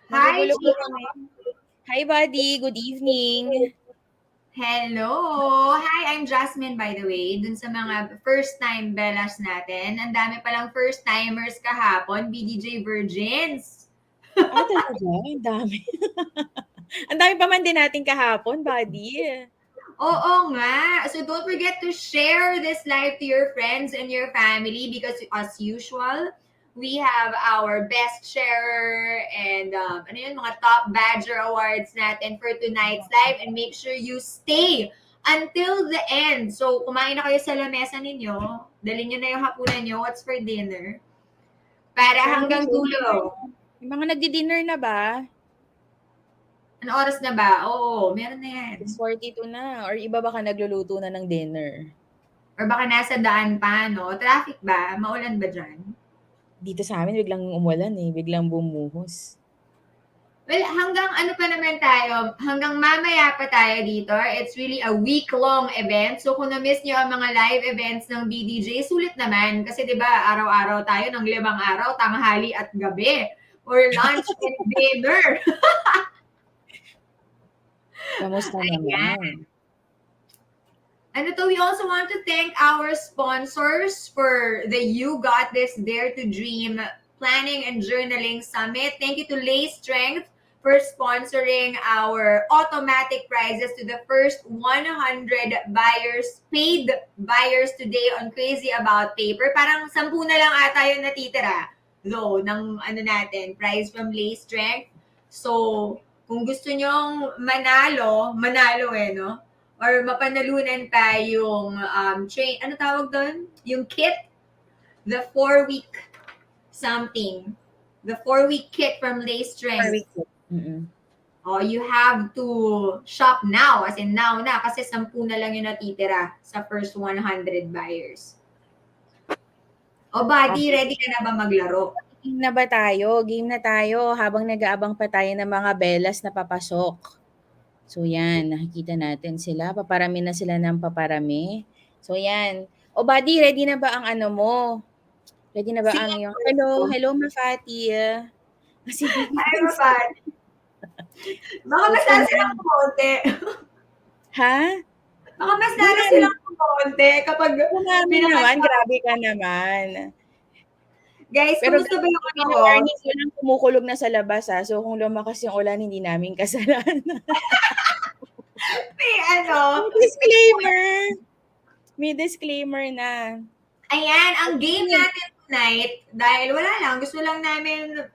Hi, Nagugulo po Chico. kami. Hi, buddy. Good evening. Hello. Hi, I'm Jasmine, by the way. Dun sa mga first-time Bellas natin, ang dami palang first-timers kahapon, BDJ Virgins. Talaga? Ang dami. Ang dami pa man din natin kahapon, buddy. Oo nga. So don't forget to share this live to your friends and your family because as usual, we have our best sharer and ano yun, mga top badger awards natin for tonight's live, and make sure you stay until the end. So kumain na kayo sa lamesa ninyo, dalhin nyo na yung hapunan nyo, what's for dinner, para hanggang dulo. Yung mga nagdi-dinner na ba? Ano oras na ba? Oo, meron na yan. 6:42 na. Or iba baka nagluluto na ng dinner? Or baka nasa daan pa, no? Traffic ba? Maulan ba dyan? Dito sa amin, biglang umulan eh. Biglang bumuhos. Well, hanggang ano pa naman tayo, hanggang mamaya pa tayo dito. It's really a week-long event. So kung na-miss nyo ang mga live events ng BDJ, sulit naman. Kasi di ba araw-araw tayo ng 5 araw, tanghali at gabi. Or lunch and dinner. Kamusta naman? And ito, we also want to thank our sponsors for the You Got This Dare to Dream Planning and Journaling Summit. Thank you to Lay Strength for sponsoring our automatic prizes to the first 100 buyers, paid buyers today on Crazy About Paper. Parang 10 na lang ata yung natitira, though, ng ano natin, prize from Lay Strength. So, kung gusto nyong manalo no? Or mapanalunan pa yung train, ano tawag doon? Yung kit, the 4-week something. The 4-week kit from Lay Strength. Oh, you have to shop now, as in now na, kasi 10 na lang yung natitira sa first 100 buyers. O buddy, ready ka na ba maglaro? Game na ba tayo? Game na tayo habang nag-aabang pa tayo ng mga belas na papasok. So yan, nakikita natin sila. Paparami na sila ng paparami. So yan. O buddy, ready na ba ang ano mo? Ready na ba ang yung... Hello, Mafati. Hi, Mafati. Baka mas lalo silang kumonte. Ha? Baka mas lalo silang kumonte kapag... naman, grabe ka naman. Guys, pero kumusta ba yung ano ko? Warning ko lang, kumukulog na sa labas ha. So kung lumakas yung ulan, hindi namin kasalanan. May ano? May disclaimer na. Ayan, ang game natin tonight, dahil wala lang, gusto lang namin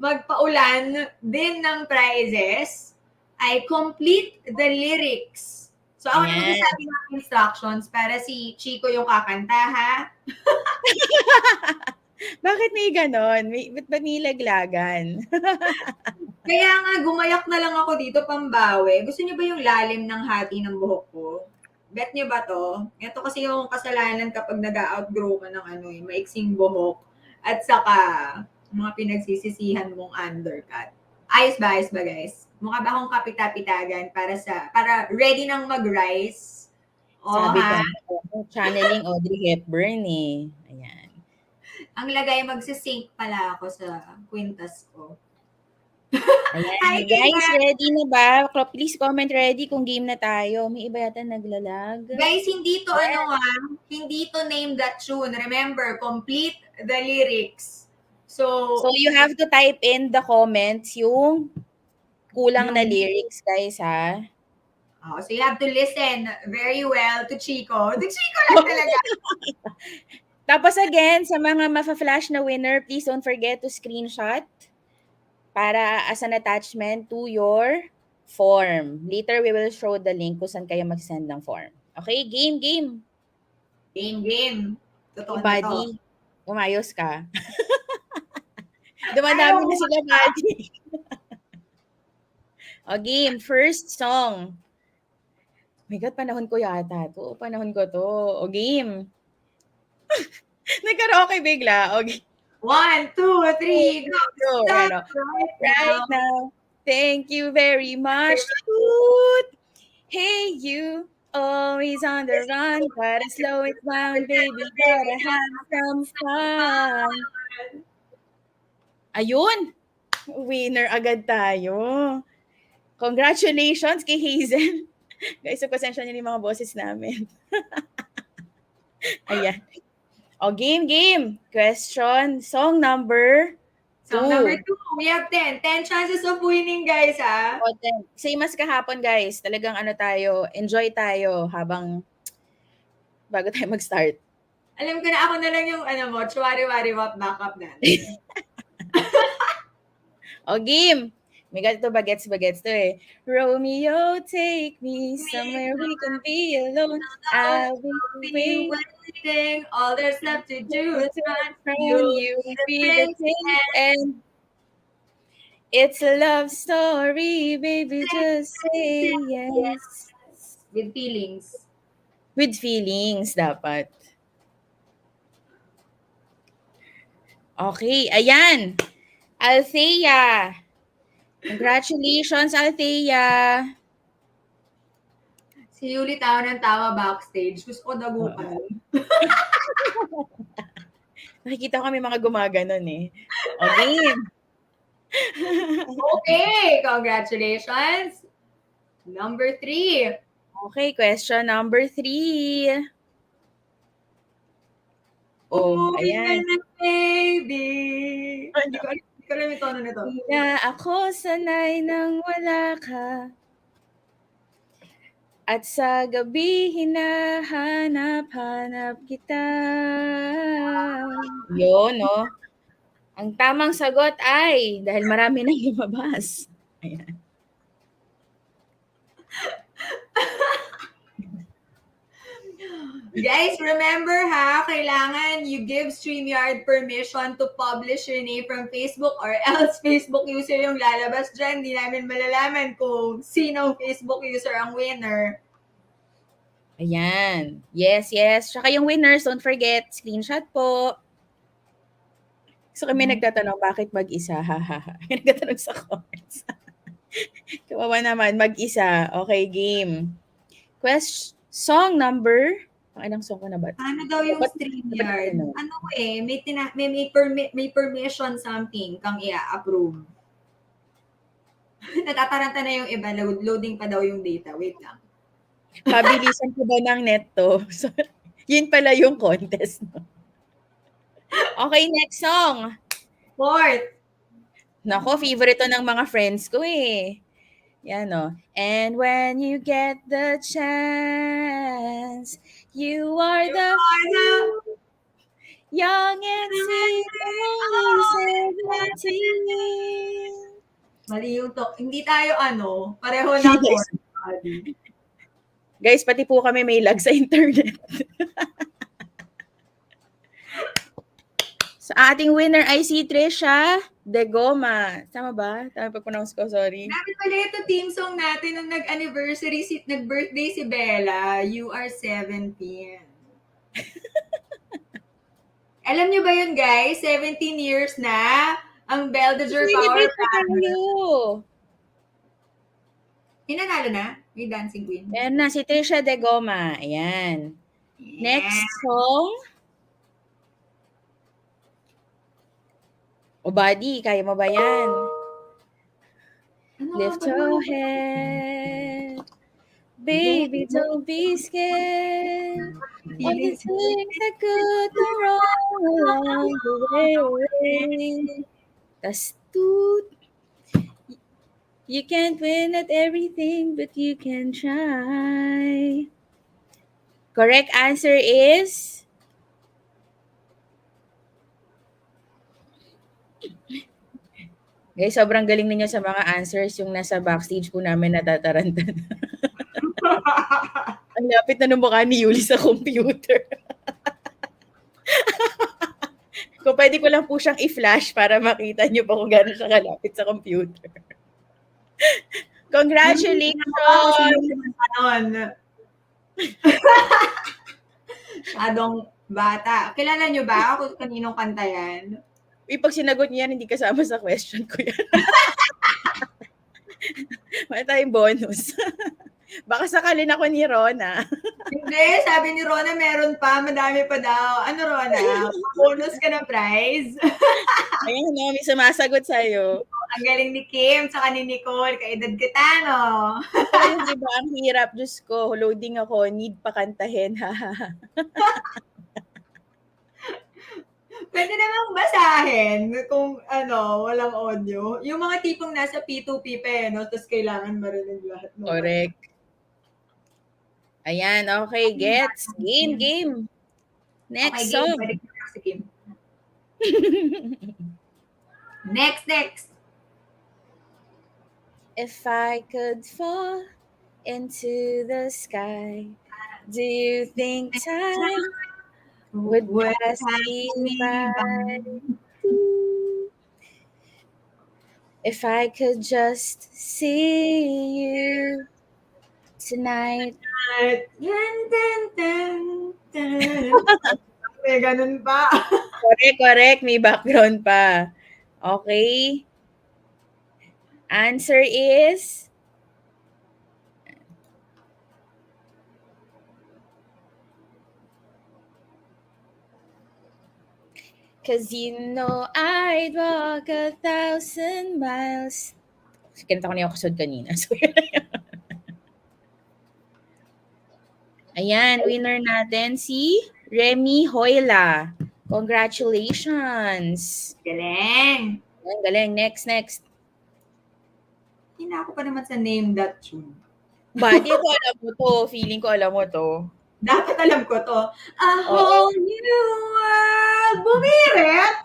magpaulan din ng prizes, ay complete the lyrics. So ako na magsasabi ng instructions para si Chico yung kakanta, ha? Bakit may ganon? Ba't ba nilaglagan? Kaya nga, gumayak na lang ako dito pambawi. Gusto niyo ba yung lalim ng hati ng buhok ko? Bet niyo ba to? Ito kasi yung kasalanan kapag nag-outgrow ka ng maiksing buhok at saka mga pinagsisisihan mong undercut. Ayos ba guys? Mukha ba akong kapita-pitagan para ready nang mag-rise? Sabi ko, channeling Audrey Hepburn eh. Ayan. Ang lagay, magsisync pala ako sa kwintas ko. Ayan. Hi, guys, ready na ba? Please comment ready kung game na tayo. May iba yata naglalag. Guys, hindi to hindi to name that tune. Remember, complete the lyrics. So you have to type in the comments yung kulang na lyrics, guys, ha? Oh, so you have to listen very well to Chico. To Chico lang talaga. Tapos again, sa mga mafa-flash na winner, please don't forget to screenshot para as an attachment to your form. Later, we will show the link kung saan kayo mag-send ng form. Okay? Game. Game. Totoo na to. Umayos ka. Dumadami na sila, buddy. O, game. First song. Oh my God, panahon ko yata to. Panahon ko to. O, game. Nagkaraoke bigla. Okay. 1, 2, 3, go. Stop right now. Thank you very much. Toot. Hey, you. Always on the run. Gotta slow it down, baby. Gotta have some fun. Ayun. Winner agad tayo. Congratulations kay Hazel. Guys, so pasensya niyo yung mga boses namin. Ayan. O, game. Question. Song number 2. Song number 2. We have 10. 10 chances of winning, guys, ha? O, 10. Same as kahapon, guys. Talagang tayo, enjoy tayo habang bago tayo mag-start. Alam ko na ako na lang yung chwari-wari-wap backup natin. O, game. May ganito bagets to eh. Romeo, take me somewhere we can be alone. I will be waiting. All there's left to do is run from you. you. Be the thing and it's a love story, baby. Just say yes. With feelings. With feelings, dapat. Okay, ayan. Althea. Congratulations, Althea. Si Yuli tawa ng tawa backstage. Gusto ko dagupan. Nakikita ko kami mga gumaganon eh. Okay. Okay, congratulations. Number 3. Okay, question number 3. Oh, ayan. Baby. Hindi ko alam yung tono nito. Hindi na ako sanay nang wala ka. At sa gabi hinahanap-hanap kita. Yun, no? Ang tamang sagot ay, dahil marami nang lumabas. Ayan. Guys, remember ha, kailangan you give StreamYard permission to publish your name from Facebook or else Facebook user yung lalabas dyan. Hindi namin malalaman kung sinong Facebook user ang winner. Ayan. Yes. Tsaka yung winners, don't forget, screenshot po. So kami nagtatanong, bakit mag-isa? May nagtatanong sa comments. Kawawa naman, mag-isa. Okay, game. Song number... Ilang song ko na ba? Ano daw yung StreamYard? Ano eh, may permission something kang i-approve. Natataranta na yung iba, loading pa daw yung data. Wait lang. Pabilisan ko ba ng net to? So, yun pala yung contest. No? Okay, next song. 4th. Nako, favorite to ng mga friends ko eh. Yan o. And when you get the chance, you are the young and sweet, only 17. Mali yung talk. Hindi tayo pareho lang po. Guys, pati po kami may lag sa internet. Sa ating winner ay si Trisha De Goma. Tama ba? Tama pag-pronounce ko, sorry. Namin pala ito team song natin nung nag-anniversary, nag-birthday si Bella. You are 17. Alam nyo ba yun, guys? 17 years na ang Beldager Power Planner. Hinanalo na? May dancing queen. Ayan na, si Trisha De Goma. Ayan. Yeah. Next song. O buddy, kaya mo ba yan? Lift your head. Baby, don't be scared. All the things that could go wrong along the way. Tas toot. You can't win at everything, but you can try. Correct answer is... Guys, sobrang galing ninyo sa mga answers. Yung nasa backstage po namin natatarantan. Ang lapit na ng mukha ni Yuli sa computer. Kung pwede ko lang po siyang i-flash para makita niyo pa kung gano'n siya kalapit sa computer. Congratulations! Adong bata. Kilala niyo ba kung kaninong kanta yan? Pag sinagot niya yan, hindi kasama sa question ko yan. May tayong bonus. Baka sakalin ako ni Rona. Hindi, sabi ni Rona meron pa, madami pa daw. Ano Rona? Bonus ka na prize? Ayun, no, may sumasagot sa'yo. Ang galing ni Kim, saka ni Nicole. Kaedad kita, no? Pero yung iba, ang hirap. Diyos ko, loading ako. Need pa kantahin. Pwede namang basahin kung walang audio. Yung mga tipong nasa P2P pa no? Tapos kailangan marinig lahat ng Correct. Ayan, okay, gets. Game. Next Okay, song. game. Pwede ko na si Kim. Next. If I could fall into the sky, do you think time would pass me by? If I could just see you tonight. May ganun pa. Correct. May background pa. Okay. Answer is... Cause you know I'd walk 1,000 miles. Kinanta ko na yung kusod kanina. So, ayan, winner natin si Remy Hoyla. Congratulations! Galing. Galing. Next. Hina ako pa naman sa name that tune. Buddy, ko alam mo to. Feeling ko alam mo to. Dapat alam ko to. A whole new world. Bumirit!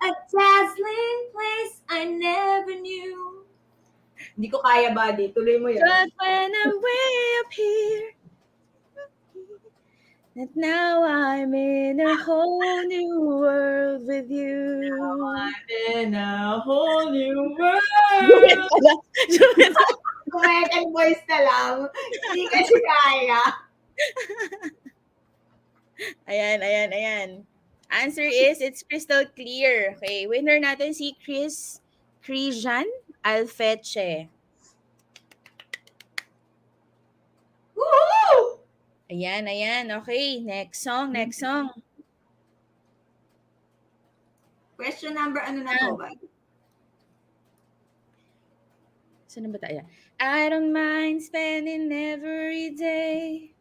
A dazzling place I never knew. Hindi ko kaya, buddy. Tuloy mo yan. But when I'm way up here, that now I'm in a whole new world with you. I'm in a whole new world. American voice na lang. Hindi kasi kaya. Ayan. Answer is, it's crystal clear. Okay, winner natin si Christian Alfeche. Woohoo! Ayan. Okay, next song. Question number ano na to, ba? Saan na ba tayo? I don't mind spending every day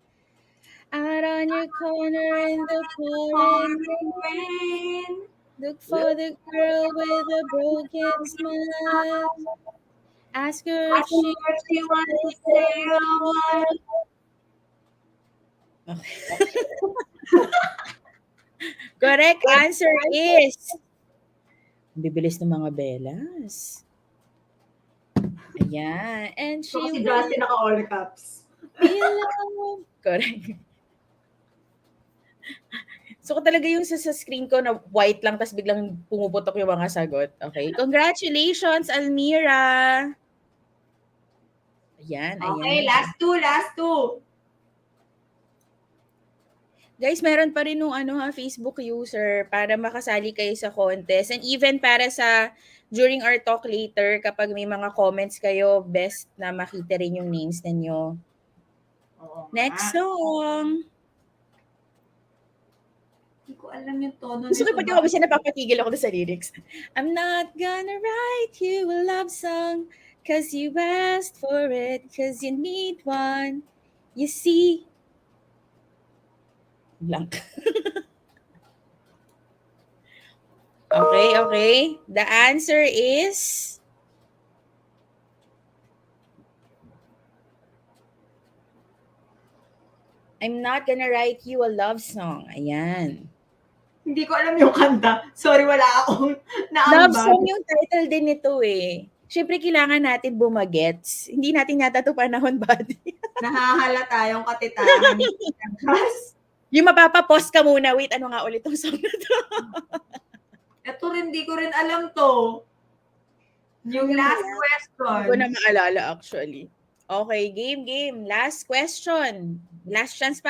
out on your corner in the pouring rain. Look for the girl with a broken smile. Ask her if she wants to say a word. Correct answer is... Bibilis ng mga belas. Ayan. And she So, si Justin naka all caps. Correct. So, talaga yung sa screen ko na white lang tapos biglang pumuputok yung mga sagot. Okay. Congratulations, Almira. Ayan. Okay, last two. Guys, meron pa rin nung Facebook user para makasali kayo sa contest. And even para sa during our talk later, kapag may mga comments kayo, best na makita rin yung names ninyo. Next song. Hindi ko alam yung tono. Gusto ko pag yung kasi napapatigil ako sa lyrics. I'm not gonna write you a love song cause you asked for it, cause you need one. You see, blank. Okay. The answer is... I'm not gonna write you a love song. Ayan. Hindi ko alam yung kanta. Sorry, wala akong naambag. Love song yung title din nito eh. Siyempre, kailangan natin bumagets. Hindi natin yata ito panahon, buddy. Nahahalata yung katitahan. Yung mapapapost ka muna. Wait, ano nga ulit tong song na to? Ito rin, di ko rin alam to. Yung last question. Hindi ko na maalala actually. Okay, game. Last question. Last chance.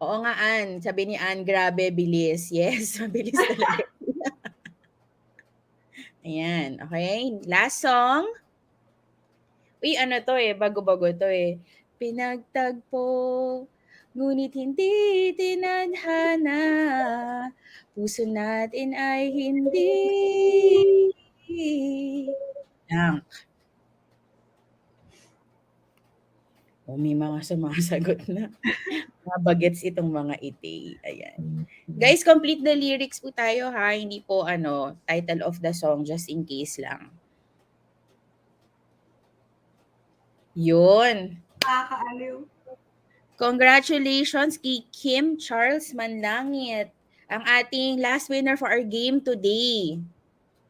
Oo nga, Ann. Sabi ni Ann, grabe, bilis. Yes, mabilis talaga. Ayan, okay. Last song. Uy, ano to eh, bago-bago to eh. Pinagtagpo ngunit hindi tinadhana. Puso natin ay hindi blank. Oh, may mga sumasagot na. Mga bagets itong mga ite. Ayan. Guys, complete the lyrics po tayo ha. Hindi po title of the song, just in case lang. Yun. Nakakaaliw. Congratulations kay Kim Charles Manlangit, ang ating last winner for our game today.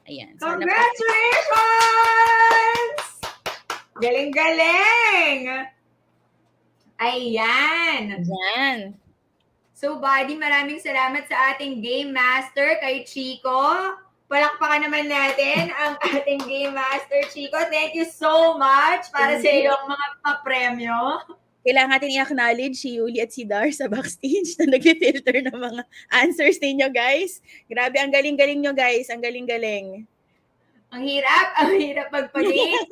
Ayan. Sana po. Congratulations! Galing-galing! Ayan. Ayan. So, buddy, maraming salamat sa ating Game Master, kay Chico. Palakpakan naman natin ang ating Game Master, Chico. Thank you so much para sa iyong mga papremyo. Kailangan natin i-acknowledge si Yuli at si Dar sa backstage na nag-filter ng mga answers ninyo, guys. Grabe, ang galing-galing nyo, guys. Ang galing-galing. Ang hirap magpag-game.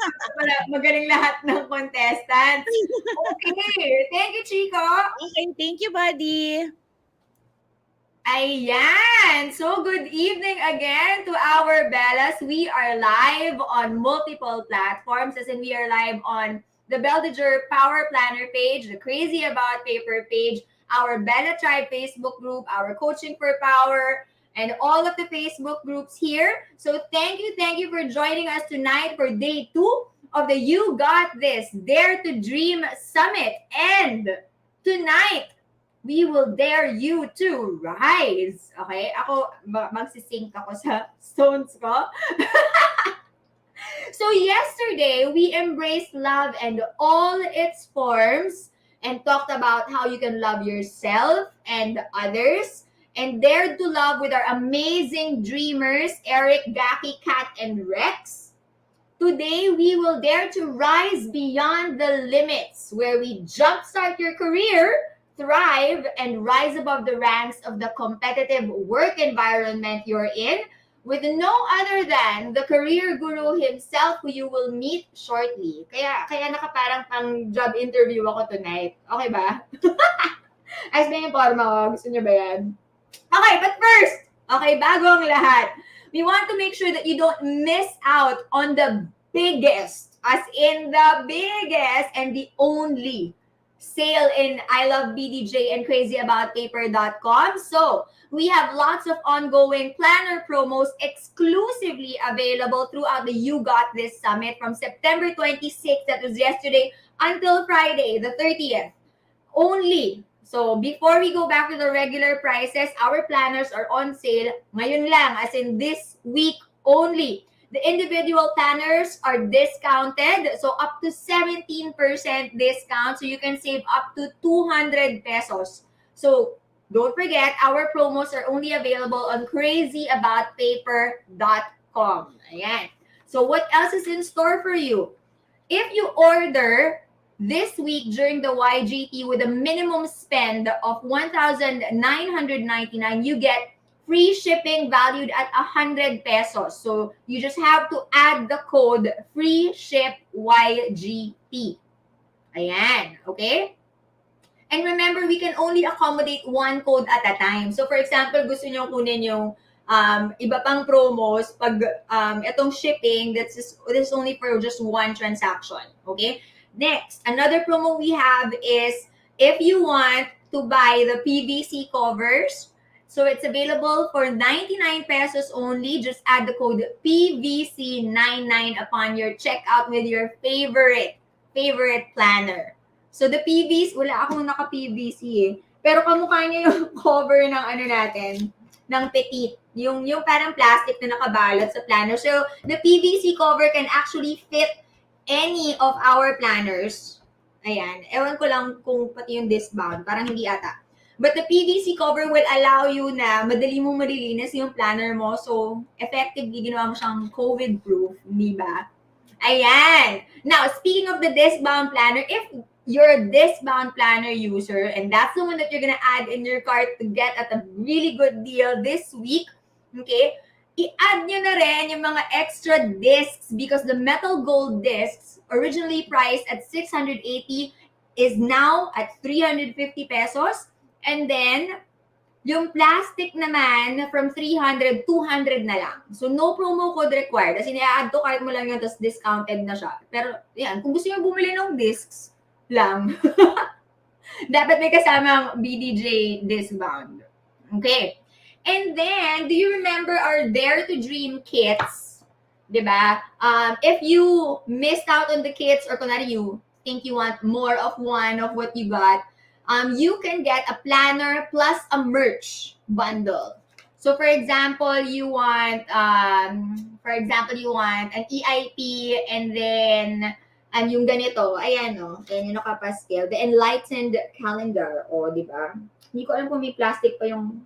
Magaling lahat ng contestants. Okay, thank you, Chico. Okay, thank you, buddy. Ayan! So, good evening again to our Bellas. We are live on multiple platforms, as in we are live on the Beldiger Power Planner page, the Crazy About Paper page, our Bella Tribe Facebook group, our Coaching for Power, and all of the Facebook groups here. So, thank you for joining us tonight for day 2 of the You Got This Dare to Dream Summit. And tonight, we will dare you to rise. Okay? Ako, magsisync ako sa stones ko. So yesterday, we embraced love and all its forms and talked about how you can love yourself and others and dared to love with our amazing dreamers, Eric, Gaki, Kat, and Rex. Today, we will dare to rise beyond the limits where we jumpstart your career, thrive, and rise above the ranks of the competitive work environment you're in with no other than the career guru himself who you will meet shortly. Kaya nakaparang pang job interview ako tonight. Okay ba? As na yung forma ko. Gusto nyo ba yan? Okay, but first, bago ang lahat, we want to make sure that you don't miss out on the biggest, as in the biggest and the only sale in I Love BDJ and crazyaboutpaper.com. So, we have lots of ongoing planner promos exclusively available throughout the You Got This Summit from September 26th, that was yesterday, until Friday, the 30th. Only. So, before we go back to the regular prices, our planners are on sale ngayon lang, as in this week only. The individual planners are discounted, so up to 17% discount, so you can save up to 200 pesos. So, don't forget, our promos are only available on crazyaboutpaper.com. Ayan. So, what else is in store for you? If you order this week during the YGT with a minimum spend of 1,999, you get free shipping valued at 100 pesos. So you just have to add the code FREESHIPYGT. Ayan, okay? And remember, we can only accommodate one code at a time. So for example, gusto nyo kunin yung iba pang promos, pag itong shipping, this is only for just one transaction, okay? Next, another promo we have is if you want to buy the PVC covers, so it's available for 99 pesos only. Just add the code PVC99 upon your checkout with your favorite planner. So the PVC, wala akong naka-PVC eh. Pero kamukha niya yung cover ng natin, ng Petite. Yung parang plastic na nakabalot sa planner. So the PVC cover can actually fit any of our planners. Ayan. Ewan ko lang kung pati yung disc bound. Parang hindi ata. But the PVC cover will allow you na madali mong malilinis yung planner mo. So, effectively, ginawa mo siyang COVID-proof. Di ba? Ayan. Now, speaking of the disc-bound planner, if you're a disc-bound planner user and that's the one that you're gonna add in your cart to get at a really good deal this week, okay, i-add nyo na rin yung mga extra discs because the metal gold discs, originally priced at 680, is now at 350 pesos. And then, yung plastic naman, from 300, 200 na lang. So, no promo code required. As in, i-add to cart mo lang yun, tapos discounted na siya. Pero, yan, kung gusto nyo bumili ng discs lang, dapat may kasamang BDJ discount. Okay. And then, do you remember our Dare to Dream kits? Diba? If you missed out on the kits, or kunwari you think you want more of one of what you got, you can get a planner plus a merch bundle. So for example, you want an EIP, and then yung ganito, ayan ayan yung nakapascale, the Enlightened Calendar, di ba? Hindi ko alam kung may plastic pa yung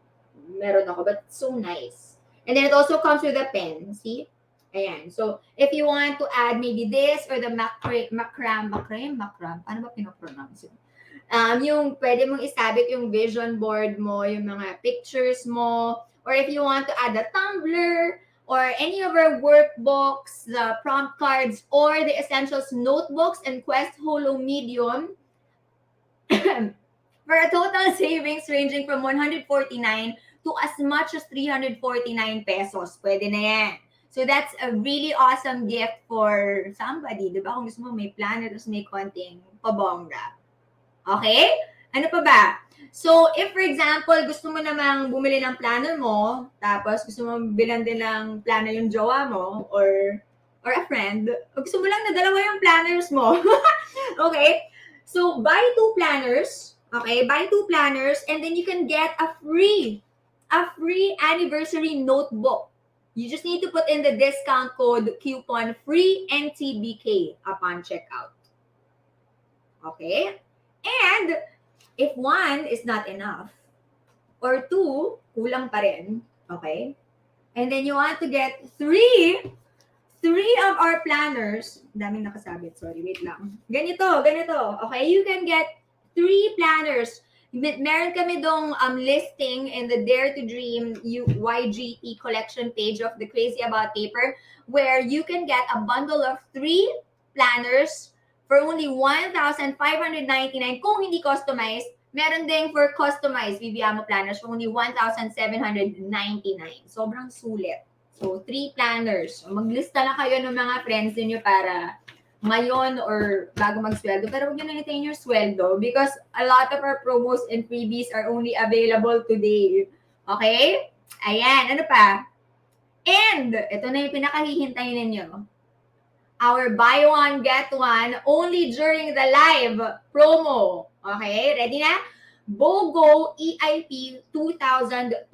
meron ako, but so nice. And then it also comes with a pen, see? Ayan. So, if you want to add maybe this or the macram, paano ba pinopronounce yun? Yung pwede mong isabit yung vision board mo, yung mga pictures mo, or if you want to add a tumbler, or any of our workbooks, the prompt cards, or the essentials notebooks and Quest Holo Medium, for a total savings ranging from 149 to as much as 349 pesos. Pwede na yan. So that's a really awesome gift for somebody, di ba? Kung gusto mo may planner, tapos may konting pabongga. Okay? Ano pa ba? So, if for example, gusto mo namang bumili ng planner mo, tapos gusto mo bilan din ng planner yung jowa mo, or a friend, o gusto mo lang na dalawa yung planners mo. Okay? So, buy 2 planners. Okay? Buy 2 planners, and then you can get a free anniversary notebook. You just need to put in the discount code coupon free NTBK upon checkout. Okay? And if 1 is not enough, or 2, kulang pa rin, okay? And then you want to get 3 of our planners. Daming nakasabit, sorry, wait lang. Ganito. Okay, you can get 3 planners. Meron kami dong listing in the Dare to Dream YGT collection page of the Crazy About paper, where you can get a bundle of 3 planners for only 1,599 kung hindi customized. Meron din for customized Viviamo planners for only 1,799. Sobrang sulit. So, 3 planners. So, maglista na kayo ng mga friends niyo para ngayon or bago magsweldo. Pero huwag nyo na itain yung sweldo because a lot of our promos and freebies are only available today. Okay? Ayan. Ano pa? And, ito na yung pinakahihintay ninyo. Our buy one, get one only during the live promo. Okay? Ready na? BOGO EIP 2023.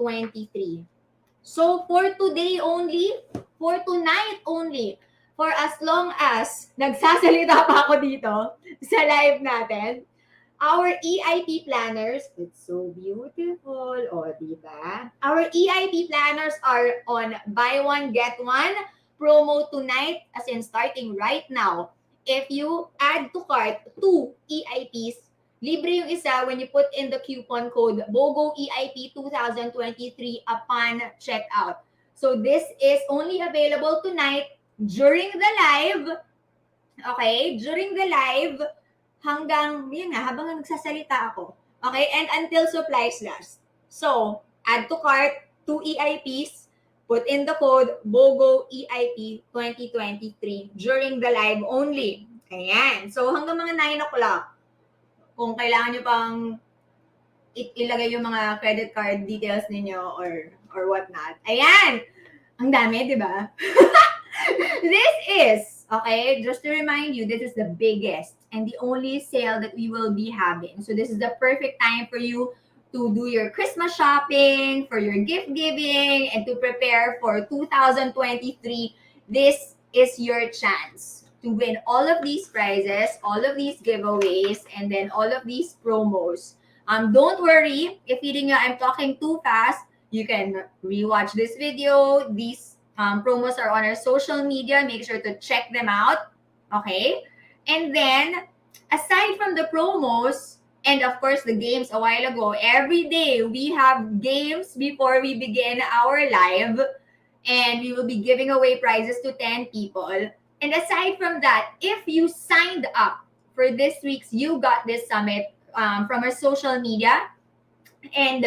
So, for today only, for tonight only, for as long as nagsasalita pa ako dito sa live natin, our EIP planners, it's so beautiful, diba? Our EIP planners are on buy one, get one promo tonight, as in starting right now. If you add to cart 2 EIPs, libre yung isa when you put in the coupon code BOGO EIP 2023 upon checkout. So this is only available tonight during the live. Okay? During the live hanggang, habang nagsasalita ako. Okay? And until supplies last. So, add to cart 2 EIPs, put in the code BOGO EIP 2023 during the live only. Ayan. So, hanggang mga 9 o'clock. Kung kailangan nyo pang ilagay yung mga credit card details ninyo or whatnot. Ayan! Ang dami, di ba? This is, okay, just to remind you, this is the biggest and the only sale that we will be having. So this is the perfect time for you to do your Christmas shopping, for your gift giving, and to prepare for 2023. This is your chance to win all of these prizes, all of these giveaways, and then all of these promos. Don't worry if feeling I'm talking too fast. You can rewatch this video. These promos are on our social media. Make sure to check them out. Okay? And then, aside from the promos, and of course the games a while ago, every day we have games before we begin our live. And we will be giving away prizes to 10 people. And aside from that, if you signed up for this week's You Got This Summit from our social media. And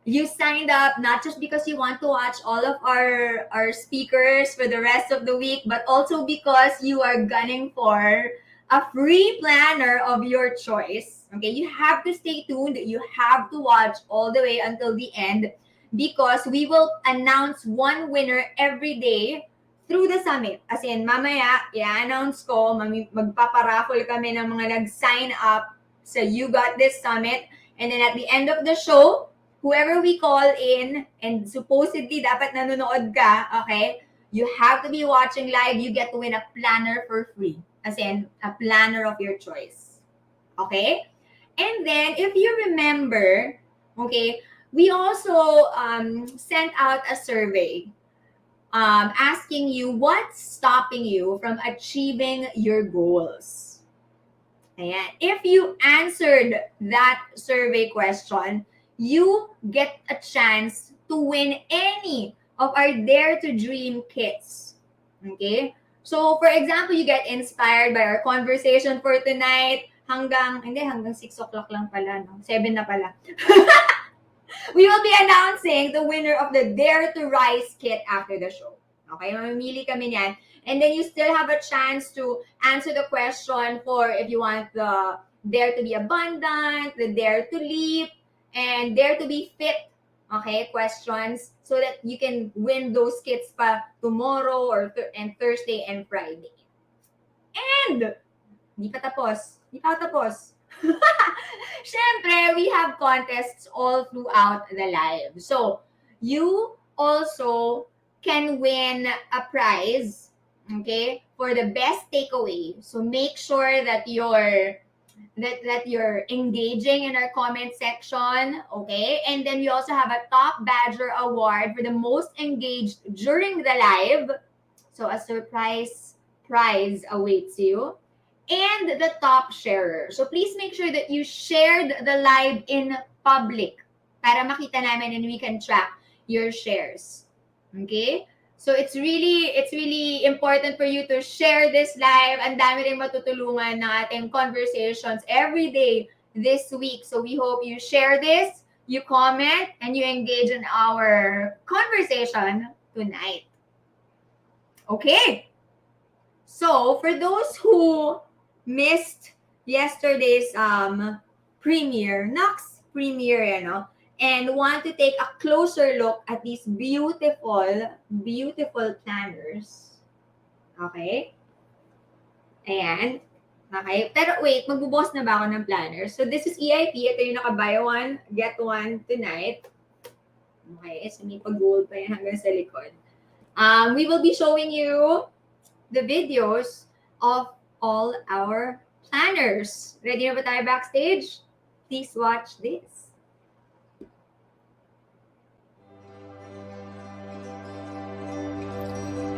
you signed up not just because you want to watch all of our speakers for the rest of the week, but also because you are gunning for a free planner of your choice. Okay, you have to stay tuned. You have to watch all the way until the end because we will announce one winner every day through the summit. As in, mamaya, i-announce ko, magpaparaffle kami ng mga nag-sign up sa You Got This Summit. And then at the end of the show, whoever we call in, and supposedly dapat nanonood ka, okay, you have to be watching live, you get to win a planner for free. As in, a planner of your choice. Okay? And then, if you remember, okay, we also sent out a survey asking you what's stopping you from achieving your goals. Ayan. If you answered that survey question, you get a chance to win any of our Dare to Dream kits. Okay? So, for example, you get inspired by our conversation for tonight hanggang 6 o'clock lang pala, no? 7 na pala. We will be announcing the winner of the Dare to Rise kit after the show. Okay? Mamimili kami niyan. And then you still have a chance to answer the question for if you want the Dare to be abundant, the Dare to leap, and Dare to be fit, okay, questions so that you can win those kits pa tomorrow and Thursday and Friday. And, di pa tapos. Syempre, we have contests all throughout the live. So, you also can win a prize, okay, for the best takeaway. So make sure that you're engaging in our comment section, okay? And then we also have a Top Badger Award for the most engaged during the live. So a surprise prize awaits you. And the top sharer. So please make sure that you shared the live in public para makita namin and we can track your shares. Okay? So it's really important for you to share this live. Ang dami ring matutulungan ng ating conversations every day this week. So we hope you share this, you comment, and you engage in our conversation tonight. Okay. So for those who missed yesterday's premiere, Knox premiere, and want to take a closer look at these beautiful planners. Okay? Ayan. Okay? Pero wait, magbubukas na ba ako ng planners? So this is EIP. Ito yung naka-buy one, get one tonight. Okay? So may pag-gold pa yan hanggang sa likod. We will be showing you the videos of all our planners. Ready na ba tayo backstage? Please watch this.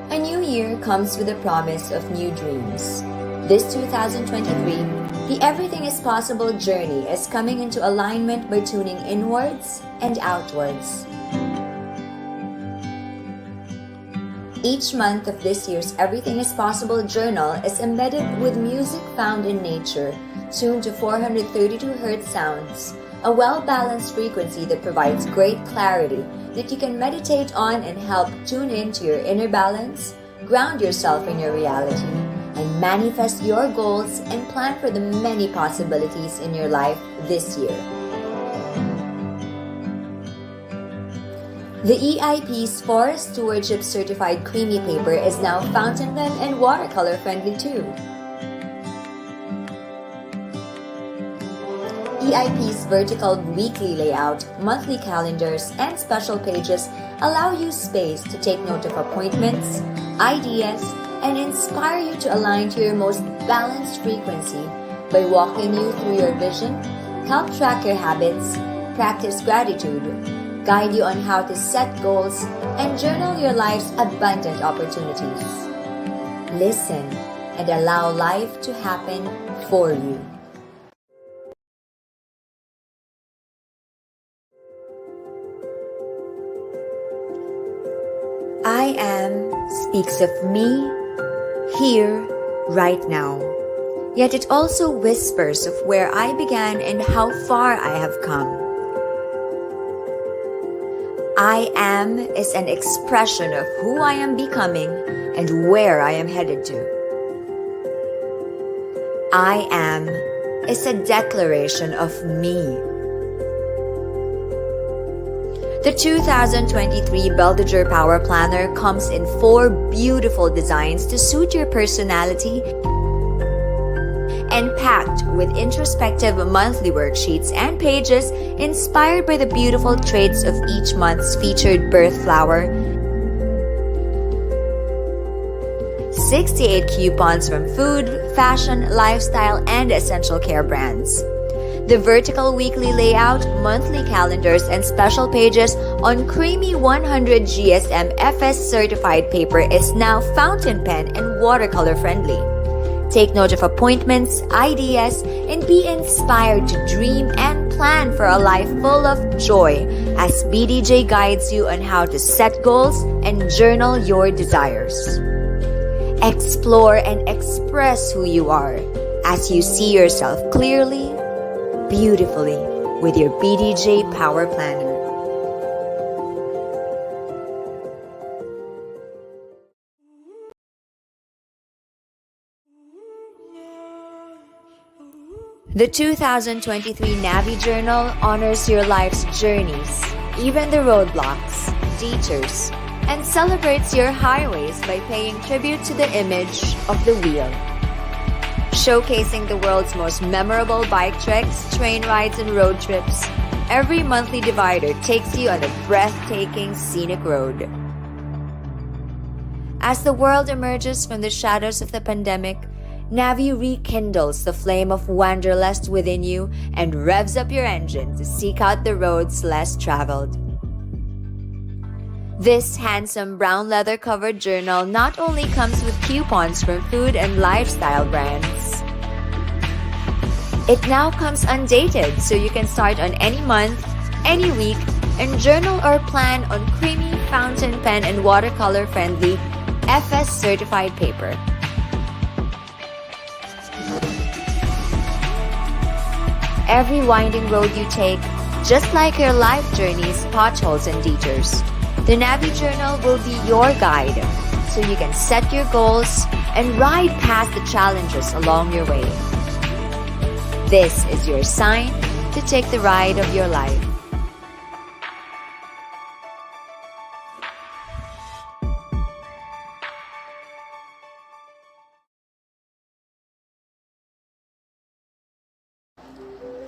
A new year comes with a promise of new dreams. This 2023, the Everything is Possible journey is coming into alignment by tuning inwards and outwards. Each month of this year's Everything is Possible journal is embedded with music found in nature, tuned to 432 Hz sounds, a well-balanced frequency that provides great clarity that you can meditate on and help tune into your inner balance, ground yourself in your reality, and manifest your goals and plan for the many possibilities in your life this year. The EIP's Forest Stewardship Certified Creamy Paper is now fountain pen and watercolor friendly too. EIP's vertical weekly layout, monthly calendars, and special pages allow you space to take note of appointments, ideas, and inspire you to align to your most balanced frequency by walking you through your vision, help track your habits, practice gratitude, guide you on how to set goals, and journal your life's abundant opportunities. Listen and allow life to happen for you. I am speaks of me, here, right now. Yet it also whispers of where I began and how far I have come. I am is an expression of who I am becoming and where I am headed to. I am is a declaration of me. The 2023 Beldager Power Planner comes in 4 beautiful designs to suit your personality and packed with introspective monthly worksheets and pages inspired by the beautiful traits of each month's featured birth flower, 68 coupons from food, fashion, lifestyle, and essential care brands. The vertical weekly layout, monthly calendars, and special pages on creamy 100 GSM FS certified paper is now fountain pen and watercolor friendly. Take note of appointments, ideas, and be inspired to dream and plan for a life full of joy as BDJ guides you on how to set goals and journal your desires. Explore and express who you are as you see yourself clearly, beautifully with your BDJ Power Planner. The 2023 Navi Journal honors your life's journeys, even the roadblocks, detours, and celebrates your highways by paying tribute to the image of the wheel. Showcasing the world's most memorable bike treks, train rides, and road trips, every monthly divider takes you on a breathtaking scenic road. As the world emerges from the shadows of the pandemic, Navi rekindles the flame of wanderlust within you and revs up your engine to seek out the roads less traveled. This handsome brown leather covered journal not only comes with coupons from food and lifestyle brands, it now comes undated so you can start on any month, any week, and journal or plan on creamy fountain pen and watercolor friendly FS certified paper. Every winding road you take, just like your life journeys, potholes, and detours, the Navi Journal will be your guide so you can set your goals and ride past the challenges along your way. This is your sign to take the ride of your life.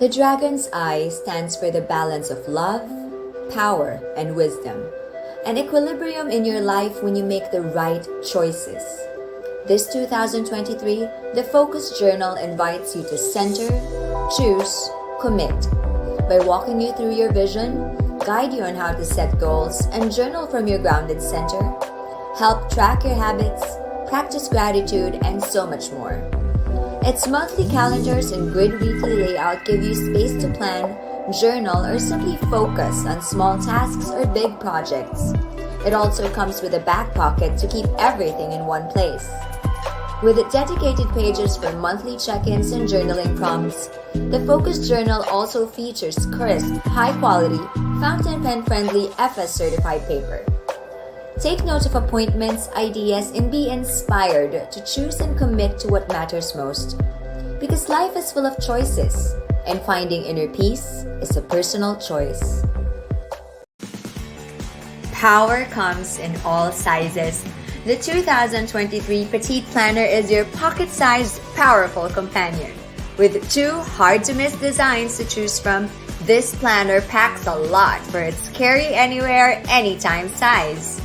The dragon's eye stands for the balance of love, power, and wisdom, an equilibrium in your life when you make the right choices. This 2023, the Focus Journal invites you to center, choose, commit, by walking you through your vision, guide you on how to set goals, and journal from your grounded center, help track your habits, practice gratitude, and so much more. Its monthly calendars and grid weekly layout give you space to plan, journal, or simply focus on small tasks or big projects. It also comes with a back pocket to keep everything in one place. With dedicated pages for monthly check-ins and journaling prompts, the Focus Journal also features crisp, high-quality, fountain pen-friendly FS certified paper. Take note of appointments, ideas, and be inspired to choose and commit to what matters most. Because life is full of choices, and finding inner peace is a personal choice. Power comes in all sizes. The 2023 Petite Planner is your pocket-sized, powerful companion. With 2 hard-to-miss designs to choose from, this planner packs a lot for its carry anywhere, anytime size.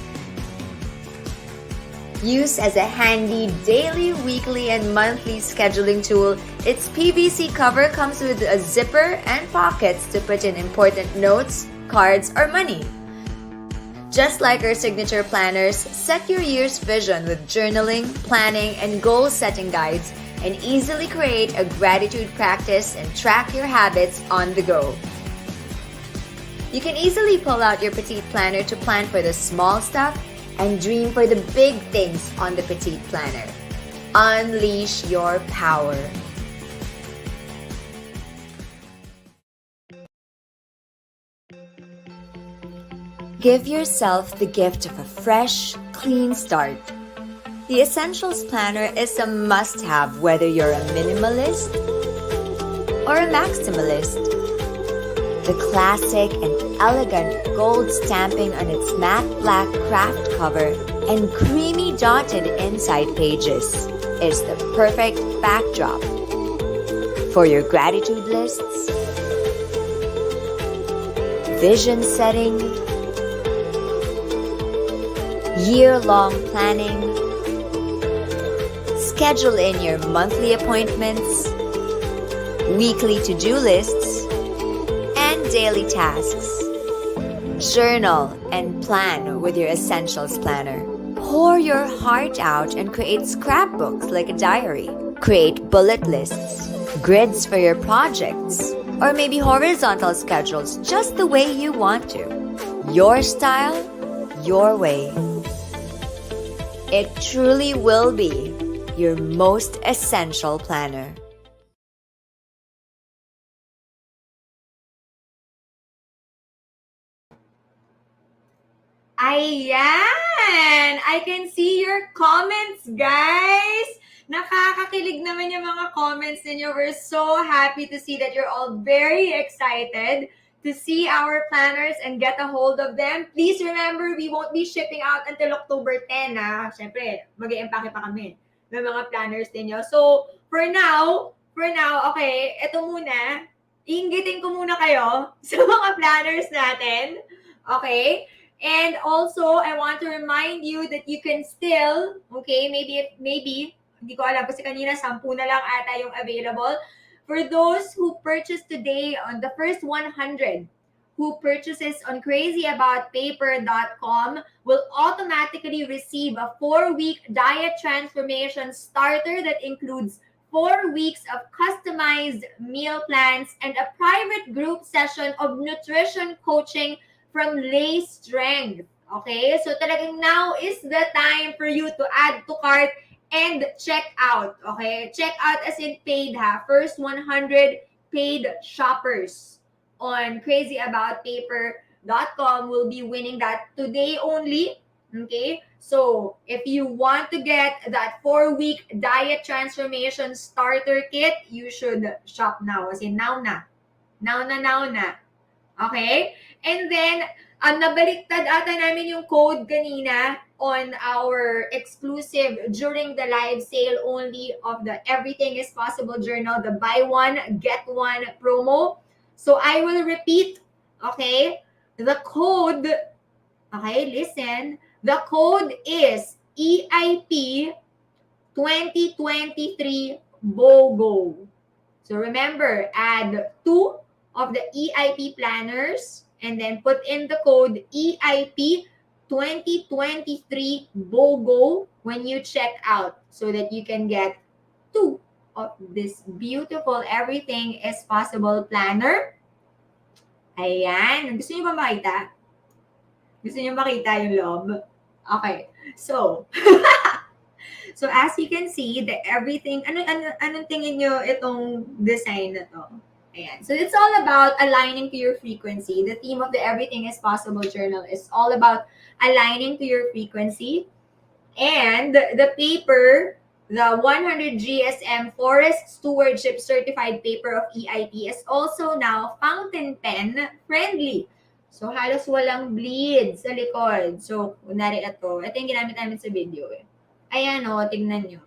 Used as a handy daily, weekly, and monthly scheduling tool, its PVC cover comes with a zipper and pockets to put in important notes, cards, or money. Just like our signature planners, set your year's vision with journaling, planning, and goal-setting guides, and easily create a gratitude practice and track your habits on the go. You can easily pull out your Petite Planner to plan for the small stuff and dream for the big things on the Petite Planner. Unleash your power. Give yourself the gift of a fresh, clean start. The Essentials Planner is a must-have whether you're a minimalist or a maximalist. The classic and elegant gold stamping on its matte black craft cover and creamy dotted inside pages is the perfect backdrop for your gratitude lists, vision setting, year-long planning, schedule in your monthly appointments, weekly to-do lists, and daily tasks. Journal and plan with your Essentials Planner. Pour your heart out and create scrapbooks like a diary. Create bullet lists, grids for your projects, or maybe horizontal schedules just the way you want to. Your style, your way. It truly will be your most essential planner. Ayan! I can see your comments, guys! Nakakakilig naman yung mga comments ninyo. We're so happy to see that you're all very excited to see our planners and get a hold of them. Please remember, we won't be shipping out until October 10, ha? Siyempre, mag-i-empake pa kami ng mga planners ninyo. So, for now, okay, ito muna. Iinggitin ko muna kayo sa mga planners natin. Okay? And also, I want to remind you that you can still, okay, maybe, hindi ko alam kasi kanina 10 na lang ata yung available. For those who purchase today on the first 100 who purchases on crazyaboutpaper.com will automatically receive a 4-week diet transformation starter that includes 4 weeks of customized meal plans and a private group session of nutrition coaching from Lay Strength. Okay? So talagang now is the time for you to add to cart and check out. Okay? Check out as in paid, ha? First 100 paid shoppers on crazyaboutpaper.com will be winning that today only. Okay? So, if you want to get that 4-week diet transformation starter kit, you should shop now. As in now na. Now na. Okay? And then, nabaliktad ata namin yung code kanina on our exclusive during the live sale only of the Everything is Possible journal, the buy one, get one promo. So, I will repeat, okay? The code, okay, listen. The code is EIP 2023 BOGO. So, remember, add 2 of the EIP planners and then put in the code EIP 2023 BOGO when you check out so that you can get 2 of this beautiful Everything is Possible planner. Ayan. Gusto niyo ba makita? Gusto niyo makita yung loob? Okay. So, so as you can see, the everything, anong tingin niyo itong design na to? Ayan. So it's all about aligning to your frequency. The theme of the Everything is Possible journal is all about aligning to your frequency. And the paper, the 100 GSM Forest Stewardship Certified Paper of EIP is also now fountain pen friendly. So halos walang bleed sa likod. So, kunwari ito yung ginamit namin sa video eh. Ayan o, tignan nyo.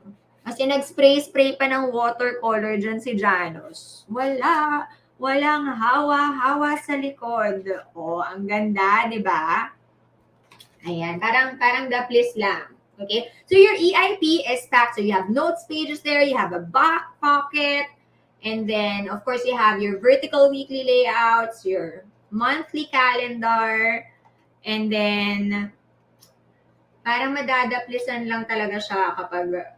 Kasi nag-spray pa ng watercolor dyan si Janos. Walang hawa sa likod. O, ang ganda, di ba? Ayan, parang daplis lang. Okay? So, your EIP is packed. So, you have notes pages there. You have a back pocket. And then, of course, you have your vertical weekly layouts, your monthly calendar. And then, parang madadaplisan lang talaga siya kapag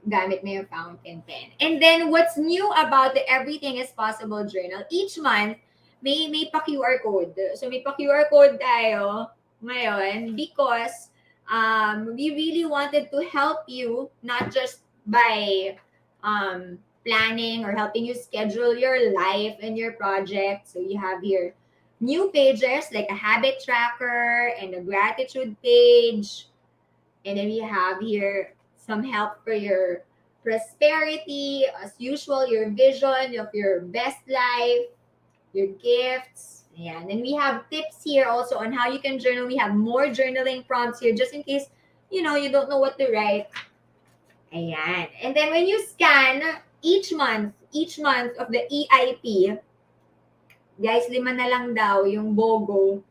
gamit mo yung fountain pen. And then, what's new about the Everything is Possible journal, each month, may pa-QR code. So, may pa-QR code tayo ngayon because we really wanted to help you, not just by planning or helping you schedule your life and your project. So, you have here new pages like a habit tracker and a gratitude page. And then we have here some help for your prosperity, as usual, your vision of your best life, your gifts. Yeah. And then we have tips here also on how you can journal. We have more journaling prompts here just in case, you don't know what to write. Ayan. And then when you scan each month of the EIP, guys, 5 na lang daw yung BOGO.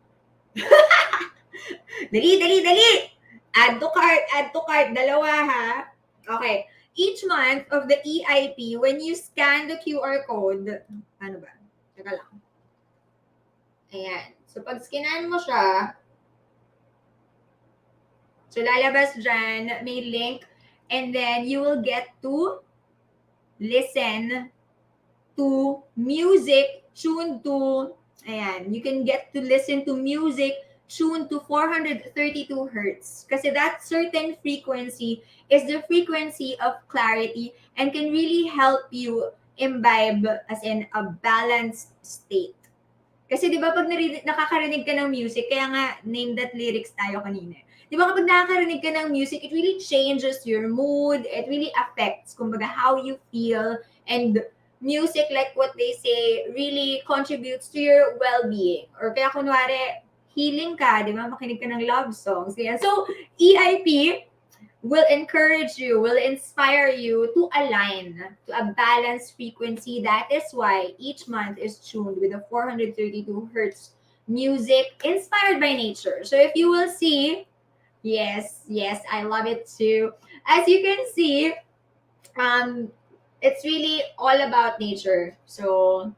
Dali! Add to cart, dalawa ha. Okay. Each month of the EIP, when you scan the QR code, ano ba? Teka lang. Ayan. So, pag scanan mo siya, so lalabas dyan, may link, and then you will get to listen to music tuned to, ayan, you can get to listen to music tuned to 432 hertz. Kasi that certain frequency is the frequency of clarity and can really help you imbibe as in a balanced state. Kasi di ba pag nakakarinig ka ng music, kaya nga name that lyrics tayo kanina. Di ba kapag nakakarinig ka ng music, it really changes your mood, it really affects, kumbaga, how you feel, and music, like what they say, really contributes to your well-being. Or kaya kunwari, healing ka, di ba? Makinig ka ng love songs. Kaya, so, EIP will encourage you, will inspire you to align to a balanced frequency. That is why each month is tuned with a 432 hertz music inspired by nature. So if you will see, yes, I love it too. As you can see, it's really all about nature. So,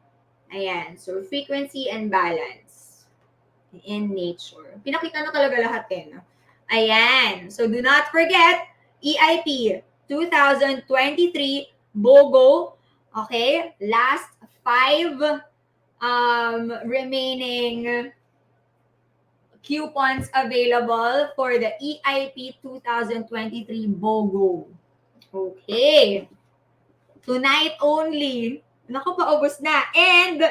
ayan. So, frequency and balance in nature. Pinakita na talaga lahat eh. Ayan. So, do not forget, EIP 2023 BOGO. Okay? Last 5 remaining coupons available for the EIP 2023 BOGO. Okay. Tonight only. Naku, paubos na. And,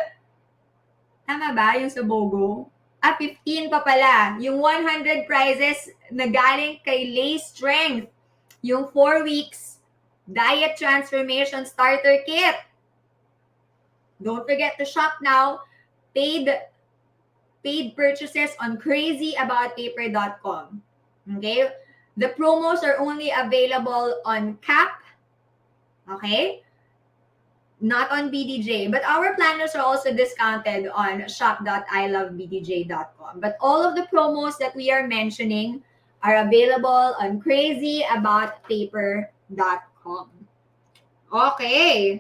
tama ba yung sa BOGO? 15 pa pala. Yung 100 prizes na galing kay Lay Strength. Yung 4 weeks diet transformation starter kit. Don't forget to shop now. Paid purchases on crazyaboutpaper.com. Okay? The promos are only available on CAP. Okay? Not on BDJ. But our planners are also discounted on shop.ilovebdj.com. But all of the promos that we are mentioning are available on crazyaboutpaper.com. Okay.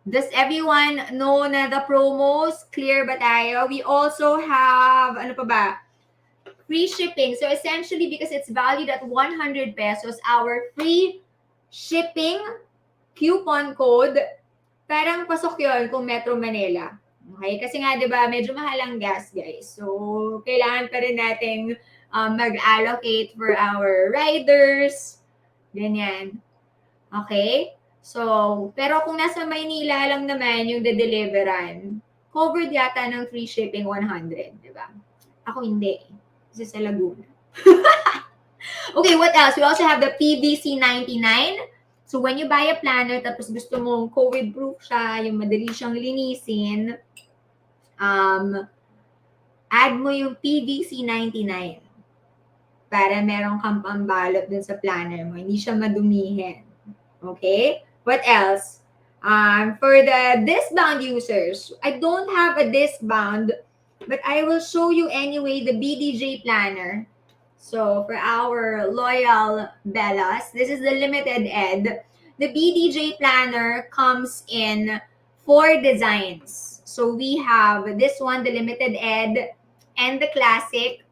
Does everyone know na the promos? Clear ba tayo? We also have, ano pa ba? Free shipping. So essentially, because it's valued at 100 pesos, our free shipping coupon code, parang pasok yun kung Metro Manila. Okay? Kasi nga, di ba, medyo mahal ang gas, guys. So, kailangan pa rin nating mag-allocate for our riders. Ganyan. Okay? So, pero kung nasa Maynila lang naman yung de-deliveran, covered yata ng free shipping 100, di ba? Ako hindi. Kasi sa Laguna. Okay, what else? We also have the PVC 99. So, when you buy a planner, tapos gusto mong COVID-proof siya, yung madali siyang linisin, add mo yung PVC 99 para meron kang pambalot dun sa planner mo. Hindi siya madumihin. Okay? What else? For the disc-bound users, I don't have a disc-bound, but I will show you anyway the BDJ planner. So, for our loyal Bellas, this is the limited ed. The BDJ planner comes in 4 designs. So, we have this one, the limited ed, and the classic,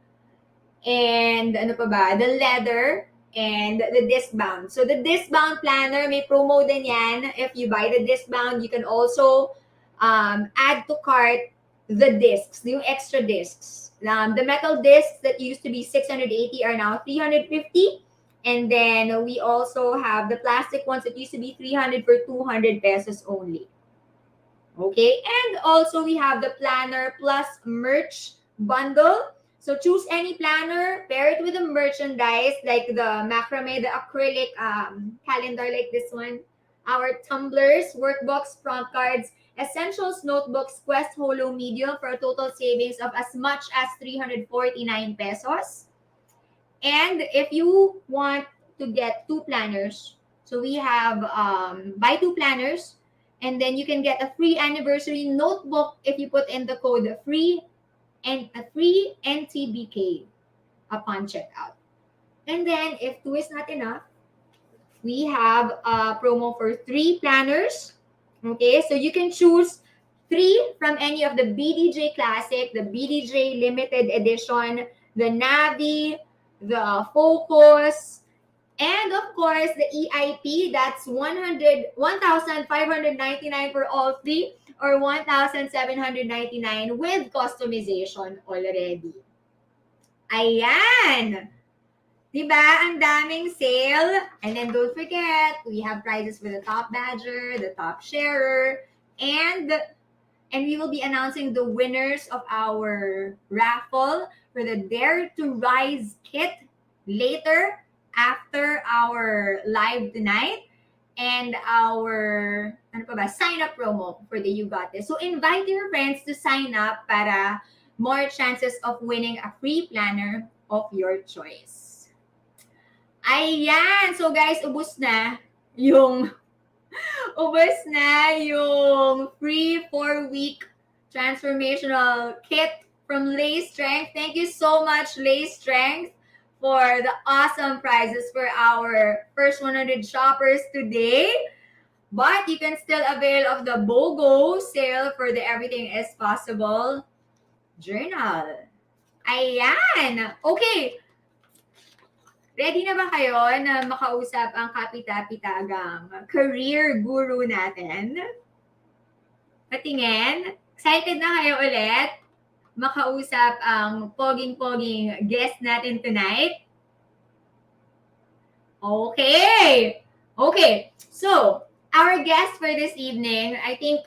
and ano pa ba, the leather, and the disc-bound. So, the disc-bound planner, may promo din yan. If you buy the disc-bound, you can also add to cart the discs, yung extra discs. The metal discs that used to be 680 are now 350. And then we also have the plastic ones that used to be 300 for 200 pesos only. Okay, and also we have the planner plus merch bundle. So choose any planner, pair it with the merchandise like the macrame, the acrylic calendar like this one, our tumblers, workbooks, prompt cards, essentials, notebooks, Quest Holo Medium for a total savings of as much as 349 pesos. And if you want to get two planners, so we have buy two planners, and then you can get a free anniversary notebook if you put in the code free and a free NTBK upon checkout. And then if two is not enough, we have a promo for three planners. Okay, so you can choose three from any of the BDJ Classic, the BDJ Limited Edition, the Navi, the Focus, and of course the EIP. That's 1,599 for all three, or 1,799 with customization already. Ayan! Diba? Ang daming sale. And then don't forget, we have prizes for the top badger, the top sharer, and we will be announcing the winners of our raffle for the Dare to Rise kit later after our live tonight and our sign up promo for the You Got This. So invite your friends to sign up para more chances of winning a free planner of your choice. Ayan! So guys, ubos na yung free 4-week transformational kit from Lay Strength. Thank you so much, Lay Strength, for the awesome prizes for our first 100 shoppers today. But you can still avail of the BOGO sale for the Everything is Possible journal. Ayan! Okay. Ready na ba kayo na makausap ang kapitapitagang career guru natin? Patingin? Excited na kayo ulit? Makausap ang poging-poging guest natin tonight? Okay! Okay, so our guest for this evening, I think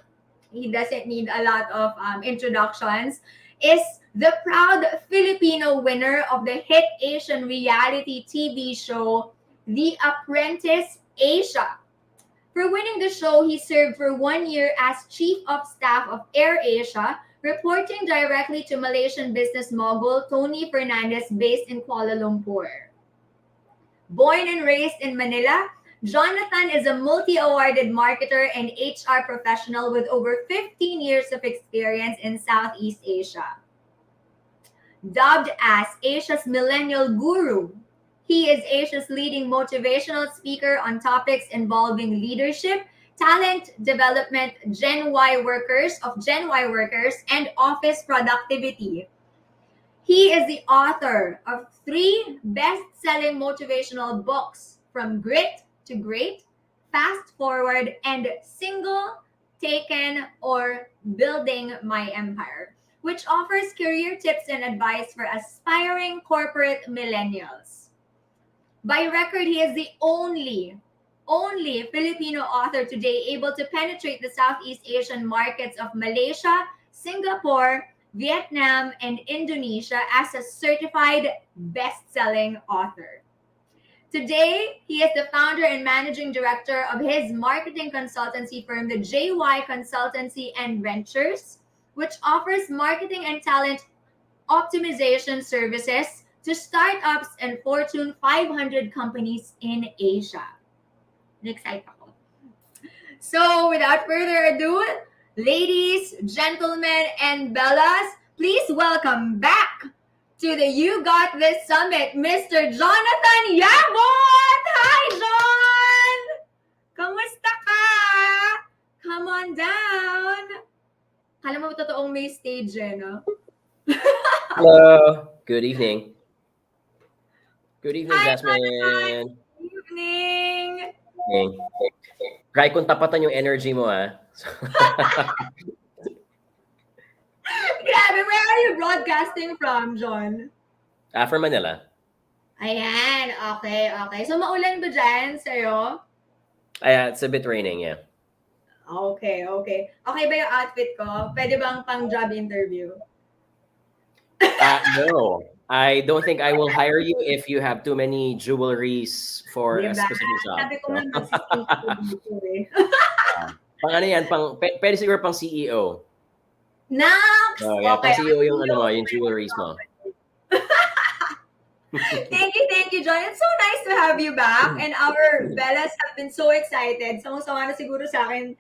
he doesn't need a lot of introductions, is the proud Filipino winner of the hit Asian reality TV show, The Apprentice Asia. For winning the show, he served for 1 year as Chief of Staff of AirAsia, reporting directly to Malaysian business mogul Tony Fernandez based in Kuala Lumpur. Born and raised in Manila, Jonathan is a multi-awarded marketer and HR professional with over 15 years of experience in Southeast Asia. Dubbed as Asia's Millennial Guru, he is Asia's leading motivational speaker on topics involving leadership, talent development, Gen Y workers, and office productivity. He is the author of 3 best-selling motivational books, From Grit to Great, Fast Forward, and Single, Taken, or Building My Empire, which offers career tips and advice for aspiring corporate millennials. By record, he is the only Filipino author today able to penetrate the Southeast Asian markets of Malaysia, Singapore, Vietnam, and Indonesia as a certified best-selling author. Today, he is the founder and managing director of his marketing consultancy firm, the JY Consultancy and Ventures, which offers marketing and talent optimization services to startups and Fortune 500 companies in Asia. Excited ako. So, without further ado, ladies, gentlemen, and Bellas, please welcome back to the You Got This Summit, Mr. Jonathan Yabut! Hi, John! Kamusta ka? Come on down. Kala mo totoong may stage no? Hello. Good evening. Good evening, Hi, Jasmine. Jonathan. Good evening. Evening. Try kong tapatan yung energy mo, ah. Grabe, where are you broadcasting from, John? From Manila. Ayan, okay. So, maulan ba dyan sa'yo? It's a bit raining, yeah. Okay, okay. Okay ba yung outfit ko? Pwede bang pang job interview? No. I don't think I will hire you if you have too many jewelries for a Diba? specific job. Sabi ko So, nga magsistay ko dito eh. pang ano yan, pwede siguro pang CEO. Next! Oh, yeah, pang Okay, CEO yung CEO ano mo, of yung my jewelries mo. company. Thank you, John. It's so nice to have you back. And our Bellas have been so excited. Sawang-sawa na siguro sa akin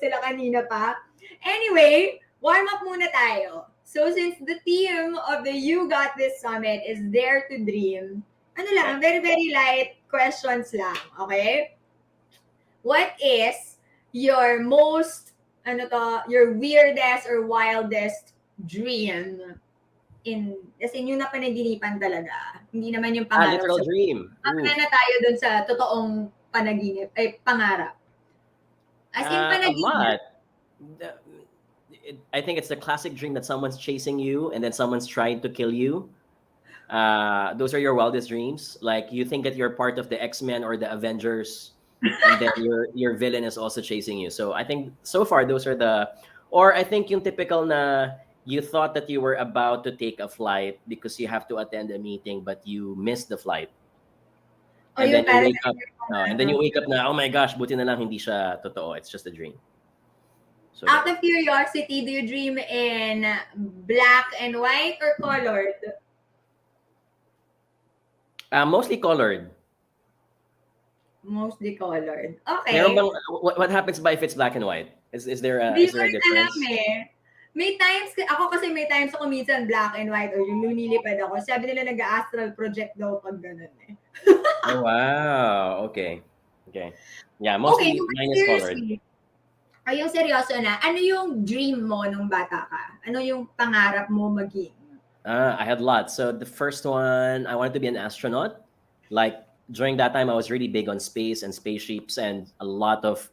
sila kanina pa. Anyway, warm up muna tayo. So since the theme of the You Got This Summit is Dare to Dream, ano lang, very, very light questions lang, okay? What is your most, your weirdest or wildest dream as in yung napanaginipan talaga. Hindi naman yung pangarap Literal sa dream. Mamaya na tayo dun sa totoong pangarap. As in A panaginip. lot. I think it's the classic dream that someone's chasing you and then someone's trying to kill you. Those are your wildest dreams. Like you think that you're part of the X-Men or the Avengers, and then your villain is also chasing you. So I think so far those are or I think yung typical na you thought that you were about to take a flight because you have to attend a meeting, but you missed the flight. O And yung then you wake parang up, and then you wake up na, oh my gosh, buti na lang hindi siya totoo. It's just a dream. So out of curiosity, do you dream in black and white or colored? mostly colored. Mostly colored. Okay. Meron bang, what happens ba if it's black and white? Is there a Hindi is there a ko rin difference? alam eh. May times ako minsan black and white or yung lumilipad ako. Sabi nila nag-astral project daw pag ganun eh. Oh wow. Okay. Yeah, Okay, mostly but mine is colored. seriously, ay yung seryoso na, ano yung dream mo nung bata ka? Ano yung pangarap mo maging? I had lots. So the first one, I wanted to be an astronaut. Like during that time, I was really big on space and spaceships and a lot of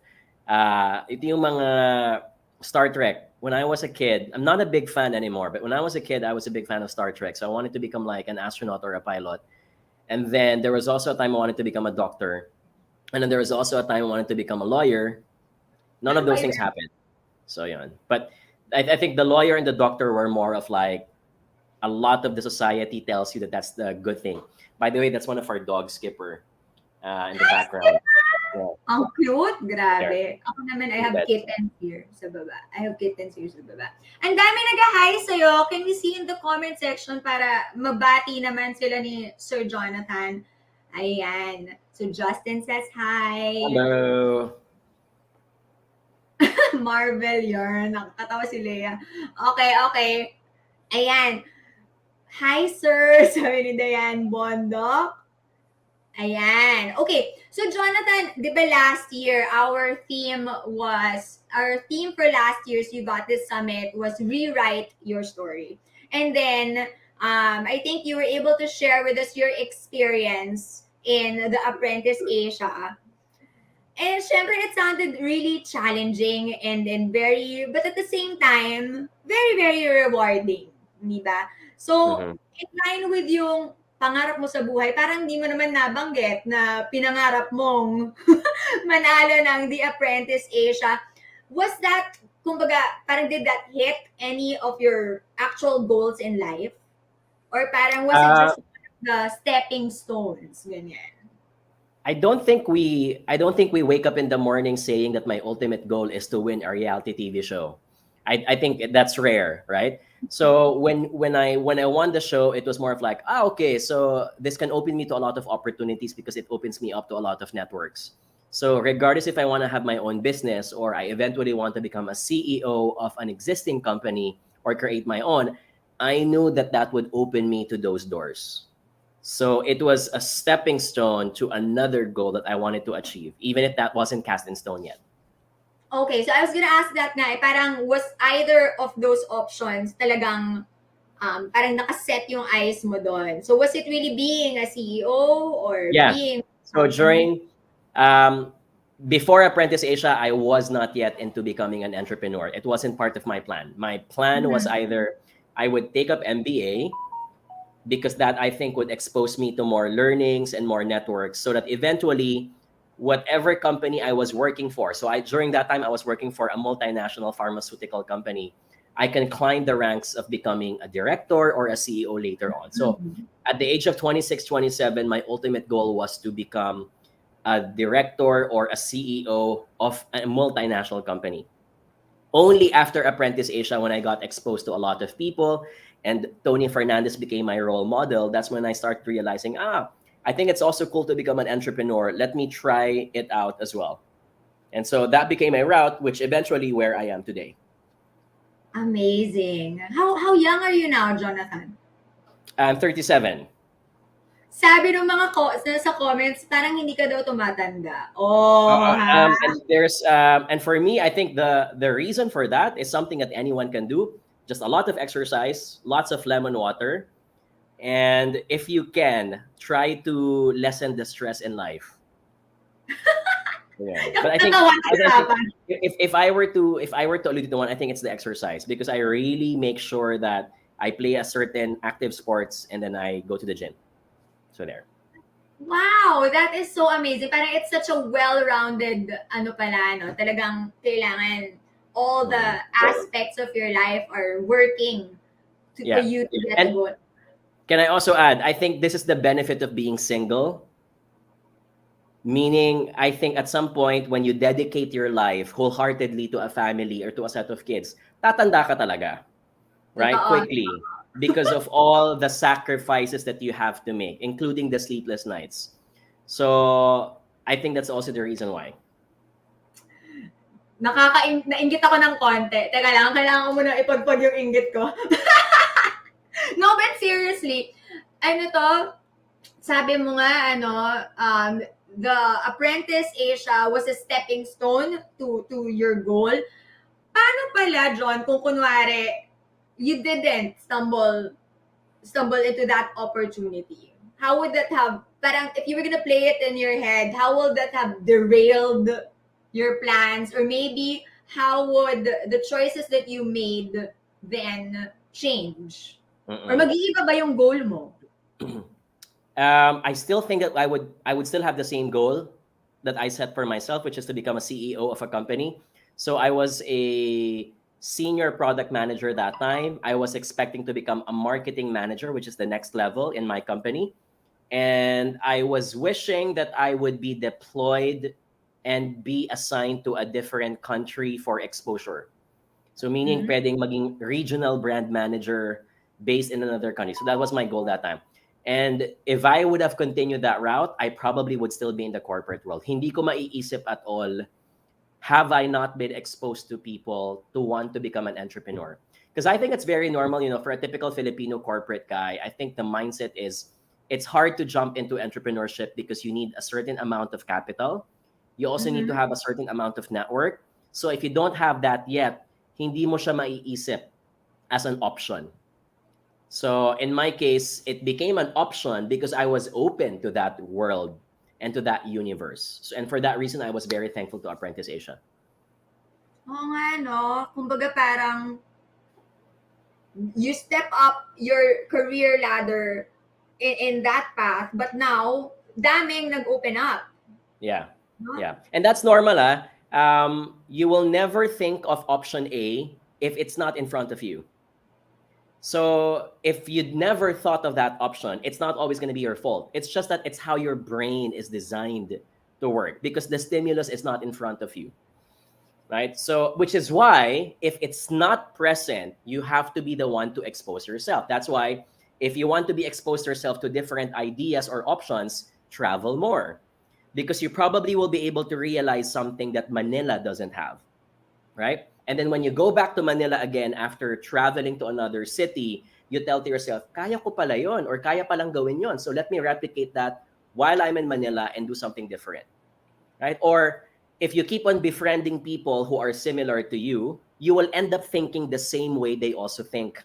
ito yung mga Star Trek. When I was a kid, I'm not a big fan anymore, but when I was a kid, I was a big fan of Star Trek. So I wanted to become like an astronaut or a pilot. And then there was also a time I wanted to become a doctor. And then there was also a time I wanted to become a lawyer. None of those things happened. So yeah. But I think the lawyer and the doctor were more of like a lot of the society tells you that that's the good thing. By the way, that's one of our dogs, Skipper, in the background. Yeah. Ang cute, grabe. There. Ako naman, I In have bed. kittens here sa baba. Ang dami nag-hi sa'yo. Can we see in the comment section para mabati naman sila ni Sir Jonathan? Ayan. So, Justin says hi. Hello. Marvel yarn. Nakakatawa si Leia. Okay. Ayan. Hi, sir. Sabi ni Diane Bondok. Ayan. Okay. So, Jonathan, di ba last year, our theme for last year's You Got This Summit was rewrite your story. And then, I think you were able to share with us your experience in the Apprentice Asia. And syempre, it sounded really challenging and but at the same time, very, very rewarding. Di ba? So, in line with yung pangarap mo sa buhay, parang di mo naman nabanggit na pinangarap mong manalo ng The Apprentice Asia. Was that, kumbaga, parang did that hit any of your actual goals in life? Or parang was it just the stepping stones? Ganyan. I don't think we wake up in the morning saying that my ultimate goal is to win a reality TV show. I think that's rare, right? So when I won the show, it was more of like, okay, so this can open me to a lot of opportunities because it opens me up to a lot of networks. So regardless if I want to have my own business or I eventually want to become a CEO of an existing company or create my own, I knew that would open me to those doors. So it was a stepping stone to another goal that I wanted to achieve, even if that wasn't cast in stone yet. Okay, so I was gonna ask that nga, parang was either of those options talagang parang nakaset yung eyes mo doon? So was it really being a CEO or being... So during, before Apprentice Asia, I was not yet into becoming an entrepreneur. It wasn't part of my plan. My plan was either I would take up MBA, because that I think would expose me to more learnings and more networks so that eventually whatever company I was working for. So during that time, I was working for a multinational pharmaceutical company. I can climb the ranks of becoming a director or a CEO later on. So at the age of 26, 27, my ultimate goal was to become a director or a CEO of a multinational company. Only after Apprentice Asia, when I got exposed to a lot of people and Tony Fernandez became my role model, that's when I started realizing, I think it's also cool to become an entrepreneur. Let me try it out as well. And so that became my route, which eventually where I am today. Amazing. How young are you now, Jonathan? I'm 37. Sabi ng mga sa comments, parang hindi ka daw tumatanda. Oh, ha? And there's and for me, I think the reason for that is something that anyone can do. Just a lot of exercise, lots of lemon water, and if you can, try to lessen the stress in life. Yeah. But I think if I were to allude to one, I think it's the exercise, because I really make sure that I play a certain active sports and then I go to the gym. So there. Wow, that is so amazing. Parang it's such a well-rounded pala, no? Talagang kailangan all the aspects of your life are working for you to get a goal. Can I also add, I think this is the benefit of being single. Meaning, I think at some point when you dedicate your life wholeheartedly to a family or to a set of kids, tatanda ka talaga, right? Quickly, because of all the sacrifices that you have to make, including the sleepless nights. So I think that's also the reason why. Nainggit ako ng konti. Teka lang, kailangan ko muna ipagpag yung inggit ko. No, but seriously, sabi mo nga, the Apprentice Asia was a stepping stone to your goal. Paano pala, John, kung kunwari, you didn't stumble into that opportunity? How would that have, parang if you were gonna play it in your head, how would that have derailed your plans? Or maybe how would the choices that you made then change? Or mag-iiba ba yung goal mo? I still think that I would still have the same goal that I set for myself, which is to become a CEO of a company. So I was a senior product manager that time. I was expecting to become a marketing manager, which is the next level in my company. And I was wishing that I would be deployed and be assigned to a different country for exposure. So meaning pwedeng maging regional brand manager based in another country. So that was my goal that time. And if I would have continued that route, I probably would still be in the corporate world. Hindi ko maiisip at all, have I not been exposed to people to want to become an entrepreneur? Because I think it's very normal, for a typical Filipino corporate guy, I think the mindset is it's hard to jump into entrepreneurship because you need a certain amount of capital. You also need to have a certain amount of network. So if you don't have that yet, hindi mo siya maiisip as an option. So in my case, it became an option because I was open to that world and to that universe. So, and for that reason, I was very thankful to Apprentice Asia. Oo nga, no? Kumbaga parang you step up your career ladder in that path, but now, daming nag-open up. Yeah. No? Yeah. And that's normal, you will never think of option A if it's not in front of you. So if you'd never thought of that option, it's not always going to be your fault. It's just that it's how your brain is designed to work because the stimulus is not in front of you, right? So, which is why if it's not present, you have to be the one to expose yourself. That's why if you want to be exposed yourself to different ideas or options, travel more because you probably will be able to realize something that Manila doesn't have, right? And then when you go back to Manila again after traveling to another city, you tell to yourself, kaya ko pala yon or kaya palang gawin yon. So let me replicate that while I'm in Manila and do something different, right? Or if you keep on befriending people who are similar to you, you will end up thinking the same way they also think.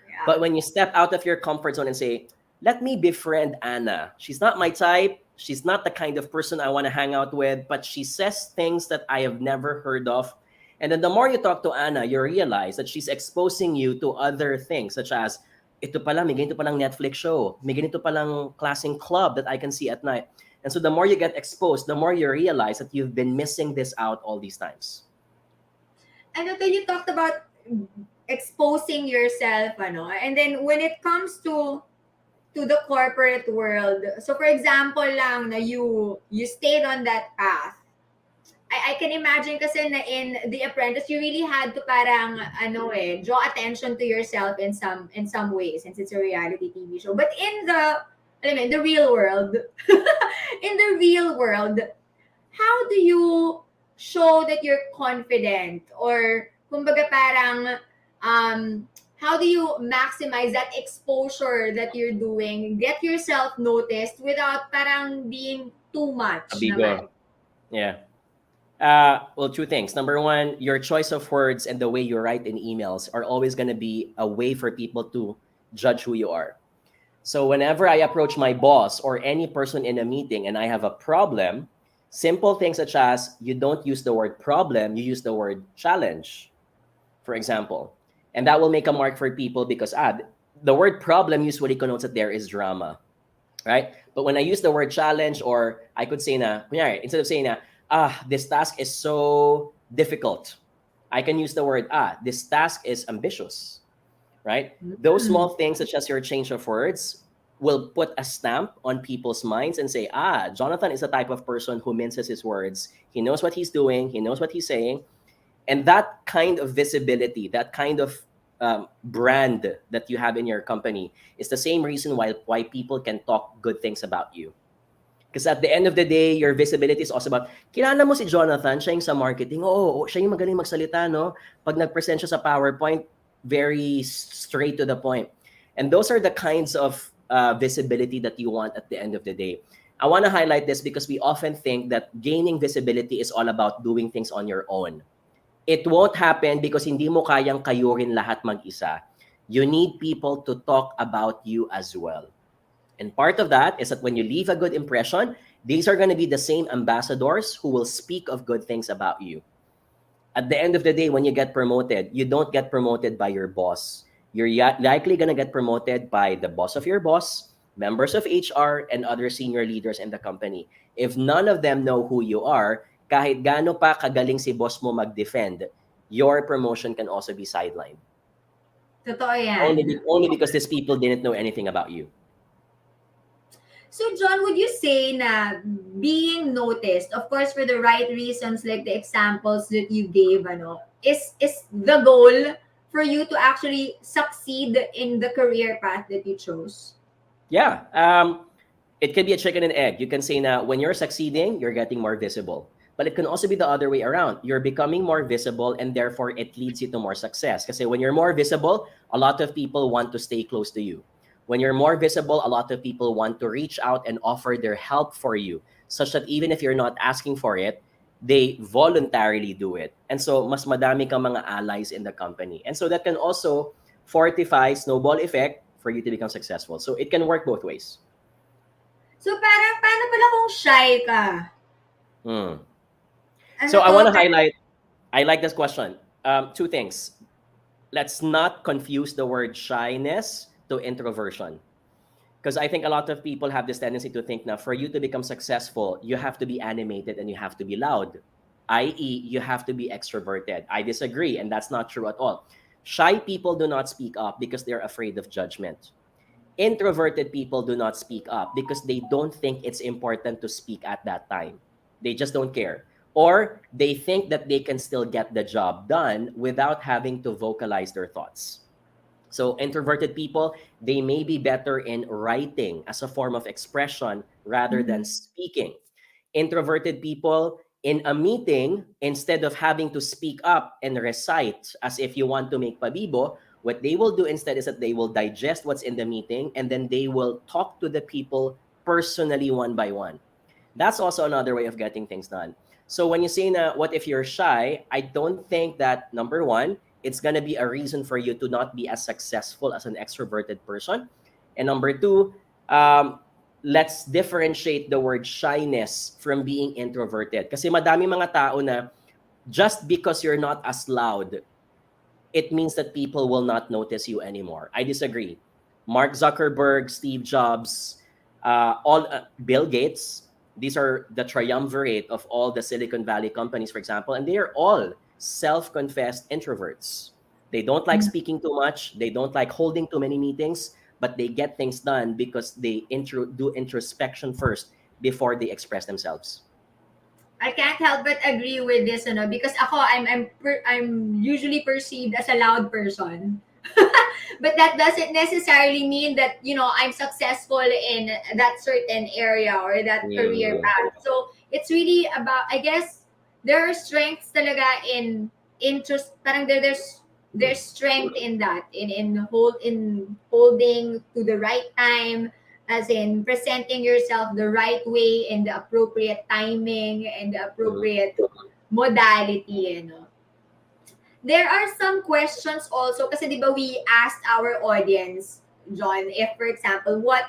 Yeah. But when you step out of your comfort zone and say, let me befriend Anna. She's not my type. She's not the kind of person I want to hang out with, but she says things that I have never heard of. And then the more you talk to Anna, you realize that she's exposing you to other things, such as, ito pala, may ganito palang Netflix show, may ganito palang klaseng club that I can see at night. And so the more you get exposed, the more you realize that you've been missing this out all these times. Ano to, you talked about exposing yourself, ano? And then when it comes to the corporate world, so for example lang na you stayed on that path, I can imagine kasi na in The Apprentice, you really had to parang, ano draw attention to yourself in some ways since it's a reality TV show. But in the, alam mo, in the real world, in the real world, how do you show that you're confident? Or, kumbaga parang, how do you maximize that exposure that you're doing? Get yourself noticed without parang being too much naman. Abigo. Yeah. Well, two things. Number one, your choice of words and the way you write in emails are always going to be a way for people to judge who you are. So whenever I approach my boss or any person in a meeting and I have a problem, simple things such as you don't use the word problem, you use the word challenge, for example. And that will make a mark for people because the word problem usually connotes that there is drama, right? But when I use the word challenge, or I could say na, kunyari, instead of saying na, this task is so difficult, I can use the word, this task is ambitious, right? Those small things, such as your change of words, will put a stamp on people's minds and say, Jonathan is the type of person who minces his words. He knows what he's doing. He knows what he's saying. And that kind of visibility, that kind of brand that you have in your company is the same reason why people can talk good things about you. Because at the end of the day, your visibility is also about, kilala mo si Jonathan, siya yung sa marketing. Oo, siya yung magaling magsalita, no? Pag nag-present siya sa PowerPoint, very straight to the point. And those are the kinds of visibility that you want at the end of the day. I want to highlight this because we often think that gaining visibility is all about doing things on your own. It won't happen because hindi mo kayang kayurin lahat mag-isa. You need people to talk about you as well. And part of that is that when you leave a good impression, these are going to be the same ambassadors who will speak of good things about you. At the end of the day, when you get promoted, you don't get promoted by your boss. You're likely going to get promoted by the boss of your boss, members of HR, and other senior leaders in the company. If none of them know who you are, kahit gaano pa kagaling si boss mo mag-defend, your promotion can also be sidelined. Totoo yan. Only because these people didn't know anything about you. So, John, would you say na being noticed, of course, for the right reasons, like the examples that you gave, is the goal for you to actually succeed in the career path that you chose? Yeah. It can be a chicken and egg. You can say na when you're succeeding, you're getting more visible. But it can also be the other way around. You're becoming more visible and therefore it leads you to more success. Because when you're more visible, a lot of people want to stay close to you. When you're more visible, a lot of people want to reach out and offer their help for you, such that even if you're not asking for it, they voluntarily do it. And so, mas madami kang mga allies in the company. And so that can also fortify snowball effect for you to become successful. So it can work both ways. So parang, paano pala kung shy ka? So I want to highlight, I like this question. Two things. Let's not confuse the word shyness to introversion. Because I think a lot of people have this tendency to think now, for you to become successful, you have to be animated and you have to be loud, i.e., you have to be extroverted. I disagree, and that's not true at all. Shy people do not speak up because they're afraid of judgment. Introverted people do not speak up because they don't think it's important to speak at that time. They just don't care. Or they think that they can still get the job done without having to vocalize their thoughts. So introverted people, they may be better in writing as a form of expression rather than speaking. Introverted people, in a meeting, instead of having to speak up and recite as if you want to make pabibo, what they will do instead is that they will digest what's in the meeting and then they will talk to the people personally one by one. That's also another way of getting things done. So when you say na, what if you're shy? I don't think that, number one, it's going to be a reason for you to not be as successful as an extroverted person. And number two, let's differentiate the word shyness from being introverted. Kasi madami mga tao na just because you're not as loud, it means that people will not notice you anymore. I disagree. Mark Zuckerberg, Steve Jobs, Bill Gates, These are the triumvirate of all the Silicon Valley companies, for example, and they are all self-confessed introverts. They don't like speaking too much. They don't like holding too many meetings, but they get things done because they do introspection first before they express themselves. I can't help but agree with this, because I'm usually perceived as a loud person. But that doesn't necessarily mean that, I'm successful in that certain area or that career Mm, path. So it's really about, I guess, there are strengths talaga in interest, parang there's strength in that, in holding to the right time, as in presenting yourself the right way in the appropriate timing and the mm, appropriate modality, There are some questions also kasi 'di ba we asked our audience, John, if for example, what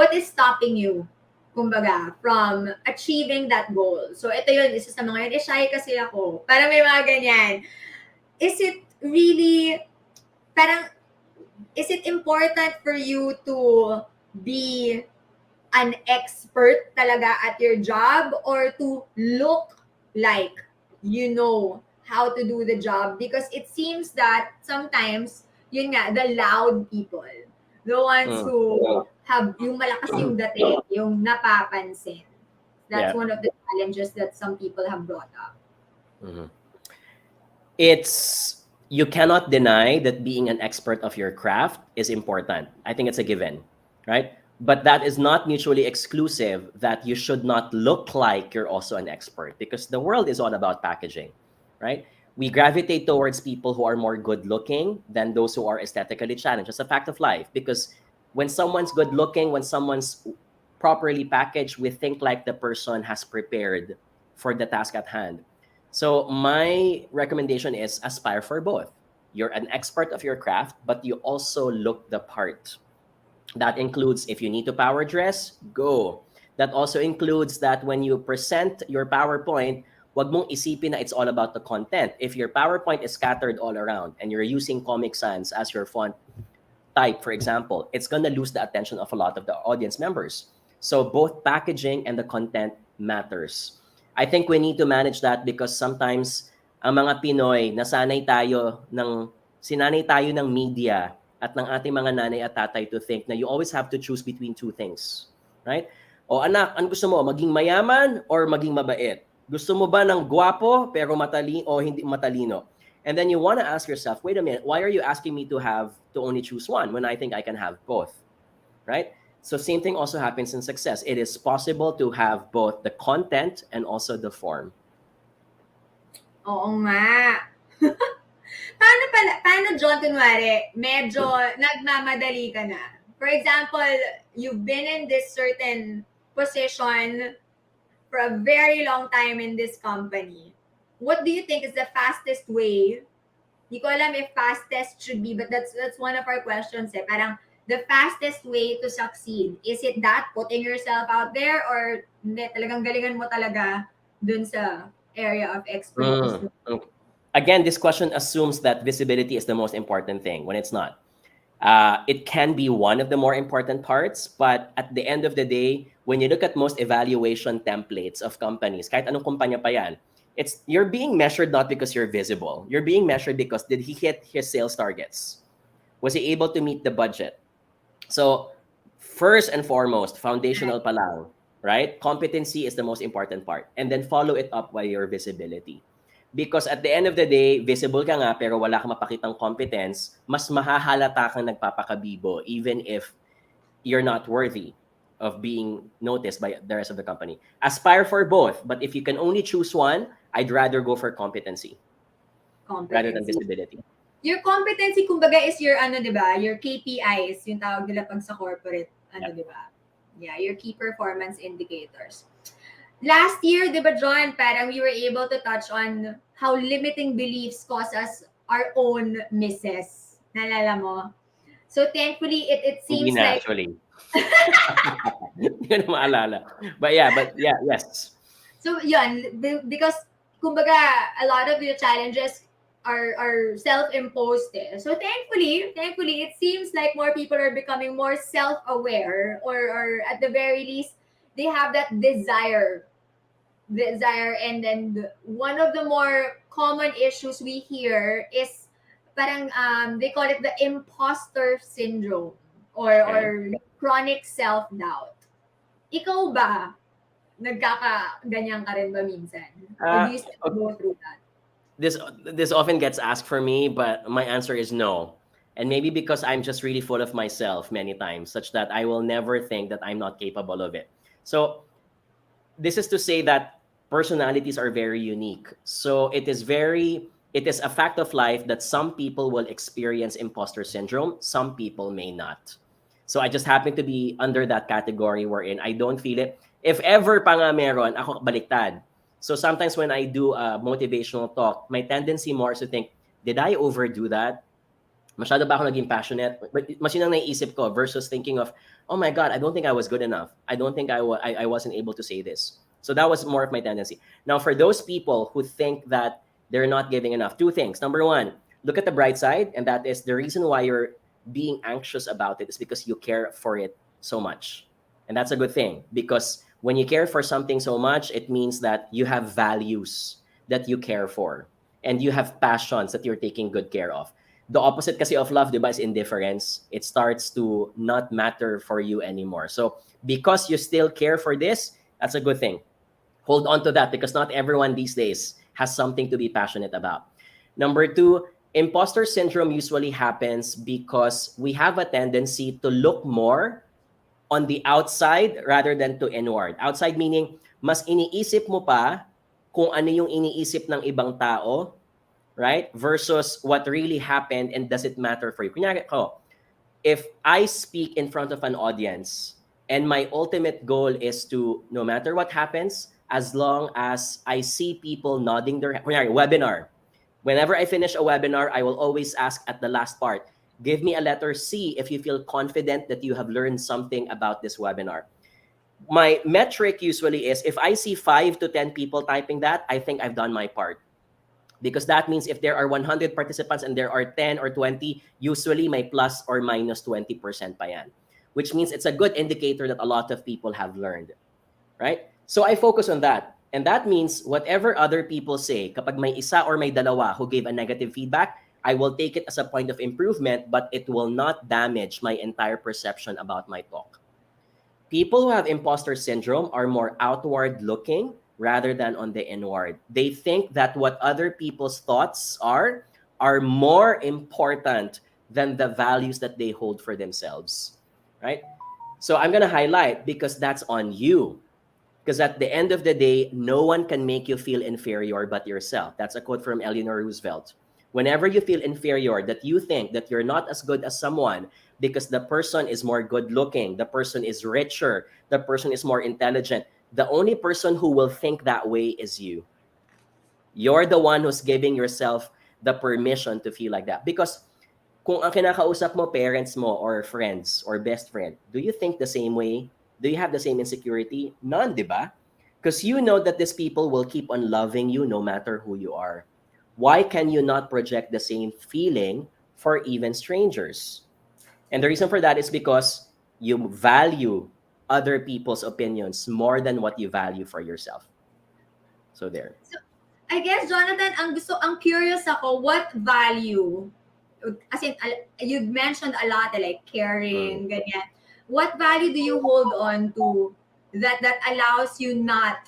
is stopping you, kumbaga, from achieving that goal? So ito yun, isa sa mga yun, shy kasi ako. Parang may mga ganyan. Is it really, parang, is it important for you to be an expert talaga at your job, or to look like you know how to do the job? Because it seems that sometimes, yun nga, the loud people, the ones mm. who have yung malakas yung dating, yung napapansin. That's Yeah. one of the challenges that some people have brought up. Mhm. It's you cannot deny that being an expert of your craft is important. I think it's a given, right? But that is not mutually exclusive that you should not look like you're also an expert, because the world is all about packaging, right? We gravitate towards people who are more good looking than those who are aesthetically challenged. It's a fact of life, because when someone's good looking, when someone's properly packaged, we think like the person has prepared for the task at hand. So my recommendation is aspire for both. You're an expert of your craft, but you also look the part. That includes, if you need to power dress, go. That also includes that when you present your PowerPoint, wag mong isipin na it's all about the content. If your PowerPoint is scattered all around and you're using Comic Sans as your font type, for example, it's going to lose the attention of a lot of the audience members. So both packaging and the content matters. I think we need to manage that, because sometimes ang mga Pinoy, sinanay tayo ng media at ng ating mga nanay at tatay to think na you always have to choose between two things. Right? O anak, ano gusto mo? Maging mayaman or maging mabait? Gusto mo ba ng gwapo pero o hindi matalino? And then you want to ask yourself, wait a minute, why are you asking me to only choose one when I think I can have both, right? So same thing also happens in success. It is possible to have both the content and also the form. Oo nga. Paano John, kunwari, medyo nagmamadali ka na? For example, you've been in this certain position for a very long time in this company. What do you think is the fastest way? Di ko alam if fastest should be, but that's one of our questions. Parang the fastest way to succeed, is it that putting yourself out there, or hindi, talagang galingan mo talaga dun sa area of expertise? Again, this question assumes that visibility is the most important thing when it's not. It can be one of the more important parts, but at the end of the day, when you look at most evaluation templates of companies, kahit anong kumpanya pa yan, you're being measured not because you're visible. You're being measured because did he hit his sales targets? Was he able to meet the budget? So first and foremost, foundational pa lang, right? Competency is the most important part. And then follow it up by your visibility. Because at the end of the day, visible ka nga pero wala kang mapakitang competence, mas mahahalata kang nagpapakabibo even if you're not worthy of being noticed by the rest of the company. Aspire for both, but if you can only choose one, I'd rather go for competency rather than visibility. Your competency, kumbaga, is your, di ba, your KPIs, yung tawag nila pag sa corporate, di ba? Yeah, your key performance indicators. Last year, di ba, John, parang we were able to touch on how limiting beliefs cause us our own misses. Naalala mo? So thankfully, it seems Hindi na, like... actually. Hindi ko na maalala. But yes. So yun, because kumbaga, a lot of your challenges are self-imposed. So thankfully, it seems like more people are becoming more self-aware, or at the very least, they have that desire, and then one of the more common issues we hear is parang they call it the imposter syndrome, or Okay. chronic self-doubt. Ikaw ba, nagkaka-ganyan ka rin ba minsan? Or do Uh, you still go through that? this this often gets asked for me, but my answer is no. And maybe because I'm just really full of myself many times, such that I will never think that I'm not capable of it. So this is to say that personalities are very unique. So it is a fact of life that some people will experience imposter syndrome, some people may not. So I just happen to be under that category wherein I don't feel it. If ever pa nga meron, ako baliktad. So sometimes when I do a motivational talk, my tendency more is to think, did I overdo that? Masyado ba ako naging passionate? But mas yun ang naiisip ko versus thinking of, oh my God, I don't think I was good enough. I don't think I wasn't able to say this. So that was more of my tendency. Now, for those people who think that they're not giving enough, two things. Number one, look at the bright side, and that is the reason why you're being anxious about it is because you care for it so much. And that's a good thing because when you care for something so much, it means that you have values that you care for and you have passions that you're taking good care of. The opposite kasi of love, di ba, is indifference. It starts to not matter for you anymore. So because you still care for this, that's a good thing. Hold on to that because not everyone these days has something to be passionate about. Number two, imposter syndrome usually happens because we have a tendency to look more on the outside rather than to inward. Outside meaning, mas iniisip mo pa kung ano yung iniisip ng ibang tao, right? Versus what really happened and does it matter for you. Kunyari ko, if I speak in front of an audience and my ultimate goal is to, no matter what happens, as long as I see people nodding their head, kunyari, webinar. Whenever I finish a webinar, I will always ask at the last part, give me a letter C if you feel confident that you have learned something about this webinar. My metric usually is if I see 5 to 10 people typing that, I think I've done my part. Because that means if there are 100 participants and there are 10 or 20, usually my plus or minus 20% pa yan. Which means it's a good indicator that a lot of people have learned. Right? So I focus on that. And that means whatever other people say, kapag may isa or may dalawa who gave a negative feedback, I will take it as a point of improvement, but it will not damage my entire perception about my talk. People who have imposter syndrome are more outward looking rather than on the inward. They think that what other people's thoughts are more important than the values that they hold for themselves, right? So I'm going to highlight because that's on you. Because at the end of the day, no one can make you feel inferior but yourself. That's a quote from Eleanor Roosevelt. Whenever you feel inferior, that you think that you're not as good as someone because the person is more good looking, the person is richer, the person is more intelligent, the only person who will think that way is you. You're the one who's giving yourself the permission to feel like that. Because kung ang kinakausap mo, parents mo or friends or best friend, do you think the same way? Do you have the same insecurity? None, di ba? Because you know that these people will keep on loving you no matter who you are. Why can you not project the same feeling for even strangers? And the reason for that is because you value other people's opinions more than what you value for yourself. So there. So, I guess, Jonathan, ang curious ako, what value, as in, you mentioned a lot, like caring, ganyan. What value do you hold on to that allows you not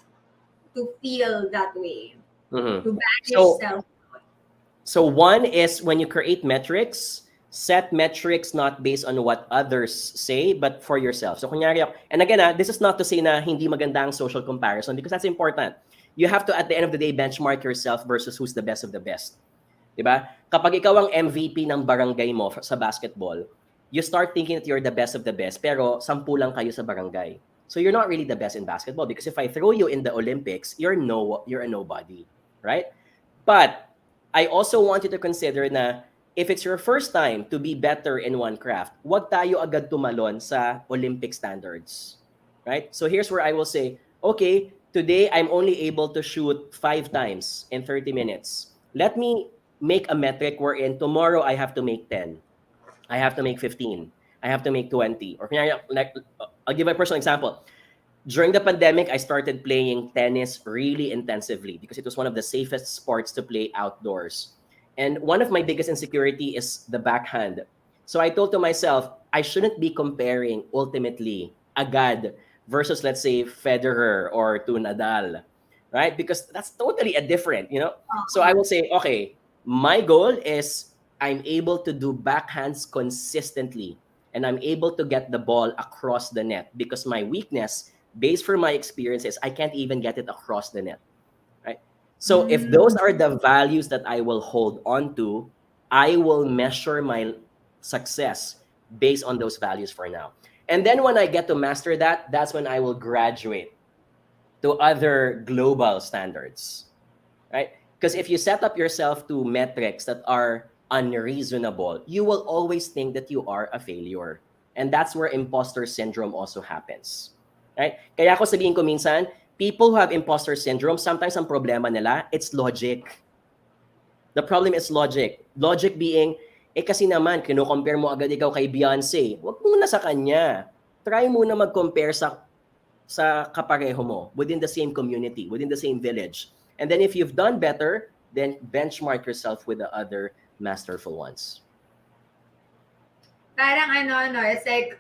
to feel that way, Mm-hmm. to banish So, self? so one is when you create metrics, set metrics not based on what others say, but for yourself. So kunyari, and again, this is not to say na hindi maganda ang social comparison because that's important. You have to, at the end of the day, benchmark yourself versus who's the best of the best. Diba? Kapag ikaw ang MVP ng barangay mo sa basketball, you start thinking that you're the best of the best, pero 10 lang kayo sa barangay. So you're not really the best in basketball because if I throw you in the Olympics, you're a nobody, right? But I also want you to consider na if it's your first time to be better in one craft, wag tayo agad tumalon sa Olympic standards, right? So here's where I will say, okay, today I'm only able to shoot 5 times in 30 minutes. Let me make a metric wherein tomorrow I have to make 10. I have to make 15. I have to make 20. Or like, I'll give a personal example. During the pandemic, I started playing tennis really intensively because it was one of the safest sports to play outdoors. And one of my biggest insecurity is the backhand. So I told to myself, I shouldn't be comparing ultimately Agad versus, let's say, Federer or to Nadal, right? Because that's totally a different, you know? So I will say, okay, my goal is I'm able to do backhands consistently and I'm able to get the ball across the net because my weakness, based from my experiences, I can't even get it across the net, right? So if those are the values that I will hold on to, I will measure my success based on those values for now. And then when I get to master that, that's when I will graduate to other global standards, right? Because if you set up yourself to metrics that are unreasonable, you will always think that you are a failure. And that's where imposter syndrome also happens, right? Kaya ako sabihin ko minsan, people who have imposter syndrome, sometimes ang problema nila, it's logic. The problem is logic. Logic being, kasi naman, kino-compare mo agad ikaw kay Beyonce. Huwag muna sa kanya. Try muna mag-compare sa kapareho mo within the same community, within the same village. And then if you've done better, then benchmark yourself with the other masterful ones. Parang ano, it's like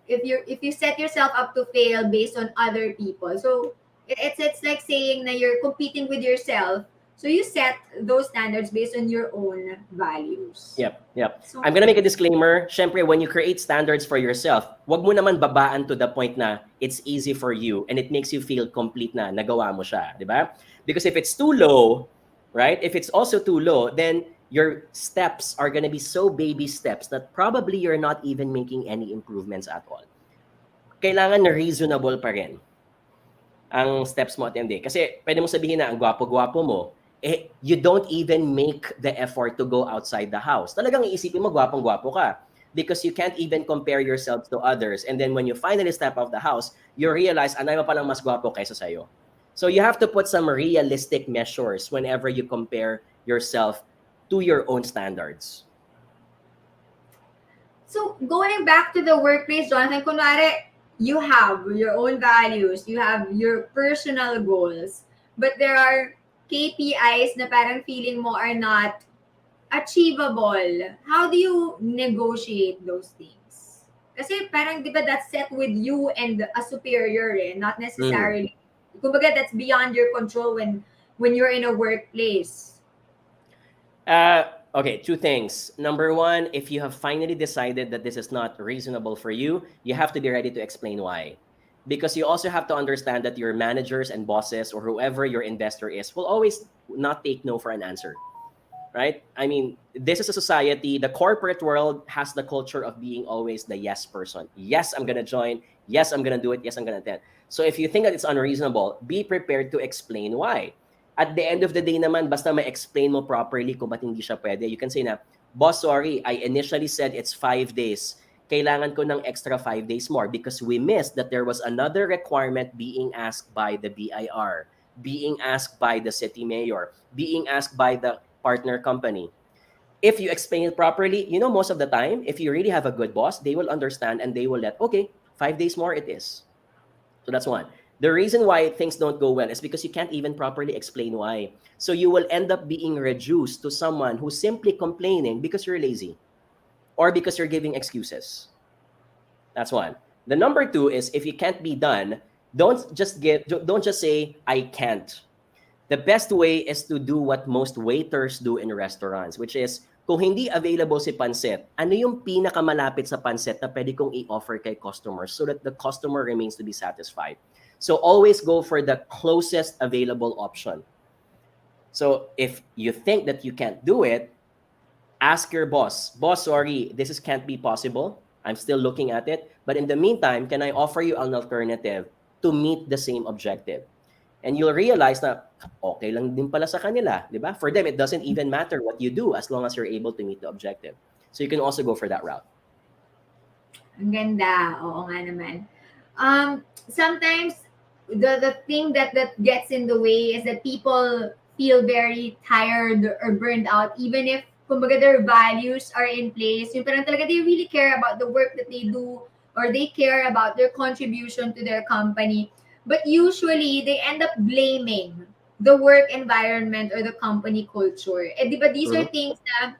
if you set yourself up to fail based on other people. So it's like saying that you're competing with yourself. So you set those standards based on your own values. Yep. So, I'm gonna make a disclaimer. Syempre, when you create standards for yourself, wag mo naman babaan to the point na it's easy for you and it makes you feel complete na nagawa mo siya, di ba? Because if it's too low, right? If it's also too low, then your steps are gonna be so baby steps that probably you're not even making any improvements at all. Kailangan na reasonable pa rin ang steps mo at hindi. Kasi pwede mo sabihin na ang gwapo-gwapo mo, you don't even make the effort to go outside the house. Talagang iisipin mo, gwapong-gwapo ka. Because you can't even compare yourself to others. And then when you finally step out of the house, you realize, anay mo palang mas gwapo kaysa sa'yo. So you have to put some realistic measures whenever you compare yourself to your own standards. So going back to the workplace, Jonathan, kunwari, you have your own values, you have your personal goals, but there are KPIs na parang feeling mo are not achievable. How do you negotiate those things? Kasi parang, di ba, that's set with you and a superior, not necessarily. Kumbaga, that's beyond your control when you're in a workplace. Okay, two things. Number one, if you have finally decided that this is not reasonable for you, you have to be ready to explain why. Because you also have to understand that your managers and bosses or whoever your investor is will always not take no for an answer, right? I mean, this is a society. The corporate world has the culture of being always the yes person. Yes, I'm going to join. Yes, I'm going to do it. Yes, I'm going to attend. So if you think that it's unreasonable, be prepared to explain why. At the end of the day naman, basta ma-explain mo properly kung ba't hindi siya pwede. You can say na, boss, sorry, I initially said it's 5 days. Kailangan ko ng extra 5 days more because we missed that there was another requirement being asked by the BIR, being asked by the city mayor, being asked by the partner company. If you explain it properly, you know, most of the time, if you really have a good boss, they will understand and they will let, okay, 5 days more it is. So that's one. The reason why things don't go well is because you can't even properly explain why. So you will end up being reduced to someone who's simply complaining because you're lazy or because you're giving excuses. That's one. The number two is if it can't be done, don't just say I can't. The best way is to do what most waiters do in restaurants, which is kung hindi available si pancit, ano yung pinakamalapit sa pancit na pwede kong i-offer kay customers so that the customer remains to be satisfied. So always go for the closest available option. So if you think that you can't do it, ask your boss, sorry, this can't be possible. I'm still looking at it. But in the meantime, can I offer you an alternative to meet the same objective? And you'll realize na okay lang din pala sa kanila, di ba? For them, it doesn't even matter what you do as long as you're able to meet the objective. So you can also go for that route. Ang ganda. Oo nga naman. Sometimes, the thing that gets in the way is that people feel very tired or burned out even if kumbaga their values are in place. Yung parang talaga they really care about the work that they do or they care about their contribution to their company. But usually, they end up blaming the work environment or the company culture. Eh, di ba, these are Mhm. things that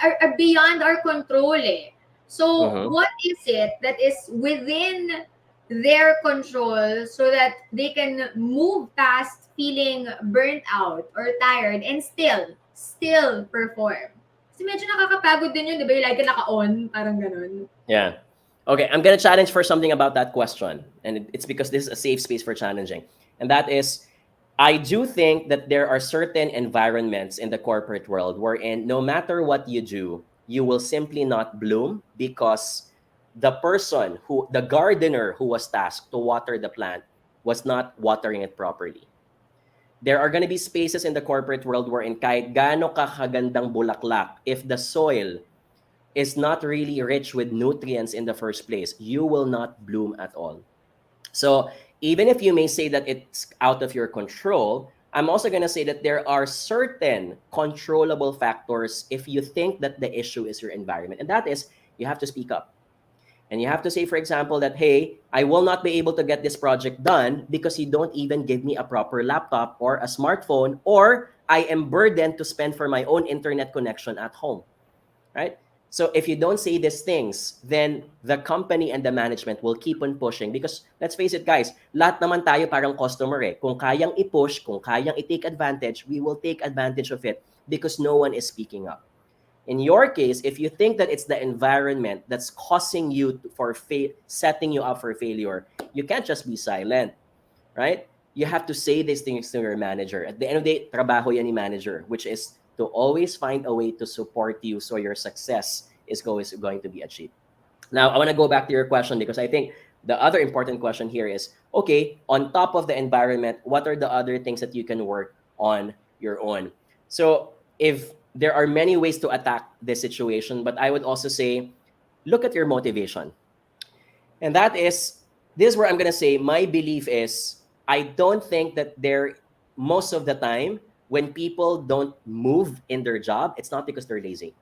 are beyond our control eh. So, Mhm. what is it that is within their control so that they can move past feeling burnt out or tired and still perform? Kasi medyo nakakapagod din yun, di ba? Yung lagi naka-on, parang ganun. Yeah. Okay, I'm gonna challenge for something about that question, and it's because this is a safe space for challenging, and that is, I do think that there are certain environments in the corporate world wherein no matter what you do, you will simply not bloom because the gardener who was tasked to water the plant was not watering it properly. There are going to be spaces in the corporate world wherein kahit gaano ka kagandang bulaklak, if the soil is not really rich with nutrients in the first place, you will not bloom at all. So even if you may say that it's out of your control, I'm also going to say that there are certain controllable factors if you think that the issue is your environment. And that is, you have to speak up. And you have to say, for example, that, hey, I will not be able to get this project done because you don't even give me a proper laptop or a smartphone, or I am burdened to spend for my own internet connection at home, right? So if you don't say these things, then the company and the management will keep on pushing because let's face it, guys, lahat naman tayo parang customer eh. Kung kayang i-push, kung kayang i-take advantage, we will take advantage of it because no one is speaking up. In your case, if you think that it's the environment that's causing you setting you up for failure, you can't just be silent, right? You have to say these things to your manager. At the end of the day, trabaho yan ni manager, which is to always find a way to support you so your success is always going to be achieved. Now, I want to go back to your question because I think the other important question here is, okay, on top of the environment, what are the other things that you can work on your own? So if there are many ways to attack this situation, but I would also say, look at your motivation. And this is where I'm gonna say my belief is I don't think that most of the time when people don't move in their job, it's not because they're lazy.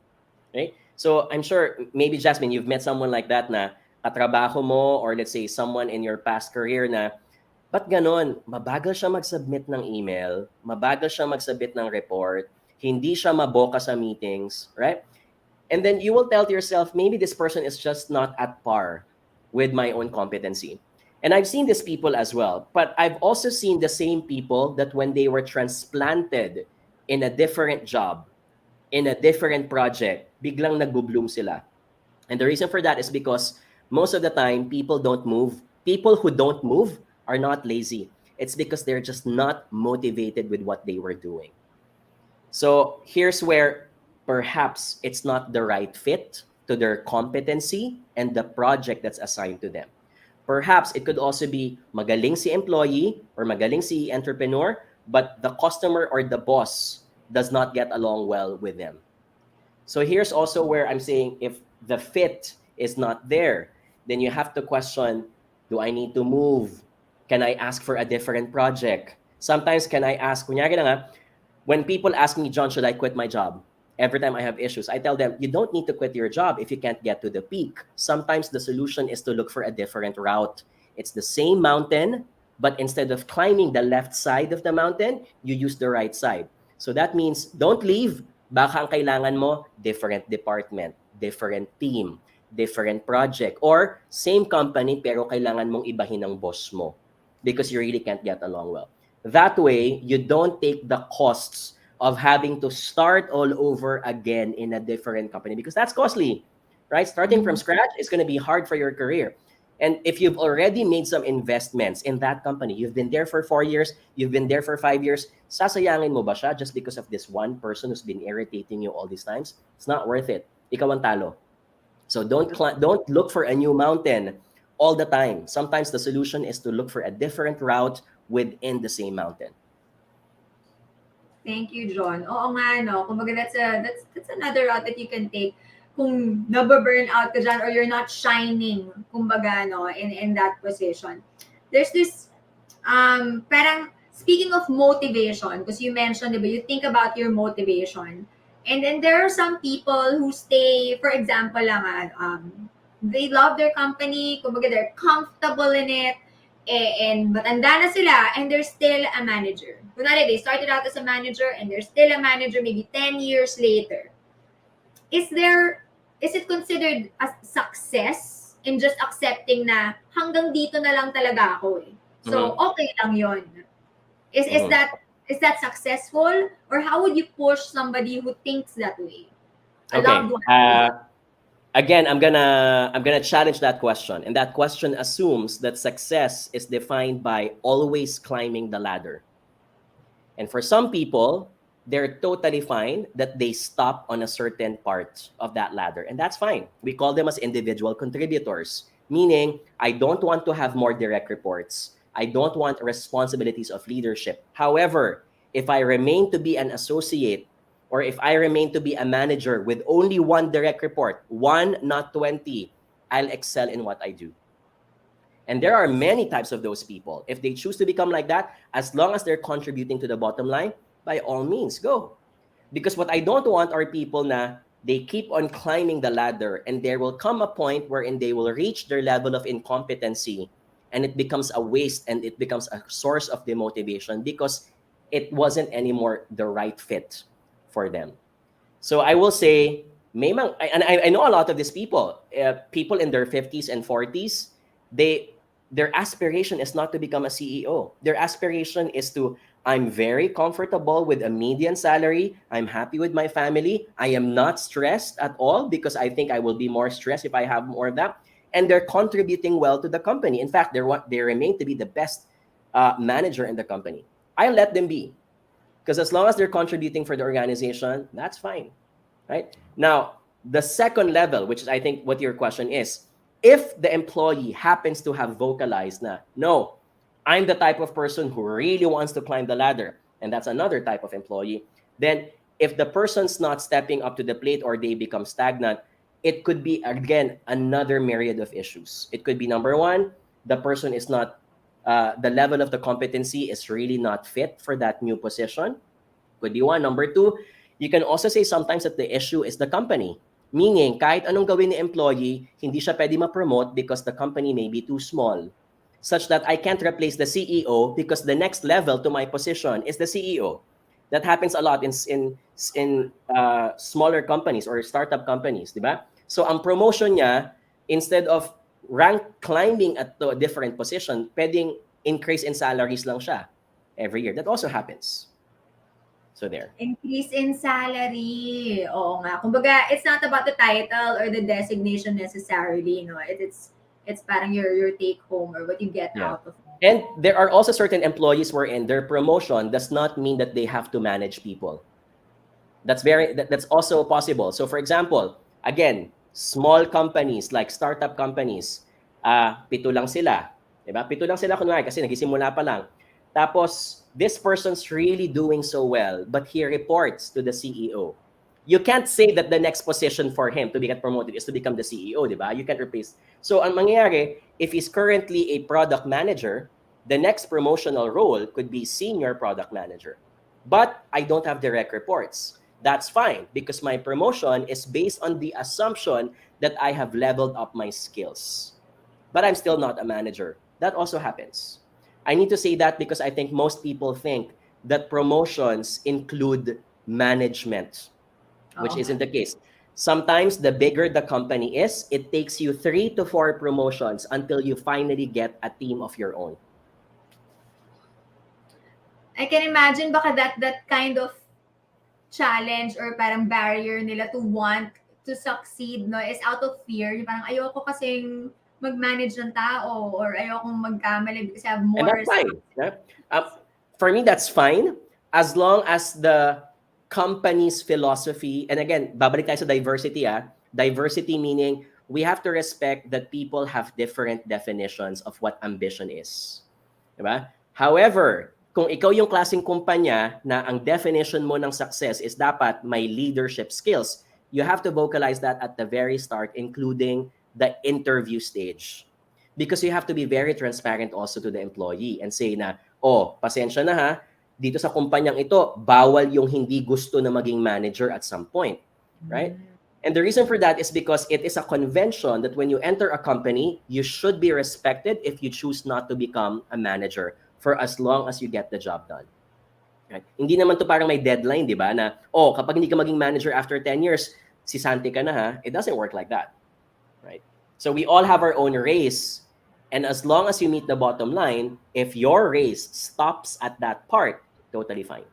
Right? So I'm sure maybe Jasmine, you've met someone like that na katrabaho mo, or let's say someone in your past career na ba't ganon? Mabagal siya mag-submit ng email, mabagal siya mag-submit ng report, hindi siya maboka sa meetings, right? And then you will tell to yourself, maybe this person is just not at par with my own competency. And I've seen these people as well, but I've also seen the same people that when they were transplanted in a different job, in a different project, biglang nagbo-bloom sila. And the reason for that is because most of the time, people don't move. People who don't move are not lazy. It's because they're just not motivated with what they were doing. So here's where perhaps it's not the right fit to their competency and the project that's assigned to them. Perhaps it could also be magaling si employee or magaling si entrepreneur, but the customer or the boss does not get along well with them. So here's also where I'm saying if the fit is not there, then you have to question, do I need to move? Can I ask for a different project? Sometimes can I ask, kunyari na nga, when people ask me, John, should I quit my job? Every time I have issues, I tell them, you don't need to quit your job if you can't get to the peak. Sometimes the solution is to look for a different route. It's the same mountain, but instead of climbing the left side of the mountain, you use the right side. So that means don't leave. Baka ang kailangan mo, different department, different team, different project, or same company pero kailangan mong ibahin ng boss mo because you really can't get along well. That way, you don't take the costs of having to start all over again in a different company because that's costly, right? Starting from scratch is going to be hard for your career. And if you've already made some investments in that company, you've been there for 4 years, you've been there for 5 years, sasayangin mo ba siya just because of this one person who's been irritating you all these times? It's not worth it. Ikaw ang talo. So don't look for a new mountain all the time. Sometimes the solution is to look for a different route within the same mountain. Thank you, John. Oo nga, no? Kumbaga, that's another route that you can take kung nababurn out ka dyan or you're not shining, kumbaga, no, in that position. There's this, parang, speaking of motivation, because you mentioned, diba, you think about your motivation. And then there are some people who stay, for example lang, they love their company, kumbaga they're comfortable in it, and matanda na sila, and they're still a manager. Kunwari, they started out as a manager, and they're still a manager maybe 10 years later. Is it considered a success in just accepting na hanggang dito na lang talaga ako eh? So, okay lang yon. Is that successful? Or how would you push somebody who thinks that way? A loved one. Again, I'm gonna challenge that question, and that question assumes that success is defined by always climbing the ladder. And for some people, they're totally fine that they stop on a certain part of that ladder, and that's fine. We call them as individual contributors, meaning I don't want to have more direct reports. I don't want responsibilities of leadership. However, if I remain to be an associate, or if I remain to be a manager with only one direct report, one, not 20, I'll excel in what I do. And there are many types of those people. If they choose to become like that, as long as they're contributing to the bottom line, by all means, go. Because what I don't want are people na they keep on climbing the ladder, and there will come a point wherein they will reach their level of incompetency, and it becomes a waste, and it becomes a source of demotivation because it wasn't anymore the right fit for them. So I will say, I know a lot of these people, people in their 50s and 40s, their aspiration is not to become a CEO. Their aspiration is to, I'm very comfortable with a median salary. I'm happy with my family. I am not stressed at all because I think I will be more stressed if I have more of that. And they're contributing well to the company. In fact, they remain to be the best manager in the company. I let them be. Because as long as they're contributing for the organization, that's fine, right? Now, the second level, which is I think what your question is, if the employee happens to have vocalized na, no, I'm the type of person who really wants to climb the ladder, and that's another type of employee, then if the person's not stepping up to the plate or they become stagnant, it could be, again, another myriad of issues. It could be, number one, the person is not the level of the competency is really not fit for that new position. Could be one. Number two, you can also say sometimes that the issue is the company. Meaning, kahit anong gawin ni employee, hindi siya pwede ma-promote because the company may be too small. Such that I can't replace the CEO because the next level to my position is the CEO. That happens a lot in smaller companies or startup companies, di ba? So ang promotion niya, instead of rank climbing at a different position, pwedeng increase in salaries lang siya every year. That also happens. So there. Increase in salary. Oo nga. Kumbaga, it's not about the title or the designation necessarily, no? It's parang your take home or what you get out of it. And there are also certain employees wherein their promotion does not mean that they have to manage people. That's also possible. So for example, again, small companies like startup companies, pito lang sila. Diba? Pito lang sila kunwari kasi nagisimula pa lang. Tapos, this person's really doing so well, but he reports to the CEO. You can't say that the next position for him to get promoted is to become the CEO, di ba? You can't replace. So, ang mangyayari, if he's currently a product manager, the next promotional role could be senior product manager. But I don't have direct reports. That's fine because my promotion is based on the assumption that I have leveled up my skills. But I'm still not a manager. That also happens. I need to say that because I think most people think that promotions include management, which isn't the case. Sometimes the bigger the company is, it takes you 3 to 4 promotions until you finally get a team of your own. I can imagine baka that kind of challenge or parang barrier nila to want to succeed, no, is out of fear. Yung parang ayoko kasing mag-manage ng tao or ayokong magkamali because I have more. And that's fine. Yeah? For me, that's fine as long as the company's philosophy, and again, babalik tayo sa diversity. Diversity meaning we have to respect that people have different definitions of what ambition is. Diba? However, kung ikaw yung klaseng kumpanya na ang definition mo ng success is dapat may leadership skills, you have to vocalize that at the very start, including the interview stage. Because you have to be very transparent also to the employee and say na, oh, pasensya na ha, dito sa kumpanyang ito, bawal yung hindi gusto na maging manager at some point. Right? And the reason for that is because it is a convention that when you enter a company, you should be respected if you choose not to become a manager for as long as you get the job done. Right? Hindi naman to parang may deadline, di ba? Na, oh, kapag hindi ka maging manager after 10 years, si Santi ka na ha. It doesn't work like that. Right? So we all have our own race. And as long as you meet the bottom line, if your race stops at that part, totally fine.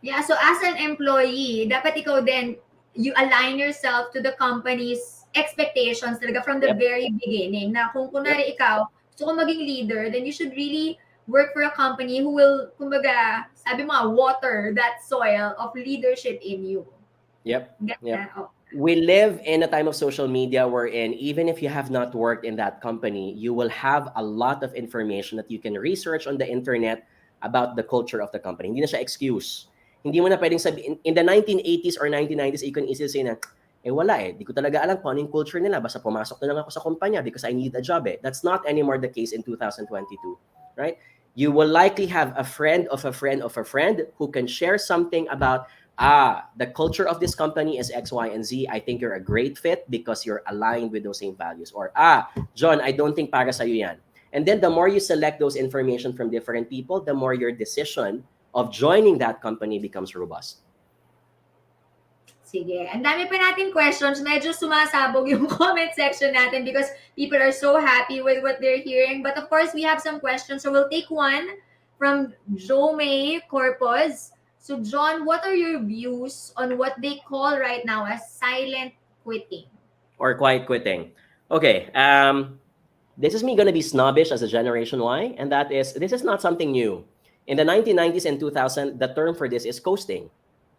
Yeah, so as an employee, dapat ikaw din, you align yourself to the company's expectations talaga from the Yep. very beginning. Na kung kunwari ikaw, gusto ko maging leader, then you should really work for a company who will, kumbaga, sabi mo nga, water that soil of leadership in you. Yep. Get Yep. na? Oh. We live in a time of social media wherein even if you have not worked in that company, you will have a lot of information that you can research on the internet about the culture of the company. Hindi na siya excuse. Hindi mo na pwedeng sabihin, in the 1980s or 1990s, you can easily say na, wala eh, di ko talaga alam kung ano yung culture nila, basta pumasok na lang ako sa kumpanya because I need a job eh. That's not anymore the case in 2022, right? You will likely have a friend of a friend of a friend who can share something about, the culture of this company is X, Y, and Z. I think you're a great fit because you're aligned with those same values. Or, John, I don't think para sa'yo yan. And then the more you select those information from different people, the more your decision of joining that company becomes robust. Sige. Ang dami pa nating questions. Medyo sumasabog yung comment section natin because people are so happy with what they're hearing. But of course, we have some questions. So we'll take one from Jo May Corpus. So John, what are your views on what they call right now as silent quitting? Or quiet quitting. Okay. This is me going to be snobbish as a Generation Y. And that is, this is not something new. In the 1990s and 2000, the term for this is coasting.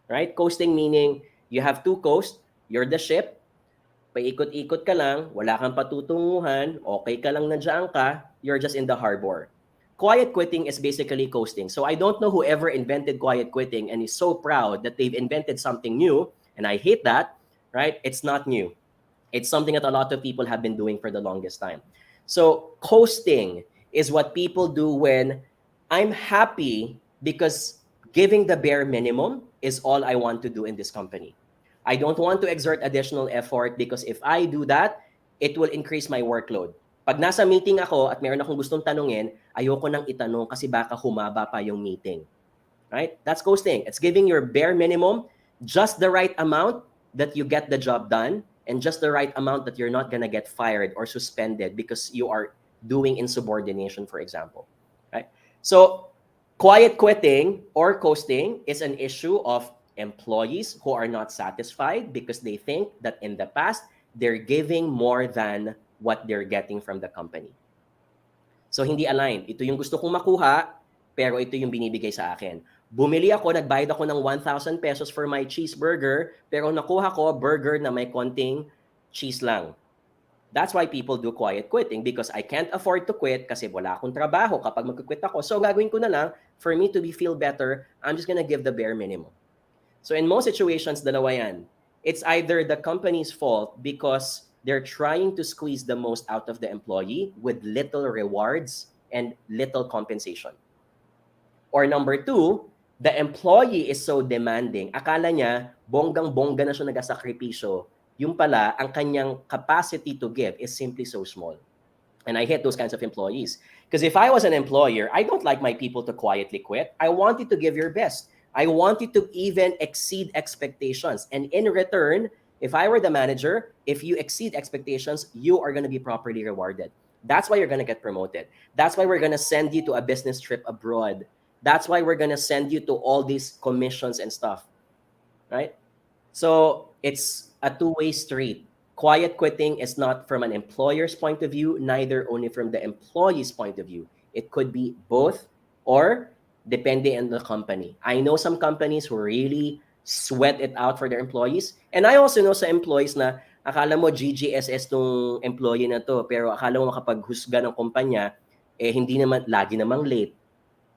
Right? Coasting meaning you have two coasts, you're the ship, paikot-ikot ka lang, wala kang patutunguhan, okay ka lang nandiyan ka, you're just in the harbor. Quiet quitting is basically coasting. So I don't know whoever invented quiet quitting and is so proud that they've invented something new, and I hate that, right? It's not new. It's something that a lot of people have been doing for the longest time. So coasting is what people do when I'm happy because giving the bare minimum is all I want to do in this company. I don't want to exert additional effort because if I do that, it will increase my workload. Pag nasa meeting ako at meron akong gustong tanungin, ayoko nang itanong kasi baka humaba pa yung meeting. Right? That's coasting. It's giving your bare minimum, just the right amount that you get the job done, and just the right amount that you're not gonna get fired or suspended because you are doing insubordination, for example. Right? So quiet quitting or coasting is an issue of employees who are not satisfied because they think that in the past, they're giving more than what they're getting from the company. So hindi aligned. Ito yung gusto kong makuha, pero ito yung binibigay sa akin. Bumili ako, nagbayad ako ng 1,000 pesos for my cheeseburger, pero nakuha ko burger na may konting cheese lang. That's why people do quiet quitting because I can't afford to quit kasi wala akong trabaho kapag mag-quit ako. So gagawin ko na lang, for me to feel better, I'm just gonna give the bare minimum. So in most situations, dalawa yan. It's either the company's fault because they're trying to squeeze the most out of the employee with little rewards and little compensation. Or number two, the employee is so demanding. Akala niya, bonggang-bongga na siya nagasakripisyo. Yung pala, ang kanyang capacity to give is simply so small. And I hate those kinds of employees. Because if I was an employer, I don't like my people to quietly quit. I want you to give your best. I want you to even exceed expectations. And in return, if I were the manager, if you exceed expectations, you are going to be properly rewarded. That's why you're going to get promoted. That's why we're going to send you to a business trip abroad. That's why we're going to send you to all these commissions and stuff. Right? So it's a two-way street. Quiet quitting is not from an employer's point of view, neither only from the employee's point of view. It could be both or depending on the company. I know some companies who really sweat it out for their employees. And I also know sa employees na akala mo GGSS tong employee na to, pero akala mo makapaghusga ng kumpanya, hindi naman, lagi namang late.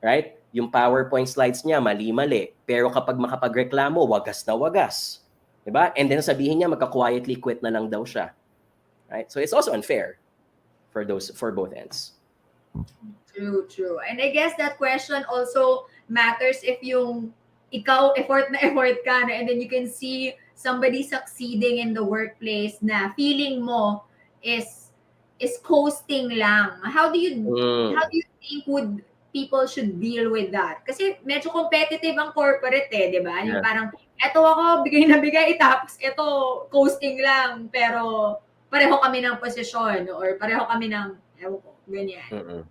Right? Yung PowerPoint slides niya, mali-mali. Pero kapag makapagreklamo, wagas na wagas. Diba? And then sabihin niya, magka-quietly quit na lang daw siya. Right? So it's also unfair for both ends. True. And I guess that question also matters if yung ikaw effort na effort ka, no? And then you can see somebody succeeding in the workplace na feeling mo is coasting lang. How do you think would people should deal with that? Kasi medyo competitive ang corporate di ba? Yung Yeah. parang, eto ako, bigay na bigay, tapos eto, coasting lang, pero pareho kami ng posisyon or pareho kami ng, ewan ko, ganyan.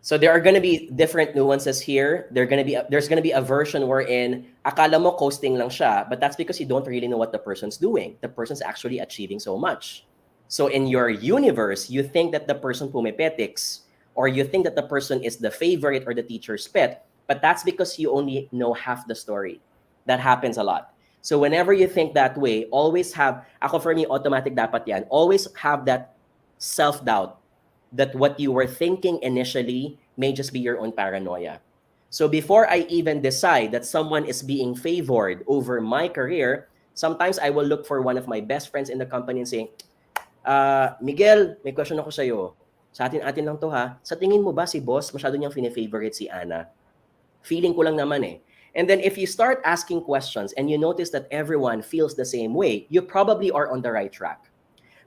So there are going to be different nuances here. There's going to be a version wherein akala mo coasting lang siya, but that's because you don't really know what the person's doing. The person's actually achieving so much. So in your universe, you think that the person pumipetics, or you think that the person is the favorite or the teacher's pet, but that's because you only know half the story. That happens a lot. So whenever you think that way, always have, ako for me, automatic dapat yan, always have that self-doubt that what you were thinking initially may just be your own paranoia. So before I even decide that someone is being favored over my career, sometimes I will look for one of my best friends in the company and say, Miguel, may question ako sa'yo. Sa atin lang to ha. Sa tingin mo ba si boss, masyado niyang fine-favorite si Ana? Feeling ko lang naman eh. And then if you start asking questions and you notice that everyone feels the same way, you probably are on the right track.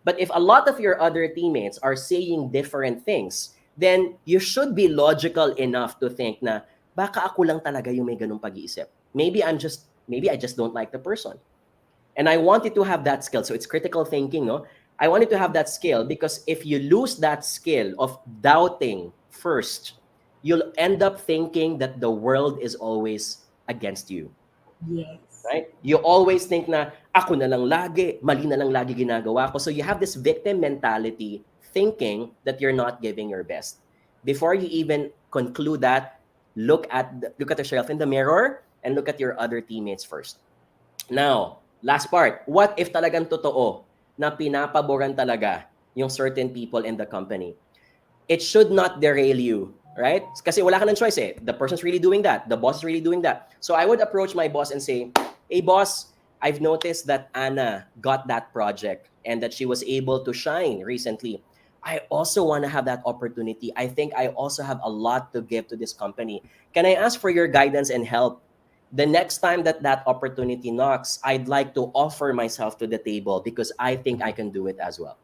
But if a lot of your other teammates are saying different things, then you should be logical enough to think na baka ako lang talaga yung may ganung pag-iisip. Maybe I just don't like the person. And I wanted to have that skill. So it's critical thinking, no? I wanted to have that skill because if you lose that skill of doubting first, you'll end up thinking that the world is always against you. Yes. Right? You always think na ako na lang lagi, mali na lang lagi ginagawa ko. So you have this victim mentality thinking that you're not giving your best. Before you even conclude that, look at yourself in the mirror and look at your other teammates first. Now, last part, what if talagang totoo na pinapaboran talaga yung certain people in the company? It should not derail you, right? Kasi wala ka ng choice eh. The person's really doing that. The boss is really doing that. So I would approach my boss and say, hey boss, I've noticed that Anna got that project and that she was able to shine recently. I also want to have that opportunity. I think I also have a lot to give to this company. Can I ask for your guidance and help? The next time that opportunity knocks, I'd like to offer myself to the table because I think I can do it as well.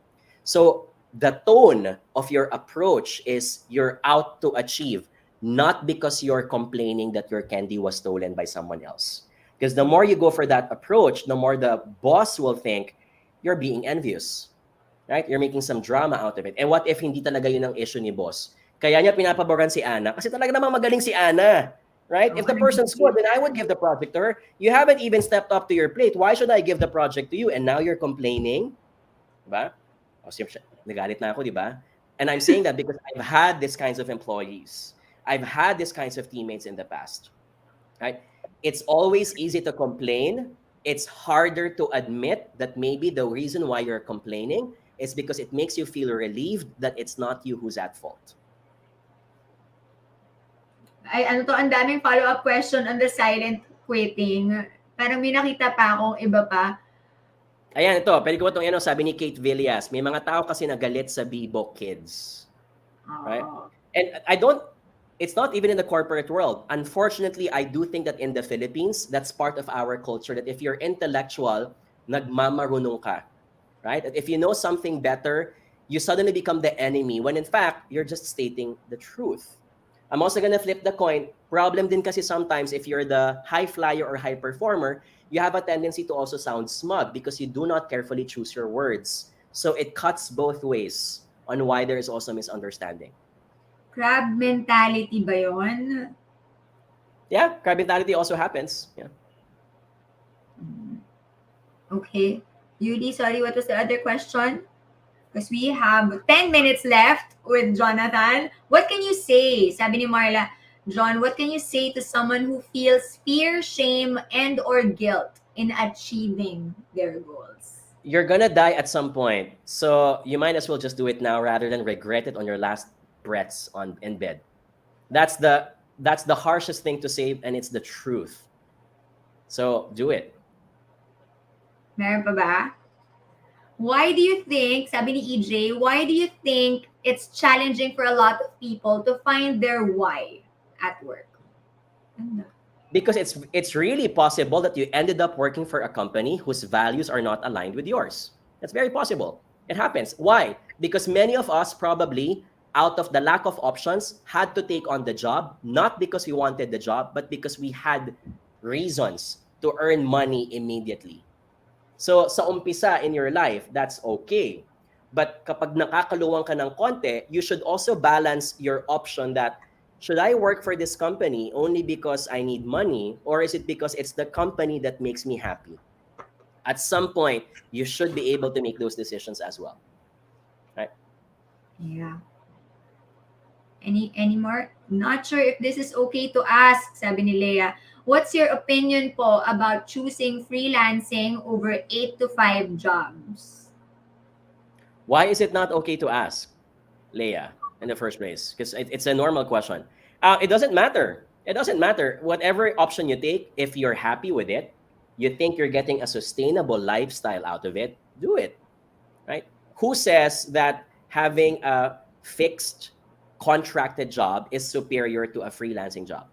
So the tone of your approach is you're out to achieve, not because you're complaining that your candy was stolen by someone else. Because the more you go for that approach, the more the boss will think you're being envious, right? You're making some drama out of it. And what if hindi talaga yun ang issue ni boss? Kaya niya pinapaboran si Ana kasi talaga namang magaling si Ana, right? If the person's good, then I would give the project to her. You haven't even stepped up to your plate. Why should I give the project to you? And now you're complaining, diba? O, nagalit na ako, diba? And I'm saying that because I've had these kinds of employees. I've had these kinds of teammates in the past, right? It's always easy to complain. It's harder to admit that maybe the reason why you're complaining is because it makes you feel relieved that it's not you who's at fault. Ay, ang daming follow-up question on the silent quitting. Parang may nakita pa akong iba pa. Ayan, ito. Pwede ko itong sabi ni Kate Villas. May mga tao kasi nagalit sa Bebop kids. Right? And it's not even in the corporate world. Unfortunately, I do think that in the Philippines, that's part of our culture, that if you're intellectual, nagmamarunong ka, right? That if you know something better, you suddenly become the enemy, when in fact, you're just stating the truth. I'm also gonna flip the coin. Problem din kasi sometimes, if you're the high flyer or high performer, you have a tendency to also sound smug because you do not carefully choose your words. So it cuts both ways on why there is also misunderstanding. Crab mentality ba yun? Yeah, crab mentality also happens. Yeah. Okay. Yuli, sorry, what was the other question? Because we have 10 minutes left with Jonathan. What can you say? Sabi ni Marla, John, what can you say to someone who feels fear, shame, and or guilt in achieving their goals? You're gonna die at some point. So you might as well just do it now rather than regret it on your last breaths in bed. That's the harshest thing to say, and it's the truth. So do it. Meron pa ba? Why do you think, sabi ni EJ, why do you think it's challenging for a lot of people to find their why at work? Because it's really possible that you ended up working for a company whose values are not aligned with yours. That's very possible. It happens. Why? Because many of us probably, out of the lack of options, had to take on the job, not because we wanted the job, but because we had reasons to earn money immediately. So sa umpisa in your life, that's okay. But kapag nakakaluwang ka ng konti, you should also balance your option that, should I work for this company only because I need money, or is it because it's the company that makes me happy? At some point, you should be able to make those decisions as well. Right? Yeah. Any more? Not sure if this is okay to ask, sabi ni Leia. What's your opinion po about choosing freelancing over 8 to 5 jobs? Why is it not okay to ask, Leia, in the first place? Because it's a normal question. It doesn't matter. It doesn't matter. Whatever option you take, if you're happy with it, you think you're getting a sustainable lifestyle out of it, do it. Right? Who says that having a fixed contracted job is superior to a freelancing job?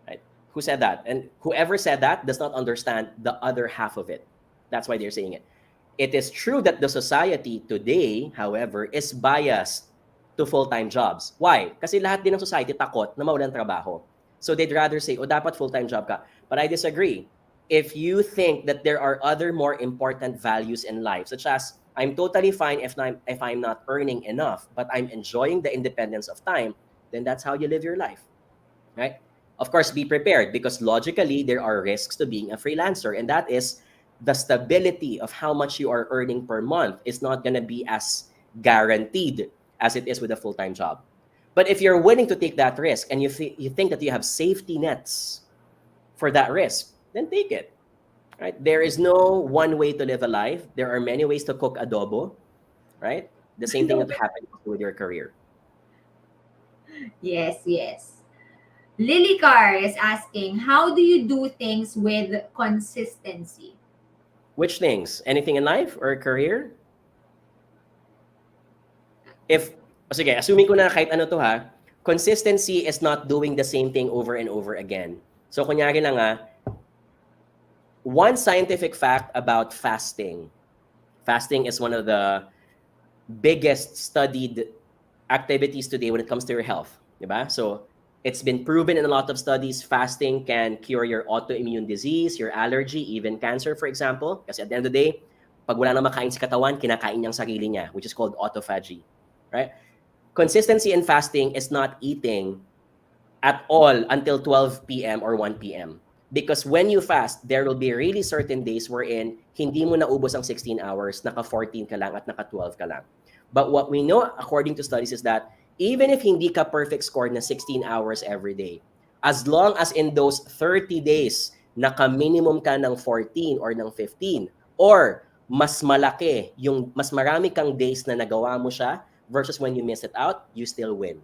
Right? Who said that? And whoever said that does not understand the other half of it. That's why they're saying it. It is true that the society today, however, is biased to full-time jobs. Why? Kasi lahat din ng society takot na mawalan trabaho. So they'd rather say, oh, dapat full-time job ka. But I disagree. If you think that there are other more important values in life, such as, I'm totally fine if I'm not earning enough, but I'm enjoying the independence of time, then that's how you live your life, right? Of course, be prepared, because logically, there are risks to being a freelancer, and that is the stability of how much you are earning per month is not going to be as guaranteed as it is with a full-time job. But if you're willing to take that risk and you think that you have safety nets for that risk, then take it. Right? There is no one way to live a life. There are many ways to cook adobo, right? The same thing that happens with your career. Yes, yes. Lily Carr is asking, how do you do things with consistency? Which things? Anything in life or career? Sige, assuming ko na kahit ano to ha, consistency is not doing the same thing over and over again. So kunyari lang one scientific fact about fasting. Fasting is one of the biggest studied activities today when it comes to your health. Diba? So it's been proven in a lot of studies, fasting can cure your autoimmune disease, your allergy, even cancer, for example. Kasi at the end of the day, pag wala na makain sa katawan, kinakain niyang sarili niya, which is called autophagy. Right? Consistency in fasting is not eating at all until 12 p.m. or 1 p.m. Because when you fast, there will be really certain days wherein hindi mo naubos ang 16 hours, naka-14 ka lang at naka-12 ka lang. But what we know, according to studies, is that even if hindi ka perfect score na 16 hours every day, as long as in those 30 days, naka-minimum ka ng 14 or ng 15, or mas malaki, yung mas marami kang days na nagawa mo siya versus when you miss it out, you still win.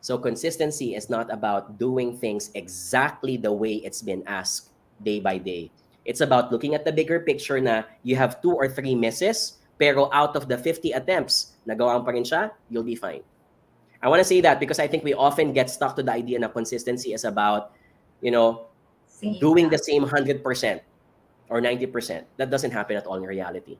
So consistency is not about doing things exactly the way it's been asked day by day. It's about looking at the bigger picture na you have 2 or 3 misses, pero out of the 50 attempts, nagawa mo pa rin siya, you'll be fine. I want to say that because I think we often get stuck to the idea na consistency is about, doing the same 100% or 90%. That doesn't happen at all in reality.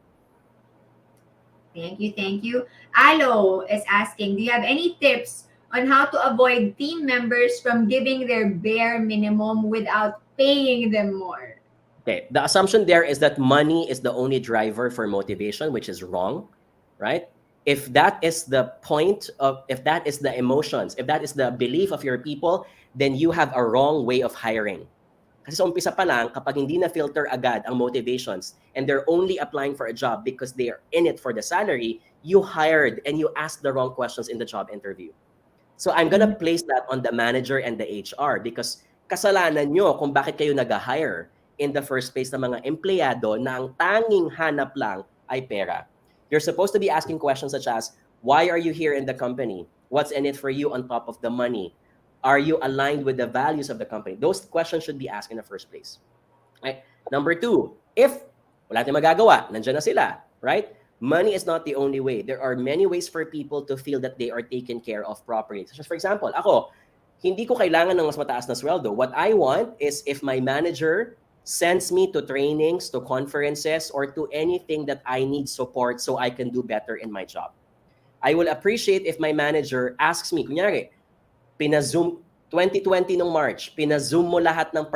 Thank you, thank you. Alo is asking, do you have any tips on how to avoid team members from giving their bare minimum without paying them more? Okay, the assumption there is that money is the only driver for motivation, which is wrong, right? If that is the point of, if that is the emotions, if that is the belief of your people, then you have a wrong way of hiring. Kasi sa umpisa pa lang, kapag hindi na filter agad ang motivations and they're only applying for a job because they are in it for the salary, you hired and you asked the wrong questions in the job interview. So I'm gonna place that on the manager and the HR because kasalanan nyo kung bakit kayo nag-hire in the first place ng mga empleyado na ang tanging hanap lang ay pera. You're supposed to be asking questions such as, why are you here in the company? What's in it for you on top of the money? Are you aligned with the values of the company? Those questions should be asked in the first place. Right? Number 2, if wala tayong magagawa, nandiyan na sila, right? Money is not the only way. There are many ways for people to feel that they are taken care of properly. Such as, for example, ako, hindi ko kailangan ng mas mataas na sweldo. What I want is if my manager sends me to trainings, to conferences, or to anything that I need support so I can do better in my job. I will appreciate if my manager asks me, kunyari, pina-Zoom 2020 nung March, pina-Zoom mo lahat ng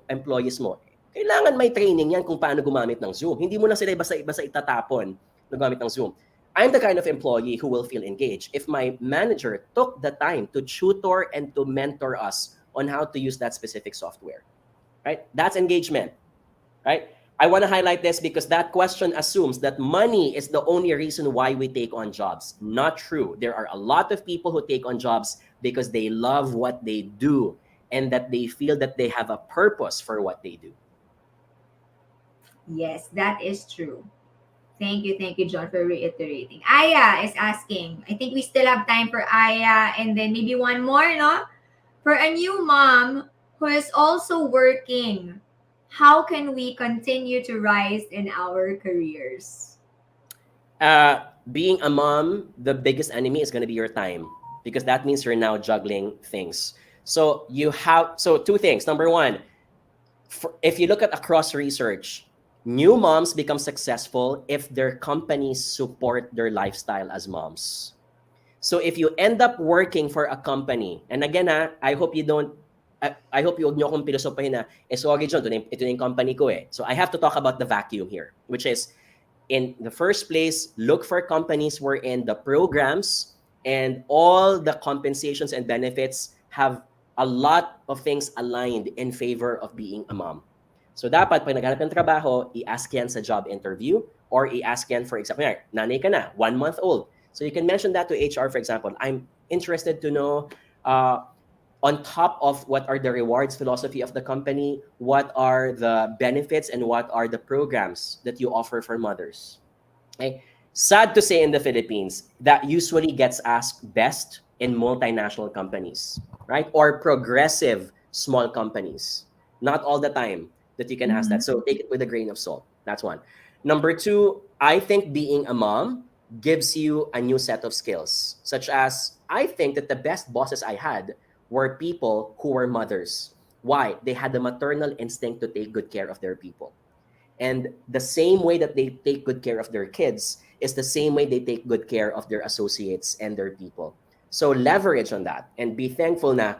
employees mo. Kailangan may training yan kung paano gumamit ng Zoom. Hindi mo lang sila basta itatapon na gumamit ng Zoom. I'm the kind of employee who will feel engaged if my manager took the time to tutor and to mentor us on how to use that specific software. Right? That's engagement. Right? I want to highlight this because that question assumes that money is the only reason why we take on jobs. Not true. There are a lot of people who take on jobs because they love what they do and that they feel that they have a purpose for what they do. Yes, that is true. Thank you, John, for reiterating. Aya is asking, I think we still have time for Aya and then maybe one more, no? For a new mom who is also working, how can we continue to rise in our careers? Being a mom, the biggest enemy is going to be your time because that means you're now juggling things. So two things. Number one, if you look at across research, new moms become successful if their companies support their lifestyle as moms. So if you end up working for a company, and again, I hope you don't, I hope you huwag niyo akong pilosopahin na, sorry John, ito na yung company ko eh. So I have to talk about the vacuum here, which is, in the first place, look for companies wherein the programs and all the compensations and benefits have a lot of things aligned in favor of being a mom. So dapat pag naghanap ng trabaho, i-ask yan sa job interview or i-ask yan, for example, nanay ka na, 1 month old. So you can mention that to HR, for example. I'm interested to know, on top of what are the rewards philosophy of the company, what are the benefits and what are the programs that you offer for mothers. Okay? Sad to say in the Philippines, that usually gets asked best in multinational companies, right? Or progressive small companies. Not all the time that you can ask that. So take it with a grain of salt. That's one. Number two, I think being a mom gives you a new set of skills, such as I think that the best bosses I had were people who were mothers. Why? They had the maternal instinct to take good care of their people. And the same way that they take good care of their kids is the same way they take good care of their associates and their people. So leverage on that and be thankful na,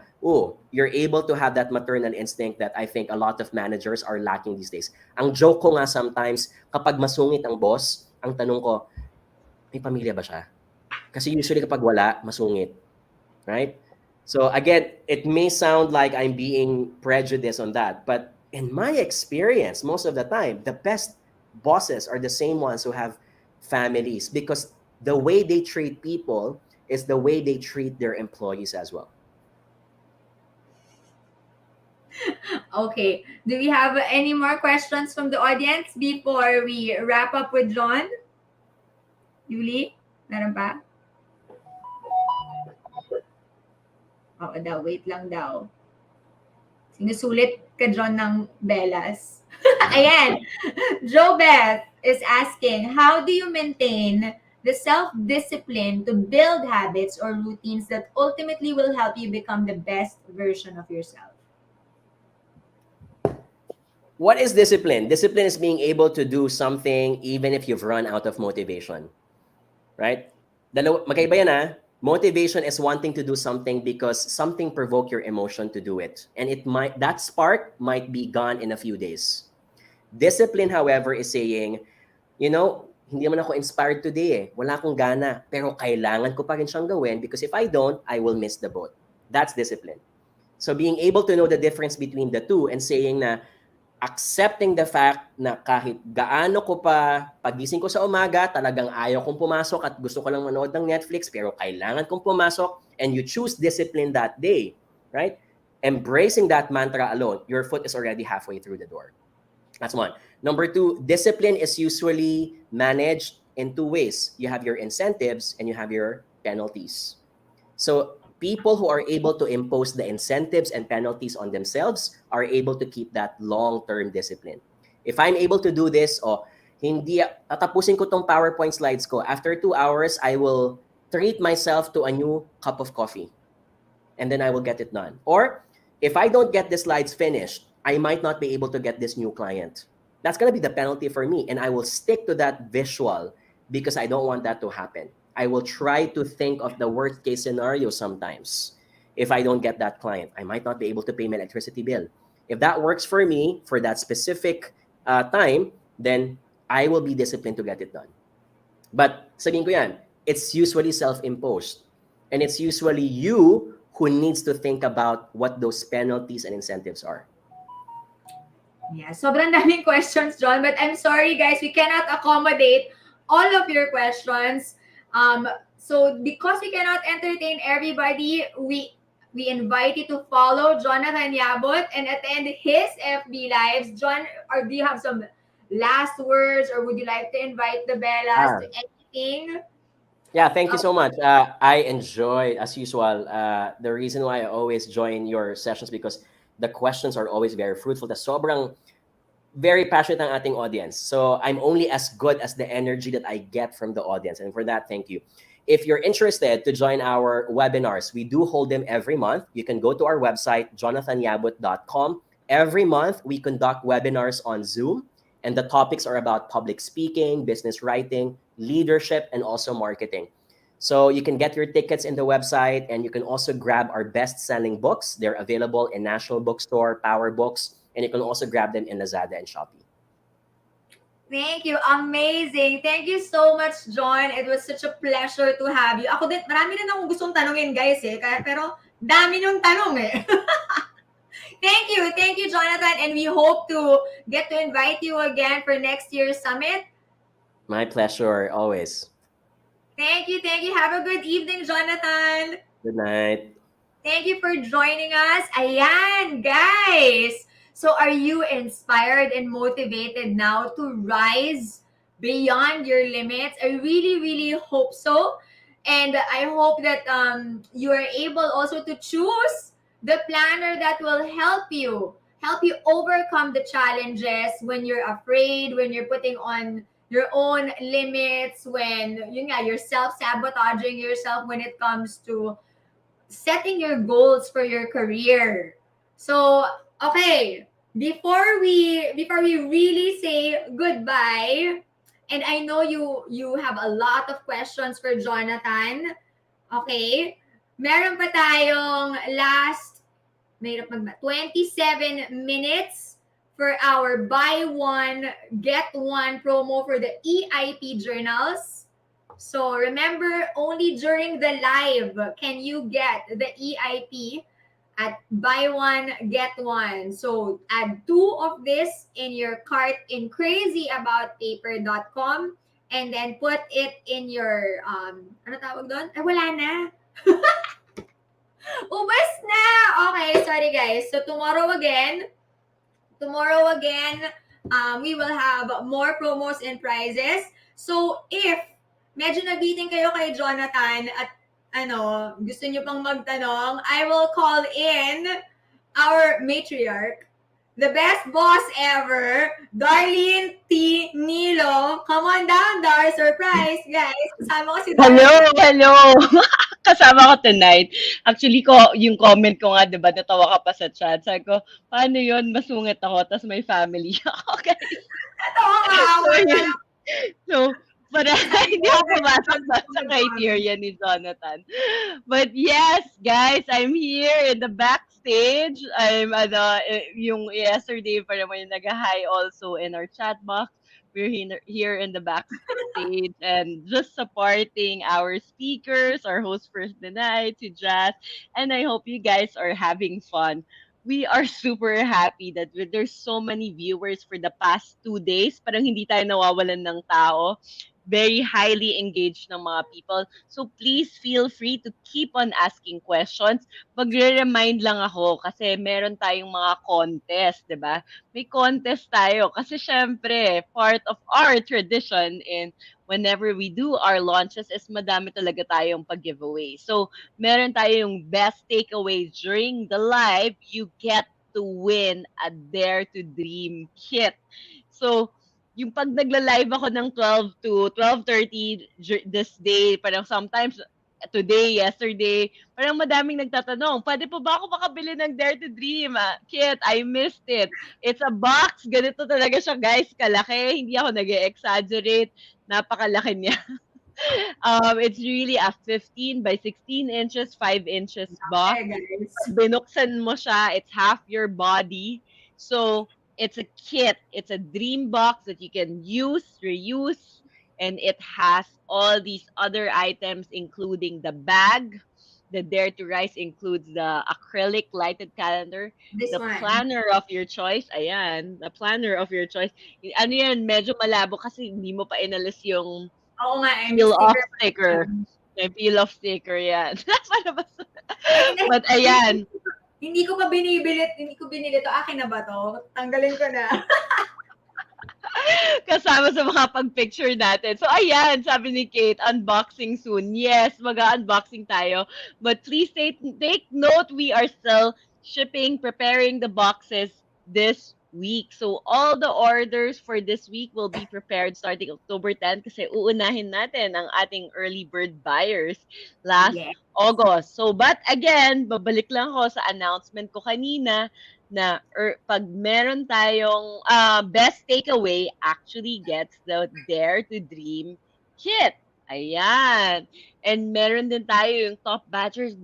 you're able to have that maternal instinct that I think a lot of managers are lacking these days. Ang joke ko nga sometimes, kapag masungit ang boss, ang tanong ko, may pamilya ba siya? Kasi usually kapag wala, masungit. Right? So again, it may sound like I'm being prejudiced on that, but in my experience, most of the time, the best bosses are the same ones who have families because the way they treat people is the way they treat their employees as well. Okay. Do we have any more questions from the audience before we wrap up with John? Yuli? Meron pa? Oo daw, wait lang daw. Sinusulit ka, John, ng belas. Ayan. Jobeth is asking, how do you maintain the self-discipline to build habits or routines that ultimately will help you become the best version of yourself? What is discipline? Discipline is being able to do something even if you've run out of motivation. Right? Magkaiba yan. Motivation is wanting to do something because something provoked your emotion to do it. And that spark might be gone in a few days. Discipline, however, is saying, hindi naman ako inspired today. Wala akong gana. Pero kailangan ko pa rin siyang gawin because if I don't, I will miss the boat. That's discipline. So being able to know the difference between the two and saying na, accepting the fact na kahit gaano ko pa pagising ko sa umaga, talagang ayaw kong pumasok at gusto ko lang manood ng Netflix, pero kailangan kong pumasok, and you choose discipline that day, right? Embracing that mantra alone, your foot is already halfway through the door. That's one. Number two, discipline is usually managed in two ways. You have your incentives and you have your penalties. So people who are able to impose the incentives and penalties on themselves are able to keep that long-term discipline. If I'm able to do this, hindi tatapusin ko tong PowerPoint slides ko. After 2 hours, I will treat myself to a new cup of coffee. and then I will get it done. Or if I don't get the slides finished, I might not be able to get this new client. That's going to be the penalty for me. And I will stick to that visual because I don't want that to happen. I will try to think of the worst case scenario sometimes. If I don't get that client, I might not be able to pay my electricity bill. If that works for me for that specific time, then I will be disciplined to get it done. But sabihin ko yan, it's usually self-imposed. And it's usually you who needs to think about what those penalties and incentives are. Yeah, sobrang daming questions, John, but I'm sorry, guys, we cannot accommodate all of your questions. So because we cannot entertain everybody, we invite you to follow Jonathan Yabut and attend his FB lives. John, or do you have some last words, or would you like to invite the Bellas to anything? Yeah, thank you so much. I enjoy, as usual, the reason why I always join your sessions because the questions are always very fruitful. The sobrang very passionate ang ating audience. So I'm only as good as the energy that I get from the audience. And for that, thank you. If you're interested to join our webinars, we do hold them every month. You can go to our website, jonathanyabut.com. Every month, we conduct webinars on Zoom. And the topics are about public speaking, business writing, leadership, and also marketing. So you can get your tickets in the website, and you can also grab our best-selling books. They're available in National Bookstore, Power Books, and you can also grab them in Lazada and Shopee. Thank you. Amazing. Thank you so much, John. It was such a pleasure to have you. Ako din, marami din akong gustong tanungin, guys, pero dami nung tanong, Thank you, Jonathan. And we hope to get to invite you again for next year's summit. My pleasure, always. Thank you. Have a good evening, Jonathan. Good night. Thank you for joining us. Ayan, guys. So are you inspired and motivated now to rise beyond your limits? I really hope so. And I hope that you are able also to choose the planner that will help you overcome the challenges when you're afraid, when you're putting on your own limits, when you're self-sabotaging yourself when it comes to setting your goals for your career. So, okay, before we really say goodbye, and I know you have a lot of questions for Jonathan. Okay? Meron pa tayong last 27 minutes for our buy one get one promo for the EIP journals. So remember, only during the live can you get the EIP at buy one, get one. So add 2 of this in your cart in crazyaboutpaper.com and then put it in your, ano tawag doon? Ay, wala na. Ubas na! Okay, sorry guys. So tomorrow again, we will have more promos and prizes. So if medyo nabitin kayo kay Jonathan at gusto nyo pang magtanong, I will call in our matriarch, the best boss ever, Darlene T. Nilo. Come on down, Dar. Surprise, guys. Kasama ko si Darlene. Hello! Kasama ko tonight. Actually, yung comment ko nga, diba, natawa ka pa sa chat. Sabi ko, paano yun? Masungit ako, tas may family. Okay. Natawa ka. So, para hindi ako pumasok sa criteria ni Jonathan. But yes, guys, I'm here in the backstage. I'm, yung yesterday, para may nag-hi also in our chat box. We're here in the backstage and just supporting our speakers, our host for the night, si Jazz. And I hope you guys are having fun. We are super happy that there's so many viewers for the past 2 days. Parang hindi tayo nawawalan ng tao. Very highly engaged ng mga people. So please feel free to keep on asking questions. Magre-remind lang ako kasi meron tayong mga contest, di ba? May contest tayo kasi syempre part of our tradition in whenever we do our launches is madami talaga tayong pag-giveaway. So meron tayong best takeaways during the live. You get to win a Dare to Dream kit. So yung pag nagla-live ako ng 12 to 12:30 this day, parang sometimes today, yesterday, parang madaming nagtatanong, pwede po ba ako makabili ng Dare to Dream? Kit, I missed it. It's a box. Ganito talaga siya, guys. Kalaki. Hindi ako nag-exaggerate. Napakalaki niya. It's really a 15 by 16 inches, 5 inches box. Okay, guys. Binuksan mo siya, it's half your body. So, it's a kit. It's a dream box that you can use, reuse, and it has all these other items, including the bag. The Dare to Rise includes the acrylic lighted calendar, This the one. planner of your choice. Ayan, the planner of your choice. Ano yan, medyo malabo kasi hindi mo pa inalis yung Oo nga, may peel off sticker pa sticker. yan. May peel off sticker yan. Para ba? Ay, hindi. But ayan, Hindi ko pa binibilit, hindi ko binili to. Akin na ba to? Tanggalin ko na. kasama sa mga pag-picture natin. So ayan, sabi ni Kate, unboxing soon. Yes, mag-unboxing tayo. But please take note, we are still shipping, preparing the boxes this week. So all the orders for this week will be prepared starting October 10 kasi uunahin natin ang ating early bird buyers last Yes. August. So but again, babalik lang ako sa announcement ko kanina na pag meron tayong best takeaway actually gets the Dare to Dream kit. Ayan. And meron din tayo yung top batchers.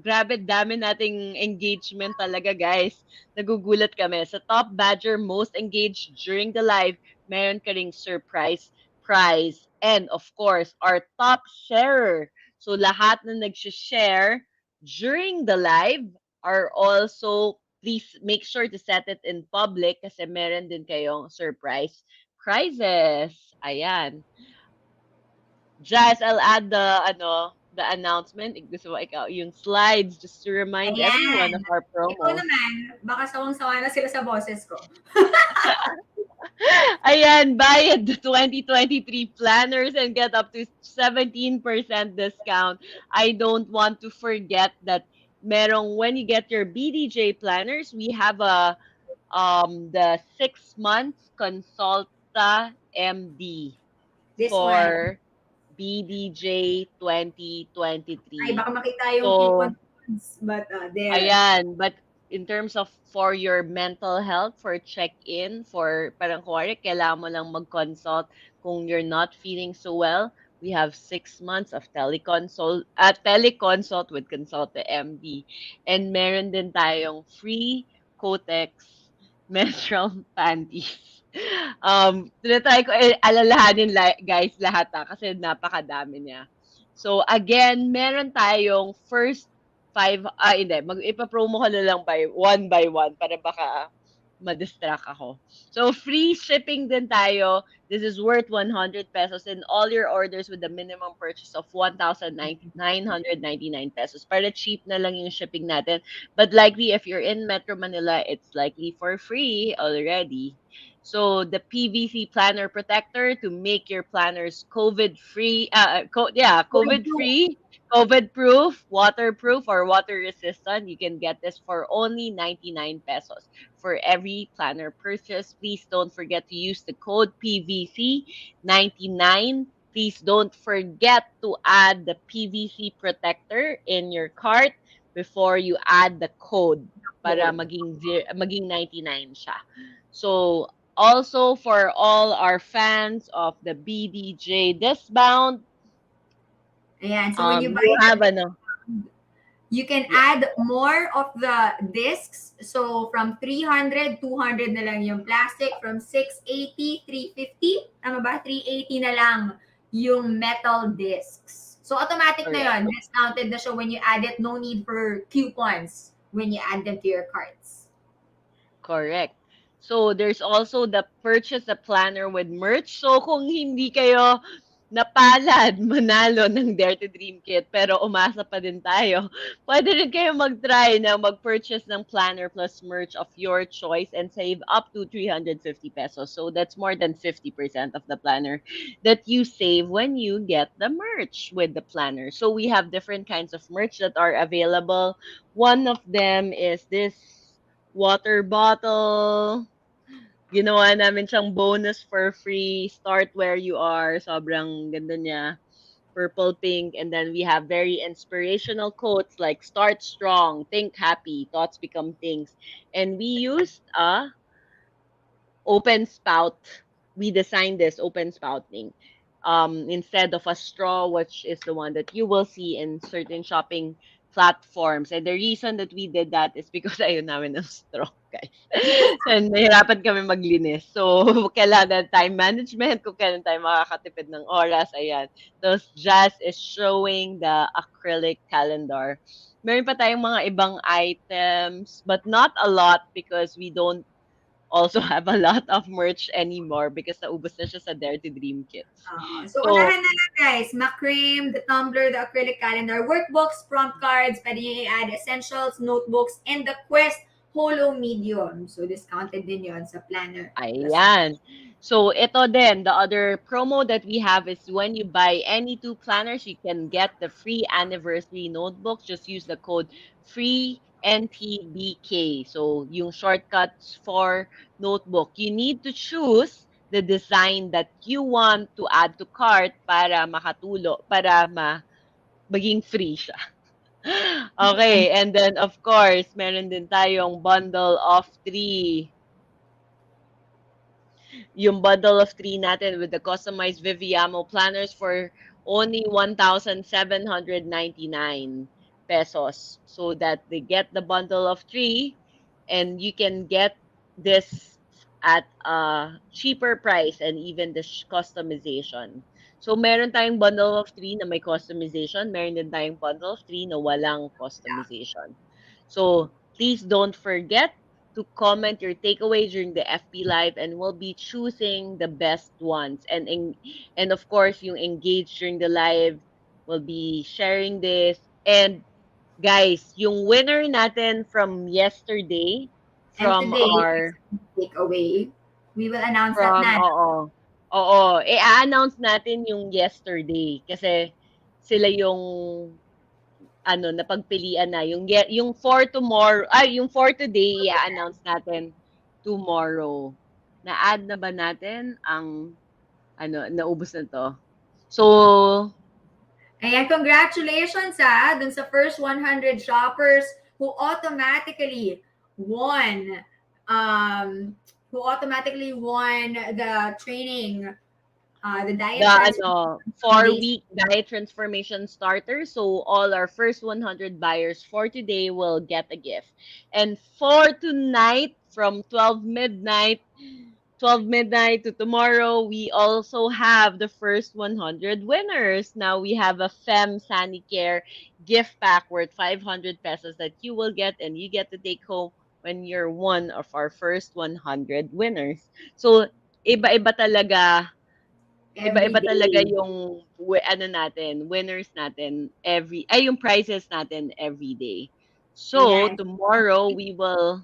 Grabe dami nating engagement talaga, guys. Nagugulat kami. Sa top badger most engaged during the live, meron ka ring surprise prize. And of course, our top sharer. So lahat na nag-share during the live are also, please make sure to set it in public kasi meron din kayong surprise prizes. Ayan. Jazz, I'll add the announcement. Gusto mo ikaw yung slides just to remind Ayan. everyone of our Ikaw promo. naman, baka sawang-sawa na sila sa boses ko. Ayan, buy the 2023 planners and get up to 17% discount. I don't want to forget that when you get your BDJ planners, we have the 6 months Consulta MD This one. for BDJ Ay, 2023. baka makita yung So, coupon codes, but there. ayan, but in terms of for your mental health, for check-in, for parang kuwari, kailangan mo lang mag-consult kung you're not feeling so well, we have 6 months of teleconsult with Consulta MD. And meron din tayong free Kotex menstrual panties. Tinatry ko alalahanin guys lahat kasi napakadami niya. So again, meron tayong first 5, hindi, ipapromo ko na lang by one para baka ma-distract ako. So free shipping din tayo. This is worth 100 pesos in all your orders with a minimum purchase of 1,999 pesos. Para cheap na lang yung shipping natin. But likely if you're in Metro Manila, it's likely for free already. So the PVC Planner Protector to make your planners COVID-free, COVID-free, COVID-proof, waterproof, or water-resistant. You can get this for only 99 pesos. For every planner purchase, please don't forget to use the code PVC99. Please don't forget to add the PVC protector in your cart before you add the code para maging 99 siya. So, also for all our fans of the BDJ Disbound, Ayan, so when you buy you have you can add more of the discs. So from 300, 200 na lang yung plastic. From 680, 350. Tama ba? 380 na lang yung metal discs. So automatic na yun. Discounted na siya when you add it. No need for coupons when you add them to your carts. Correct. So there's also the purchase a planner with merch. So kung hindi kayo napalad manalo ng Dare to Dream kit pero umasa pa din tayo, pwede rin kayo mag-try na mag-purchase ng planner plus merch of your choice and save up to 350 pesos. So that's more than 50% of the planner that you save when you get the merch with the planner. So we have different kinds of merch that are available. One of them is this water bottle. Ginawa namin siyang bonus for free. Start where you are. Sobrang ganda niya. purple, pink, and then we have very inspirational quotes like "Start strong, think happy, thoughts become things," and we used a open spout. We designed this open spouting instead of a straw, which is the one that you will see in certain shopping platforms. And the reason that we did that is because ayaw namin ng straw, guys. And nahirapan kami maglinis. So, kailangan time management, kung kailan tayo makakatipid ng oras, ayan. So, Jazz is showing the acrylic calendar. Meron pa tayong mga ibang items, but not a lot because we don't also have a lot of merch anymore because naubos na siya sa Dare to Dream kits. So, So, unahan na lang guys. Macrame, the tumbler, the acrylic calendar, workbooks, prompt cards, pwede nyo i-add essentials, notebooks, and the Quest Holo Medium. So, discounted din yon sa planner. ayan. So, ito din, the other promo that we have is when you buy any 2 planners, you can get the free anniversary notebook. Just use the code FREENTBK. So, yung shortcuts for notebook. You need to choose the design that you want to add to cart para maging free siya. Okay, and then of course, meron din tayong bundle of 3. Yung bundle of 3 natin with the customized Viviamo planners for only 1,799 pesos. So that they get the bundle of 3 and you can get this at a cheaper price and even the customization. So meron tayong bundle of 3 na may customization, meron din tayong bundle of 3 na walang customization. So please don't forget to comment your takeaway during the FB Live and we'll be choosing the best ones. And of course, yung engage during the live will be sharing this. And guys, yung winner natin from yesterday, And from today, our, takeaway. We will announce that na. oo, i-announce natin yung yesterday kasi sila yung napagpilian na yung for tomorrow, yung for today i-announce natin tomorrow. Na-add na ba natin ang naubos na to? So, Ayan, congratulations dun sa first 100 shoppers who automatically won the training, the diet the 4 transformation week diet transformation starter. So all our first 100 buyers for today will get a gift. And for tonight from 12 midnight to tomorrow, we also have the first 100 winners. Now we have a Fem Sanicare gift pack worth 500 pesos that you will get and you get to take home when you're one of our first 100 winners. So iba-iba talaga every iba-iba talaga day. yung winners natin yung prizes natin every day. So Ayan. tomorrow we will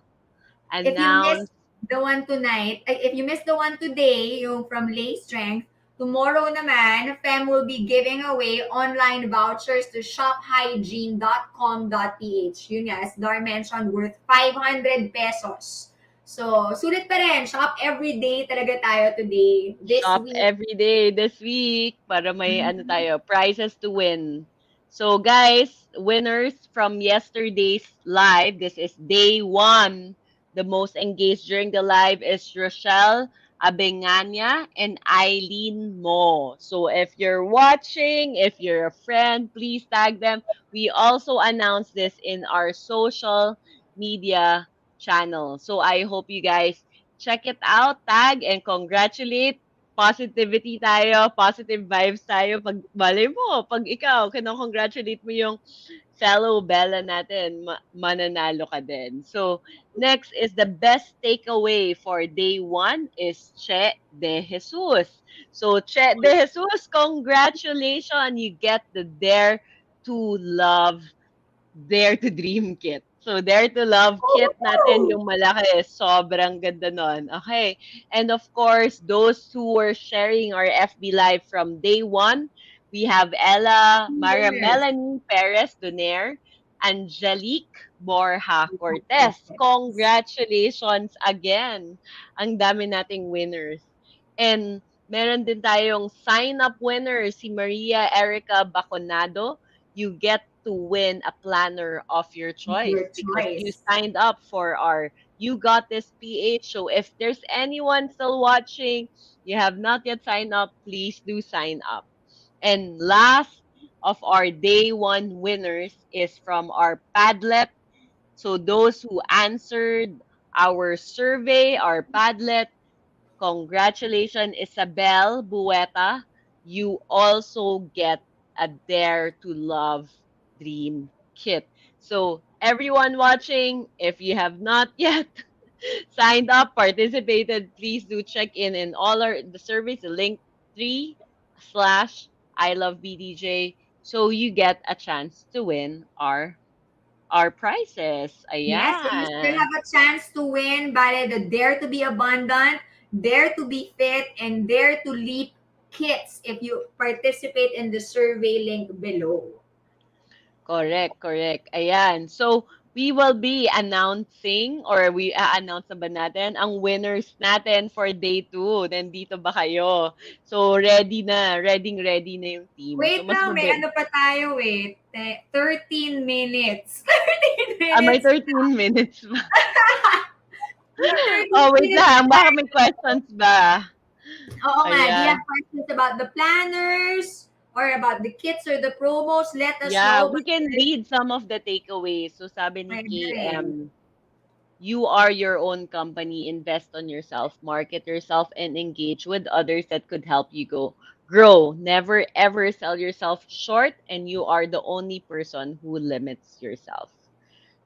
If you miss announce the one tonight, if you miss the one today, yung from Lay Strength, tomorrow naman, Fem will be giving away online vouchers to shophygiene.com.ph. Yun nga, as Dar mentioned, worth 500 pesos. So, sulit pa rin. Shop every day talaga tayo today. This shop week. every day this week para may prizes to win. So guys, winners from yesterday's live, this is day 1. The most engaged during the live is Rochelle Abenganya and Eileen Mo. So if you're watching, if you're a friend, please tag them. We also announced this in our social media channel. So I hope you guys check it out, tag, and congratulate. Positivity tayo, positive vibes tayo. Pag, malay mo, pag ikaw, kinong-congratulate mo yung fellow Bella natin, mananalo ka din. So, next is the best takeaway for day 1 is Che de Jesus. So, Che de Jesus, congratulations! You get the Dare to Love, Dare to Dream kit. So, Dare to Love kit natin, yung malaki, sobrang ganda nun. Okay. And of course, those who were sharing our FB Live from day 1, we have Ella, Mara Yes. Melanie Perez Donaire, Angelique Borja Cortez. Congratulations again. Ang dami nating winners. And Meron din tayong sign-up winner, si Maria Erica Baconado. You get to win a planner of your choice Your because you choice. signed up for our You Got This PH. So if there's anyone still watching, you have not yet signed up, please do sign up. And last of our day one winners is from our Padlet. So those who answered our survey, our Padlet, congratulations, Isabel Bueta. You also get a Dare to Love Dream Kit. So everyone watching, if you have not yet signed up, participated, please do check in all the surveys, the link 3 / I love BDJ, so you get a chance to win our prizes. Yes, so you still Ayan. have a chance to win. Bale, the Dare to be Abundant, Dare to be Fit, and Dare to Leap kits if you participate in the survey link below. Correct, correct. Ayan. So, we will be announcing or we announce na ba natin ang winners natin for day 2. Nandito ba kayo? So, ready na yung team. So, Wait mas lang, may mabe. ano pa tayo eh. 13 minutes. 13 May minutes. 13 minutes ba? May 13 Oh, wait minutes. lang. Baka may questions ba? Oo nga, do you Ayan. have questions about the planners or about the kits or the promos? Let us Yeah, know. we can read some of the takeaways. So, sabi ni Pwede. KM, you are your own company. Invest on yourself, market yourself, and engage with others that could help you grow. Never ever sell yourself short, and you are the only person who limits yourself.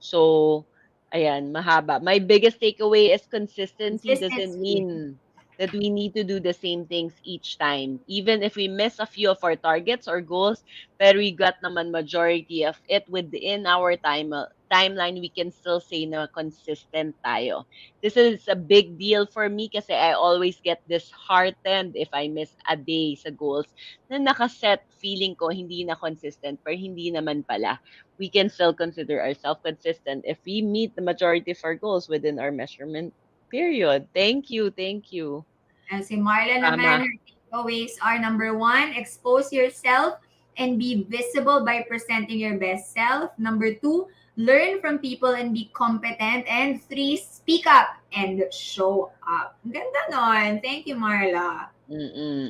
So, ayan, mahaba. My biggest takeaway is consistency doesn't Consistency. mean that we need to do the same things each time. Even if we miss a few of our targets or goals, pero we got naman majority of it within our timeline, we can still say na consistent tayo. This is a big deal for me kasi I always get disheartened if I miss a day sa goals na nakaset feeling ko hindi na consistent pero hindi naman pala. We can still consider ourselves consistent if we meet the majority of our goals within our measurement period. Thank you, thank you. And si Marla naman, Tama. her takeaways are number 1, expose yourself and be visible by presenting your best self. Number 2, learn from people and be competent. And 3, speak up and show up. Ganda nun. Thank you, Marla.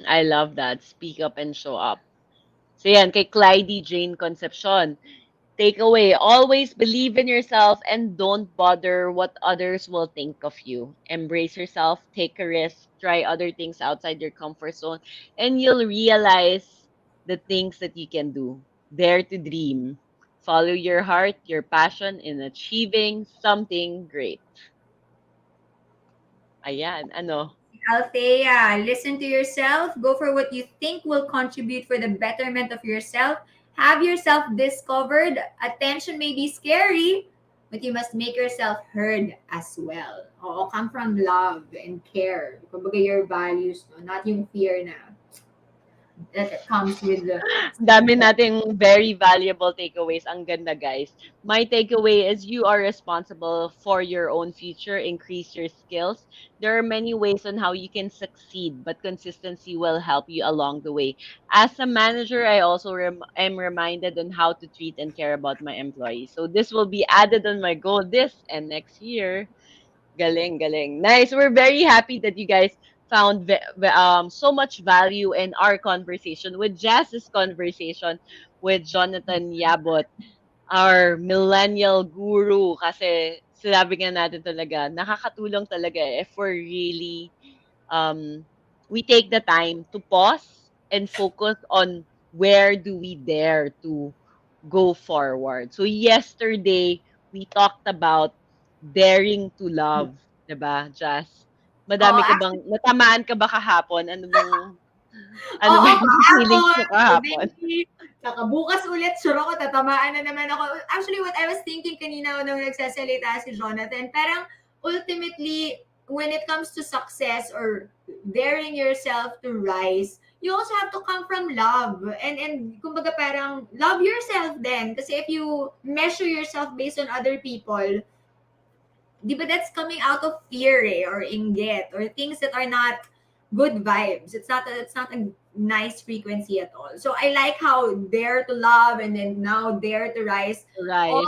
I love that. Speak up and show up. So yan, kay Clyde Jane Concepcion. Takeaway, always believe in yourself and don't bother what others will think of you. Embrace yourself, take a risk, try other things outside your comfort zone, and you'll realize the things that you can do. Dare to dream. Follow your heart, your passion in achieving something great. Ayan, ano? Althea, listen to yourself. Go for what you think will contribute for the betterment of yourself. Have yourself discovered. Attention may be scary, but you must make yourself heard as well. Oo, come from love and care. Kumbaga your values, no? Not yung fear na that comes with the Dami nating very valuable takeaways. Ang ganda, guys. My takeaway is you are responsible for your own future. Increase your skills. There are many ways on how you can succeed, but consistency will help you along the way. As a manager, I also am reminded on how to treat and care about my employees. So this will be added on my goal this and next year. Galing, galing. Nice. We're very happy that you guys found so much value in our conversation with Jazz's conversation with Jonathan Yabut, our millennial guru. Kasi sinabi nga natin talaga, nakakatulong talaga if we're really, we take the time to pause and focus on where do we dare to go forward. So yesterday, we talked about daring to love, 'di ba, Jazz? Oo, Madami ka bang natamaan ka ba kahapon? Ano ba oo, yung feelings kahapon, mo kahapon? today, saka bukas ulit, sure ako, tatamaan na naman ako. Actually, what I was thinking kanina nung nagsasalita si Jonathan, parang ultimately, when it comes to success or daring yourself to rise, you also have to come from love. And kumbaga parang, love yourself then. Kasi if you measure yourself based on other people, di ba that's coming out of fear or inggit or things that are not good vibes. It's not a nice frequency at all. So I like how Dare to Love and then now Dare to Rise all Rice.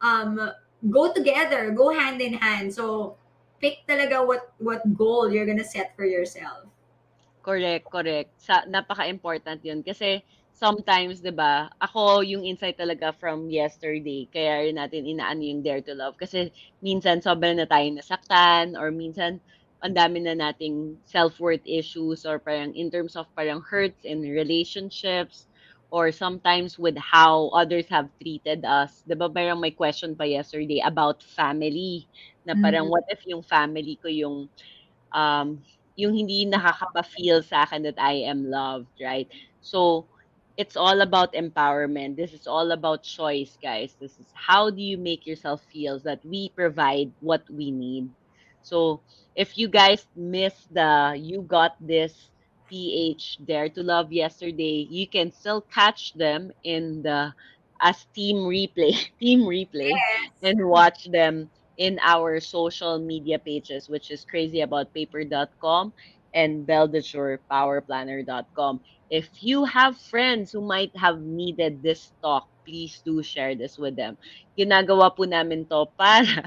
kind of go together, go hand in hand. So pick talaga what goal you're gonna set for yourself. Correct, correct. Napaka-important 'yun kasi sometimes 'di ba, ako yung insight talaga from yesterday kaya rin natin inaano yung Dare to Love kasi minsan sobra na tayong nasaktan or minsan ang dami na nating self-worth issues or parang in terms of parang hurts in relationships or sometimes with how others have treated us. 'Di ba parang may question pa yesterday about family na parang Mhm. what if yung family ko um, yung hindi nakakapa-feel sa akin that I am loved, right? So, it's all about empowerment. This is all about choice, guys. This is how do you make yourself feel that we provide what we need. So, if you guys miss the You Got This PH Dare to Love yesterday, you can still catch them in the as team replay, team replay, Yes. and watch them in our social media pages, which is crazyaboutpaper.com and beldajurepowerplanner.com. If you have friends who might have needed this talk, please do share this with them. Ginagawa po namin to para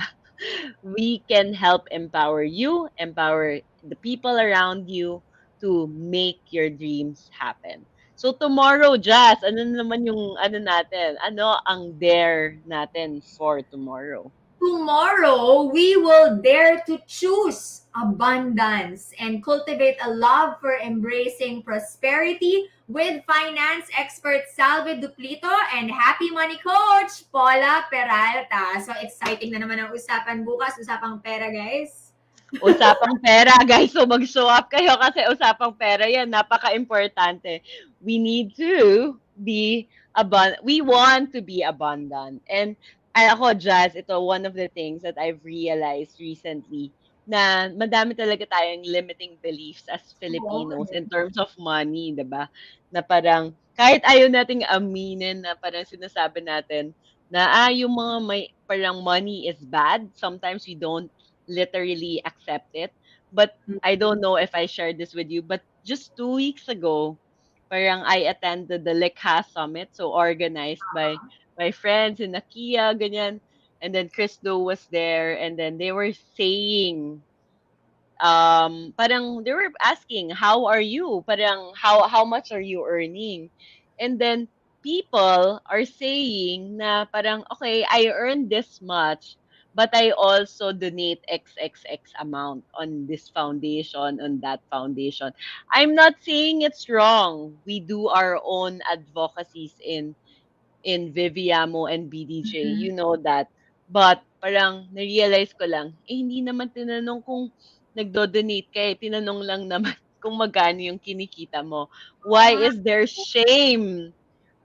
we can help empower you, empower the people around you to make your dreams happen. So tomorrow, Jazz, ano naman yung ano natin? Ano ang dare natin for tomorrow? Tomorrow, we will dare to choose abundance and cultivate a love for embracing prosperity with finance expert Salve Duplito and happy money coach Paula Peralta. So exciting na naman ang usapan bukas, usapang pera guys. Usapang pera, guys. So, mag-show up kayo kasi usapang pera yan. Napaka-importante. We need to be abundant. We want to be abundant. And ako, Jazz, ito one of the things that I've realized recently na madami talaga tayong limiting beliefs as Oo. Filipinos in terms of money, 'di ba? Na parang kahit ayaw nating aminin na parang sinasabi natin na yung mga may parang money is bad. Sometimes we don't literally accept it. But I don't know if I shared this with you, but just 2 weeks ago, parang I attended the Likha Summit, so organized by my friends in Nakia, ganyan. And then Chris Do was there, and then they were saying parang they were asking how are you, parang how much are you earning, and then people are saying na parang okay, I earn this much but I also donate xxx amount on this foundation, on that foundation. I'm not saying it's wrong, we do our own advocacies in Viviamo and BDJ, Mhm. you know that. But parang na-realize ko lang, hindi naman tinanong kung nagdo-donate ka eh. Tinanong lang naman kung magkano yung kinikita mo. Why is there shame?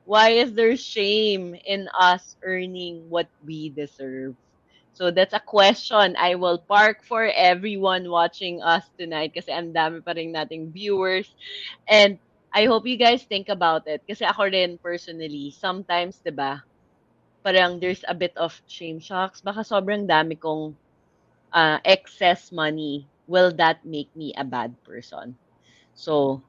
Why is there shame in us earning what we deserve? So that's a question I will park for everyone watching us tonight kasi ang dami pa rin nating viewers. And I hope you guys think about it. Kasi ako rin personally, sometimes, 'di ba, parang there's a bit of shame shocks. Baka sobrang dami kong excess money. Will that make me a bad person? So,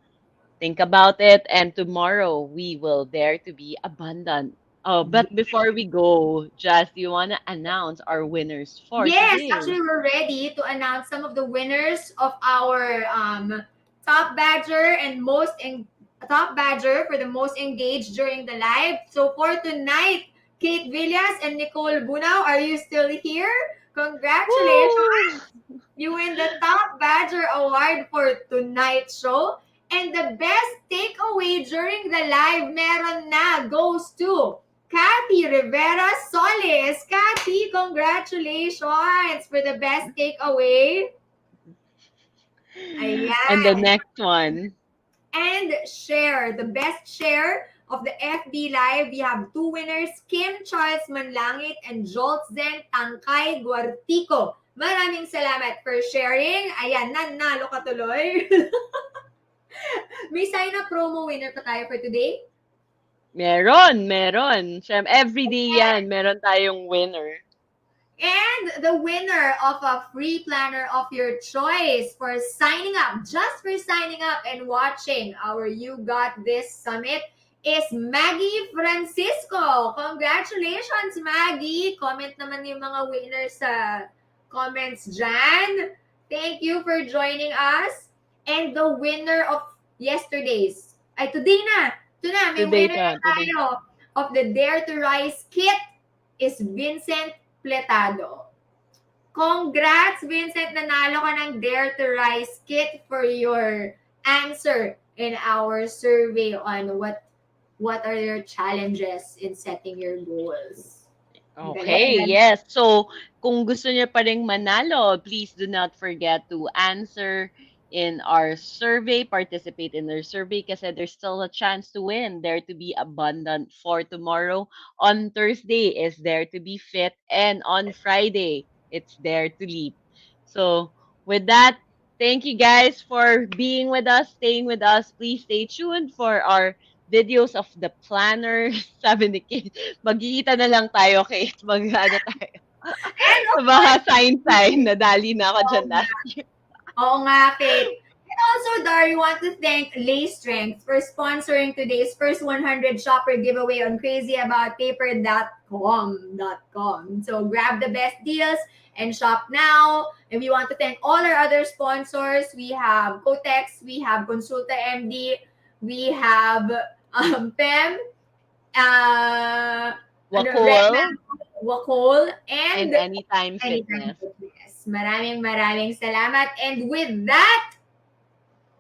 think about it. And tomorrow, we will dare to be abundant. Oh, but before we go, Jazz, do you want to announce our winners for Yes, today? actually, we're ready to announce some of the winners of our top badger and top badger for the most engaged during the live. So for tonight, Kate Villas and Nicole Bunao, are you still here? Woo! Congratulations! You win the top badger award for tonight's show. And the best takeaway during the live meron na goes to Kathy Rivera Solis. Kathy, congratulations for the best takeaway. And the Ayan. next one. And share, the best share of the FB Live. We have two winners, Kim Charles Manlangit and Jolt Zen Tangkay Guartico. Maraming salamat for sharing. Ayan, nanalo ka tuloy. May sign-up promo winner pa tayo for today? Meron, meron. Siyempre, everyday yan, meron tayong winner. And the winner of a free planner of your choice for signing up, just for signing up and watching our You Got This Summit is Maggie Francisco. Congratulations, Maggie! Comment naman yung mga winners sa comments dyan. Thank you for joining us. And the winner of yesterday's, today na. Ito na, may winner na tayo of the Dare to Rise kit is Vincent Pletado. Congrats, Vincent! Nanalo ka ng Dare to Rise kit for your answer in our survey on what are your challenges in setting your goals. Okay, yes. So, kung gusto niyo pa ring manalo, please do not forget to answer in our survey, participate in our survey kasi there's still a chance to win. Dare to be abundant for tomorrow. On Thursday is Dare to be fit, and on Friday, it's Dare to leap. So, with that, thank you guys for being with us, staying with us. Please stay tuned for our videos of the planner. Sabi ni Kate, magkikita na lang tayo, Kate. Mag-ano tayo. Sa mga sign-sign, nadali na ako dyan last year. Oo nga, Kate. And also, Dar, we want to thank Lay Strength for sponsoring today's first 100 shopper giveaway on crazyaboutpaper.com. So grab the best deals and shop now. And we want to thank all our other sponsors. We have Cotex, we have Consulta MD, we have PEM, Wakol, and Anytime Fitness. Maraming salamat. And with that,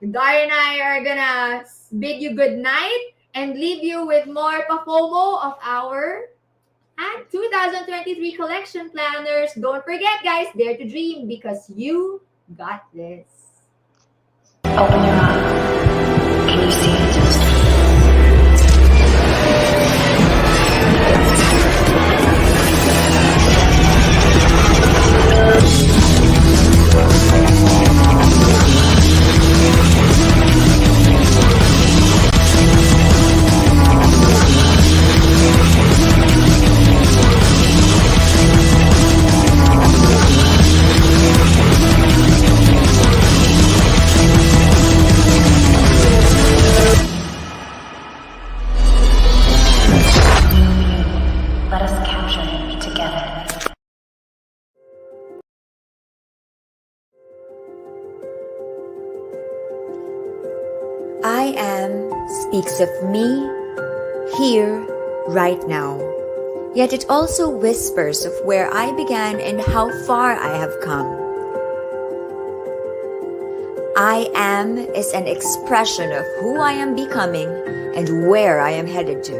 Dar and I are gonna bid you good night and leave you with more pa-FOMO of our 2023 collection planners. Don't forget, guys, dare to dream because you got this. Open your eyes. Can you see it? Let us capture it together. I am speaks of me, here, right now. Yet it also whispers of where I began and how far I have come. I am is an expression of who I am becoming and where I am headed to.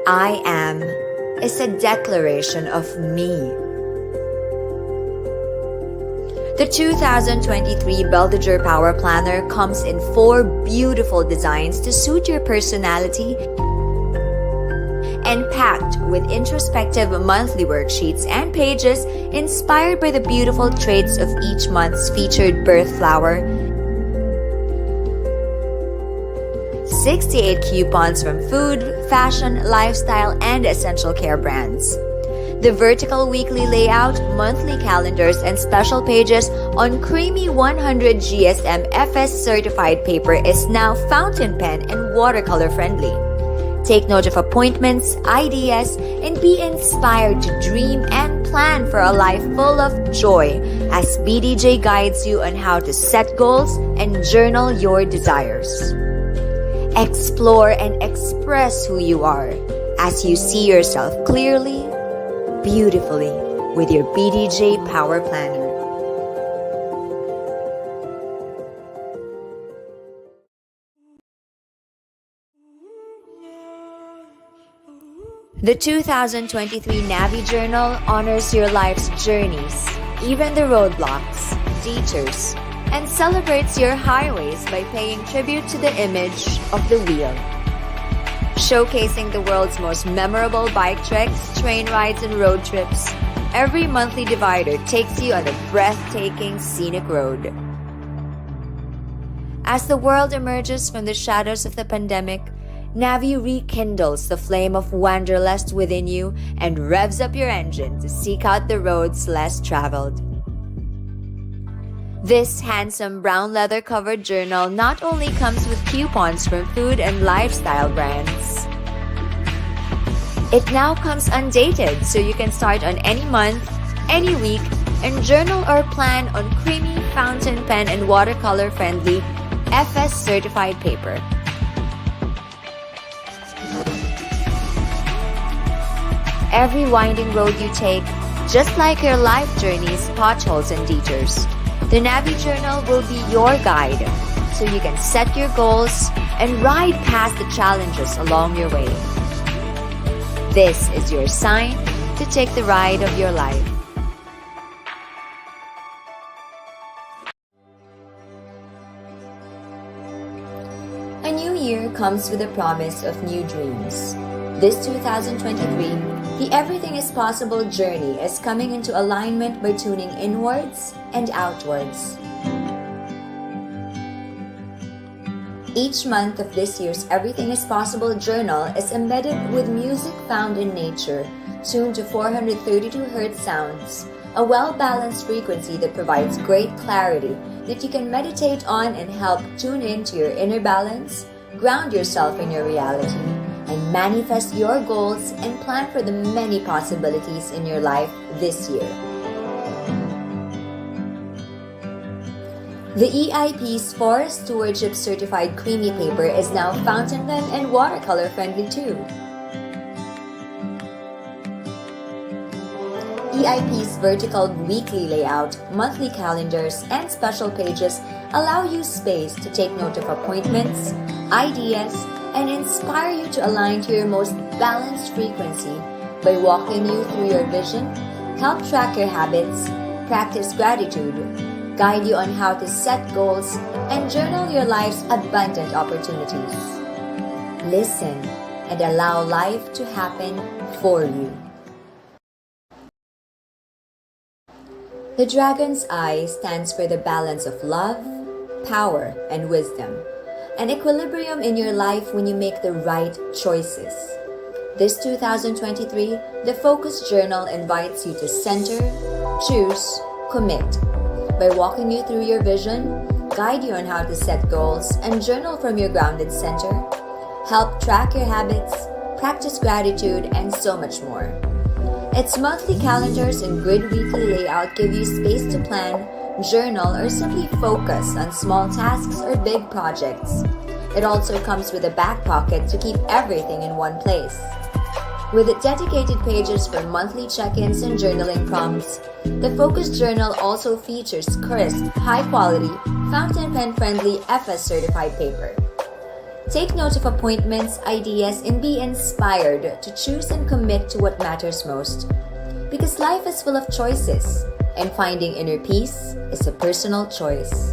I am is a declaration of me. The 2023 Beldager Power Planner comes in 4 beautiful designs to suit your personality and packed with introspective monthly worksheets and pages inspired by the beautiful traits of each month's featured birth flower, 68 coupons from food, fashion, lifestyle, and essential care brands. The vertical weekly layout, monthly calendars, and special pages on creamy 100 GSM FS certified paper is now fountain pen and watercolor friendly. Take note of appointments, ideas, and be inspired to dream and plan for a life full of joy as BDJ guides you on how to set goals and journal your desires. Explore and express who you are as you see yourself clearly, beautifully with your BDJ Power Planner. The 2023 Navi Journal honors your life's journeys, even the roadblocks, detours, and celebrates your highways by paying tribute to the image of the wheel. Showcasing the world's most memorable bike treks, train rides, and road trips, every monthly divider takes you on a breathtaking scenic road. As the world emerges from the shadows of the pandemic, Navi rekindles the flame of wanderlust within you and revs up your engine to seek out the roads less traveled. This handsome brown leather covered journal not only comes with coupons from food and lifestyle brands, it now comes undated, so you can start on any month, any week, and journal or plan on creamy fountain pen and watercolor friendly FS certified paper. Every winding road you take, just like your life journeys, potholes and detours, the Navi Journal will be your guide, so you can set your goals and ride past the challenges along your way. This is your sign to take the ride of your life. A new year comes with a promise of new dreams. This 2023, the Everything is Possible journey is coming into alignment by tuning inwards and outwards. Each month of this year's Everything is Possible journal is embedded with music found in nature, tuned to 432 Hz sounds, a well-balanced frequency that provides great clarity that you can meditate on and help tune into your inner balance, ground yourself in your reality, and manifest your goals and plan for the many possibilities in your life this year. The EIP's Forest Stewardship Certified Creamy Paper is now fountain pen and watercolor friendly too. EIP's vertical weekly layout, monthly calendars, and special pages allow you space to take note of appointments, ideas, and inspire you to align to your most balanced frequency by walking you through your vision, help track your habits, practice gratitude, guide you on how to set goals, and journal your life's abundant opportunities. Listen and allow life to happen for you. The dragon's eye stands for the balance of love, power, and wisdom, an equilibrium in your life when you make the right choices. This 2023, the Focus Journal invites you to center, choose, commit, by walking you through your vision, guide you on how to set goals, and journal from your grounded center, help track your habits, practice gratitude, and so much more. Its monthly calendars and grid weekly layout give you space to plan, journal, or simply focus on small tasks or big projects. It also comes with a back pocket to keep everything in one place. With dedicated pages for monthly check-ins and journaling prompts, the Focus Journal also features crisp, high-quality, fountain pen-friendly FS certified paper. Take note of appointments, ideas, and be inspired to choose and commit to what matters most. Because life is full of choices, and finding inner peace is a personal choice.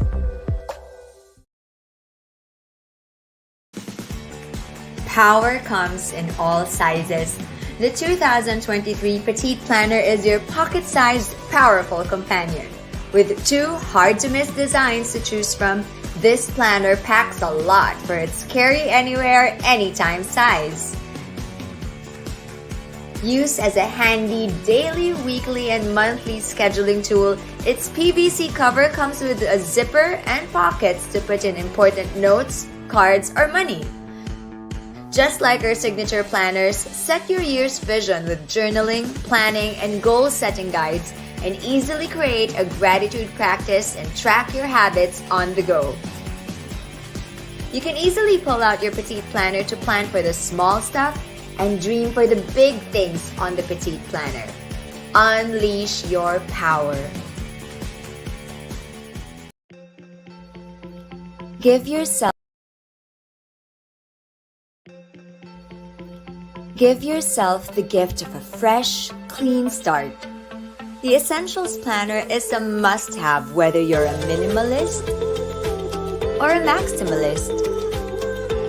Power comes in all sizes. The 2023 Petite Planner is your pocket-sized, powerful companion. With two hard-to-miss designs to choose from, this planner packs a lot for its carry anywhere, anytime size. Used as a handy daily, weekly, and monthly scheduling tool, its PVC cover comes with a zipper and pockets to put in important notes, cards, or money. Just like our signature planners, set your year's vision with journaling, planning, and goal-setting guides, and easily create a gratitude practice and track your habits on the go. You can easily pull out your Petite Planner to plan for the small stuff and dream for the big things on the Petite Planner. Unleash your power. Give yourself the gift of a fresh, clean start. The Essentials Planner is a must-have whether you're a minimalist or a maximalist.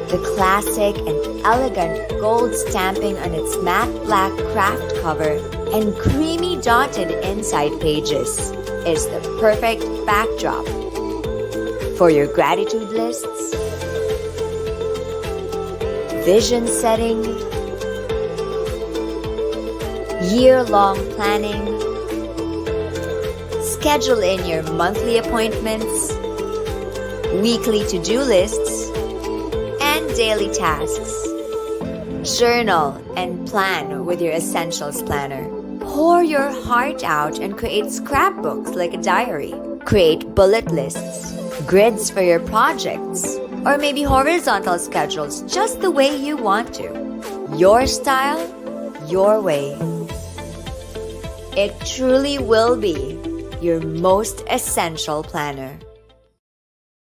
The classic and elegant gold stamping on its matte black craft cover and creamy dotted inside pages is the perfect backdrop for your gratitude lists, vision setting, year-long planning, schedule in your monthly appointments, weekly to-do lists, and daily tasks. Journal and plan with your Essentials Planner. Pour your heart out and create scrapbooks like a diary. Create bullet lists, grids for your projects, or maybe horizontal schedules just the way you want to. Your style, your way. It truly will be your most essential planner.